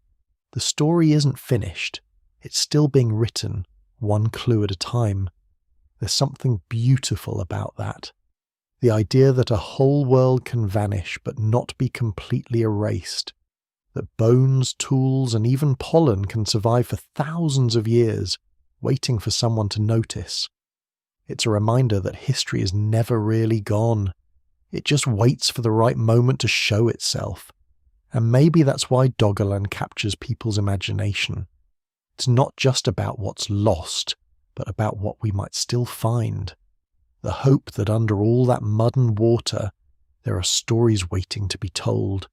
Speaker 1: The story isn't finished, it's still being written, one clue at a time. There's something beautiful about that. The idea that a whole world can vanish but not be completely erased. That bones, tools, and even pollen can survive for thousands of years, waiting for someone to notice. It's a reminder that history is never really gone. It just waits for the right moment to show itself. And maybe that's why Doggerland captures people's imagination. It's not just about what's lost, but about what we might still find. The hope that under all that mud and water, there are stories waiting to be told.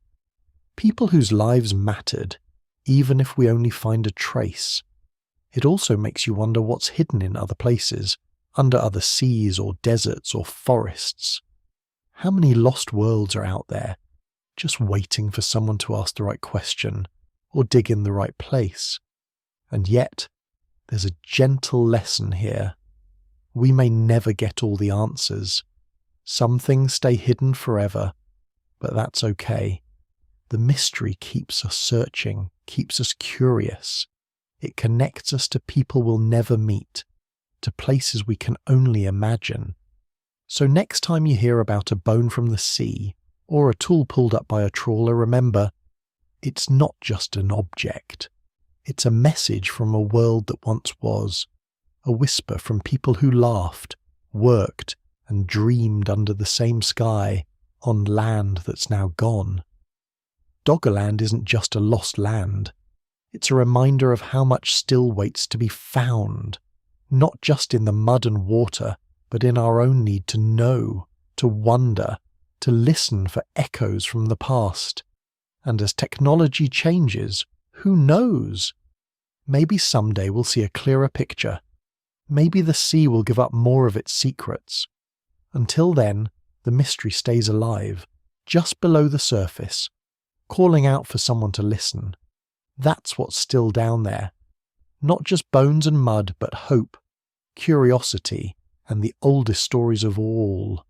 Speaker 1: People whose lives mattered, even if we only find a trace. It also makes you wonder what's hidden in other places, under other seas or deserts or forests. How many lost worlds are out there, just waiting for someone to ask the right question or dig in the right place? And yet, there's a gentle lesson here. We may never get all the answers. Some things stay hidden forever, but that's okay. The mystery keeps us searching, keeps us curious. It connects us to people we'll never meet, to places we can only imagine. So next time you hear about a bone from the sea, or a tool pulled up by a trawler, remember, it's not just an object. It's a message from a world that once was, a whisper from people who laughed, worked, and dreamed under the same sky, on land that's now gone. Doggerland isn't just a lost land. It's a reminder of how much still waits to be found. not just in the mud and water, but in our own need to know, to wonder, to listen for echoes from the past. And as technology changes, who knows? Maybe someday we'll see a clearer picture. Maybe the sea will give up more of its secrets. Until then, the mystery stays alive, just below the surface, calling out for someone to listen. That's what's still down there. Not just bones and mud, but hope, curiosity, and the oldest stories of all.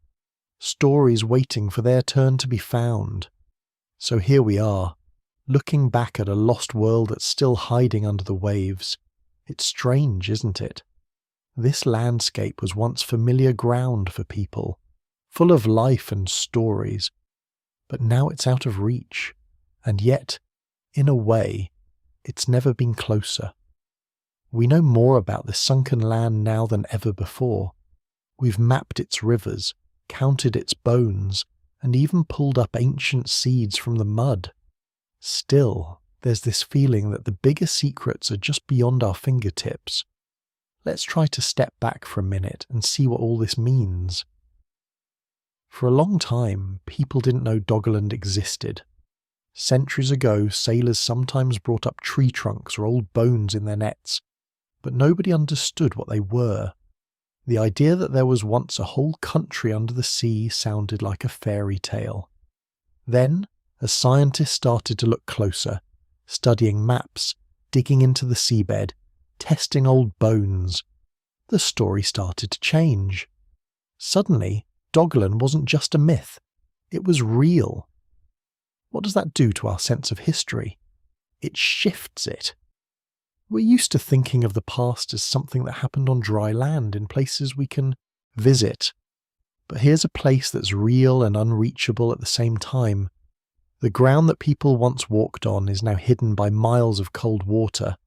Speaker 1: Stories waiting for their turn to be found. So here we are, looking back at a lost world that's still hiding under the waves. It's strange, isn't it? This landscape was once familiar ground for people, full of life and stories. But now it's out of reach, and yet, in a way, it's never been closer. We know more about this sunken land now than ever before. We've mapped its rivers, counted its bones, and even pulled up ancient seeds from the mud. Still, there's this feeling that the bigger secrets are just beyond our fingertips. Let's try to step back for a minute and see what all this means. For a long time, people didn't know Doggerland existed. Centuries ago, sailors sometimes brought up tree trunks or old bones in their nets, but nobody understood what they were. The idea that there was once a whole country under the sea sounded like a fairy tale. Then, as scientists started to look closer, studying maps, digging into the seabed, testing old bones, the story started to change. Suddenly, Doggerland wasn't just a myth, it was real. What does that do to our sense of history? It shifts it. We're used to thinking of the past as something that happened on dry land in places we can visit. But here's a place that's real and unreachable at the same time. The ground that people once walked on is now hidden by miles of cold water.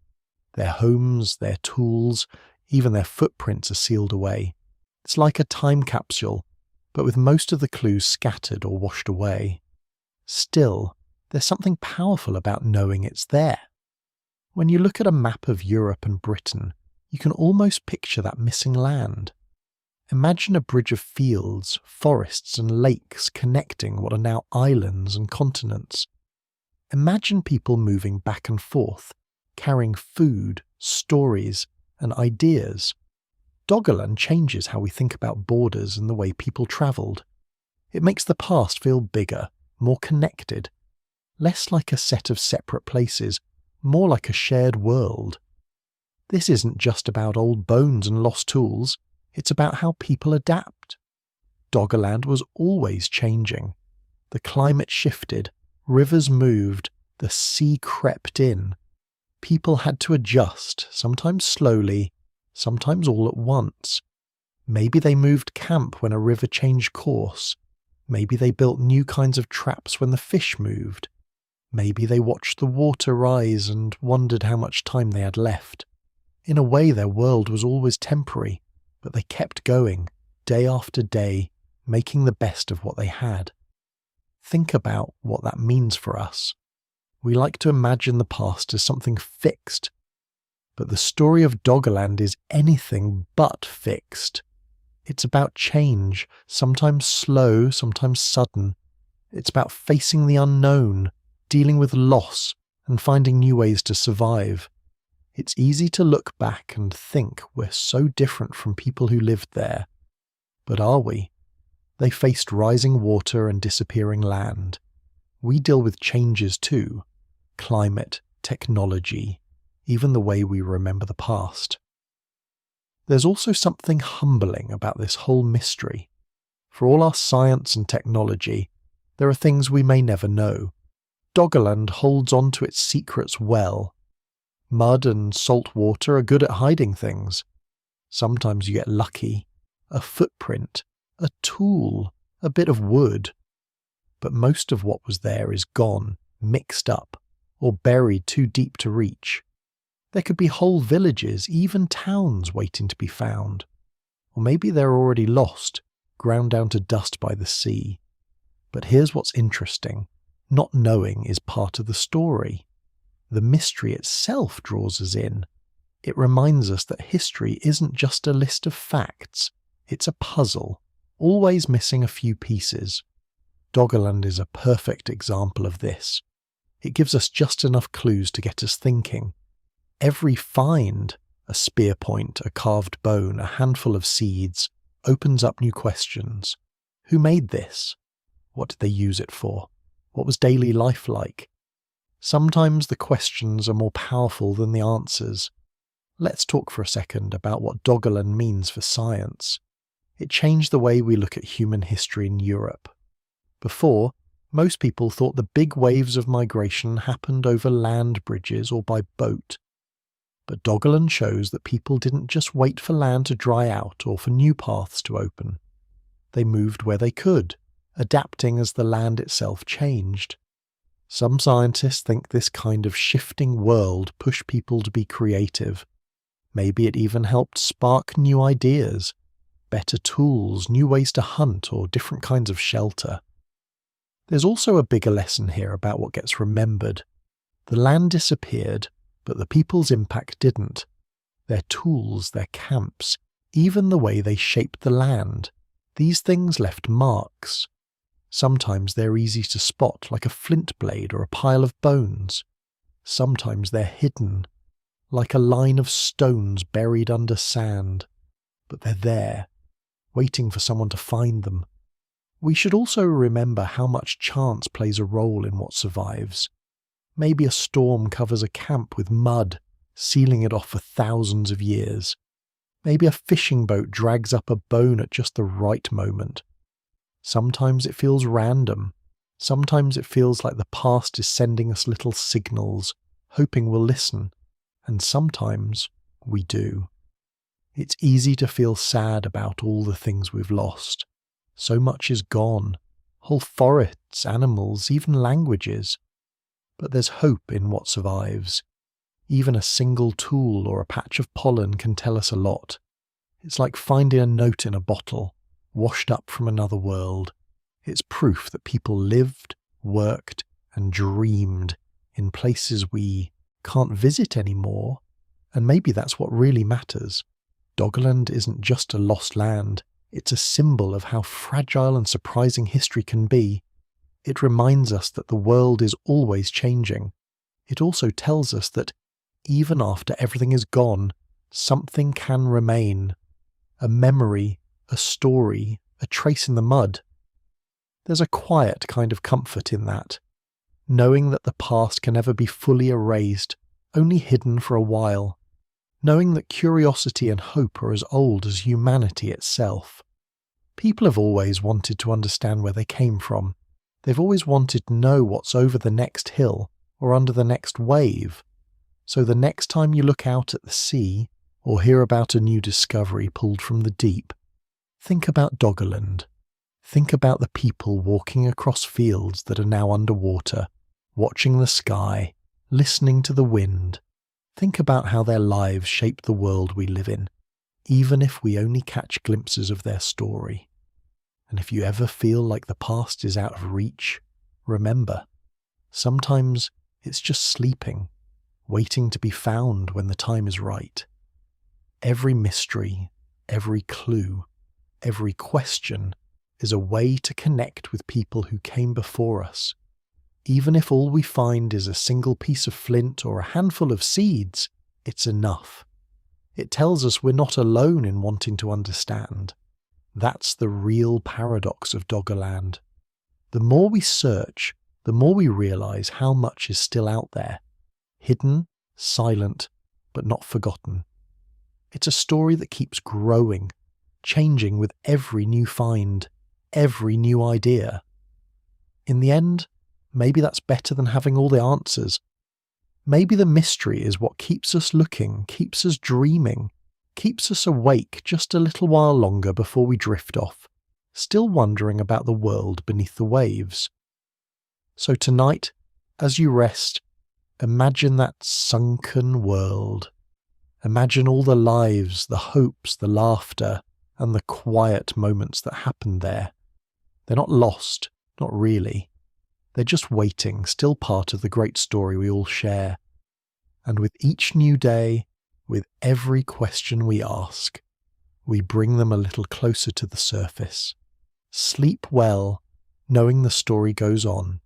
Speaker 1: Their homes, their tools, even their footprints are sealed away. It's like a time capsule, but with most of the clues scattered or washed away. Still, there's something powerful about knowing it's there. When you look at a map of Europe and Britain, you can almost picture that missing land. Imagine a bridge of fields, forests and lakes connecting what are now islands and continents. Imagine people moving back and forth, carrying food, stories, and ideas. Doggerland changes how we think about borders and the way people travelled. It makes the past feel bigger, more connected, less like a set of separate places, more like a shared world. This isn't just about old bones and lost tools, it's about how people adapt. Doggerland was always changing. The climate shifted, rivers moved, the sea crept in. People had to adjust, sometimes slowly, sometimes all at once. Maybe they moved camp when a river changed course. Maybe they built new kinds of traps when the fish moved. Maybe they watched the water rise and wondered how much time they had left. In a way, their world was always temporary, but they kept going, day after day, making the best of what they had. Think about what that means for us. We like to imagine the past as something fixed, but the story of Doggerland is anything but fixed. It's about change, sometimes slow, sometimes sudden. It's about facing the unknown, dealing with loss, and finding new ways to survive. It's easy to look back and think we're so different from people who lived there. But are we? They faced rising water and disappearing land. We deal with changes too. Climate, technology, even the way we remember the past. There's also something humbling about this whole mystery. For all our science and technology, there are things we may never know. Doggerland holds on to its secrets well. Mud and salt water are good at hiding things. Sometimes you get lucky. A footprint, a tool, a bit of wood. But most of what was there is gone, mixed up, or buried too deep to reach. There could be whole villages, even towns waiting to be found. Or maybe they're already lost, ground down to dust by the sea. But here's what's interesting. Not knowing is part of the story. The mystery itself draws us in. It reminds us that history isn't just a list of facts, it's a puzzle, always missing a few pieces. Doggerland is a perfect example of this. It gives us just enough clues to get us thinking. Every find, a spear point, a carved bone, a handful of seeds, opens up new questions. Who made this? What did they use it for? What was daily life like? Sometimes the questions are more powerful than the answers. Let's talk for a second about what Doggerland means for science. It changed the way we look at human history in Europe. Before, most people thought the big waves of migration happened over land bridges or by boat. But Doggerland shows that people didn't just wait for land to dry out or for new paths to open. They moved where they could, adapting as the land itself changed. Some scientists think this kind of shifting world pushed people to be creative. Maybe it even helped spark new ideas, better tools, new ways to hunt, or different kinds of shelter. There's also a bigger lesson here about what gets remembered. The land disappeared, but the people's impact didn't. Their tools, their camps, even the way they shaped the land, these things left marks. Sometimes they're easy to spot, like a flint blade or a pile of bones. Sometimes they're hidden, like a line of stones buried under sand. But they're there, waiting for someone to find them. We should also remember how much chance plays a role in what survives. Maybe a storm covers a camp with mud, sealing it off for thousands of years. Maybe a fishing boat drags up a bone at just the right moment. Sometimes it feels random. Sometimes it feels like the past is sending us little signals, hoping we'll listen. And sometimes we do. It's easy to feel sad about all the things we've lost. So much is gone. Whole forests, animals, even languages. But there's hope in what survives. Even a single tool or a patch of pollen can tell us a lot. It's like finding a note in a bottle, washed up from another world. It's proof that people lived, worked, and dreamed in places we can't visit anymore, and maybe that's what really matters. Doggerland isn't just a lost land, it's a symbol of how fragile and surprising history can be. It reminds us that the world is always changing. It also tells us that even after everything is gone, something can remain. A memory, a story, a trace in the mud. There's a quiet kind of comfort in that, knowing that the past can never be fully erased, only hidden for a while, knowing that curiosity and hope are as old as humanity itself. People have always wanted to understand where they came from. They've always wanted to know what's over the next hill or under the next wave. So the next time you look out at the sea or hear about a new discovery pulled from the deep, think about Doggerland. Think about the people walking across fields that are now underwater, watching the sky, listening to the wind. Think about how their lives shape the world we live in, even if we only catch glimpses of their story. And if you ever feel like the past is out of reach, remember, sometimes it's just sleeping, waiting to be found when the time is right. Every mystery, every clue, every question is a way to connect with people who came before us. Even if all we find is a single piece of flint or a handful of seeds, it's enough. It tells us we're not alone in wanting to understand. That's the real paradox of Doggerland. The more we search, the more we realize how much is still out there. Hidden, silent, but not forgotten. It's a story that keeps growing, changing with every new find, every new idea. In the end, maybe that's better than having all the answers. Maybe the mystery is what keeps us looking, keeps us dreaming, keeps us awake just a little while longer before we drift off, still wondering about the world beneath the waves. So tonight, as you rest, imagine that sunken world. Imagine all the lives, the hopes, the laughter, and the quiet moments that happened there. They're not lost, not really. They're just waiting, still part of the great story we all share. And with each new day, With every question we ask, we bring them a little closer to the surface. Sleep well, knowing the story goes on,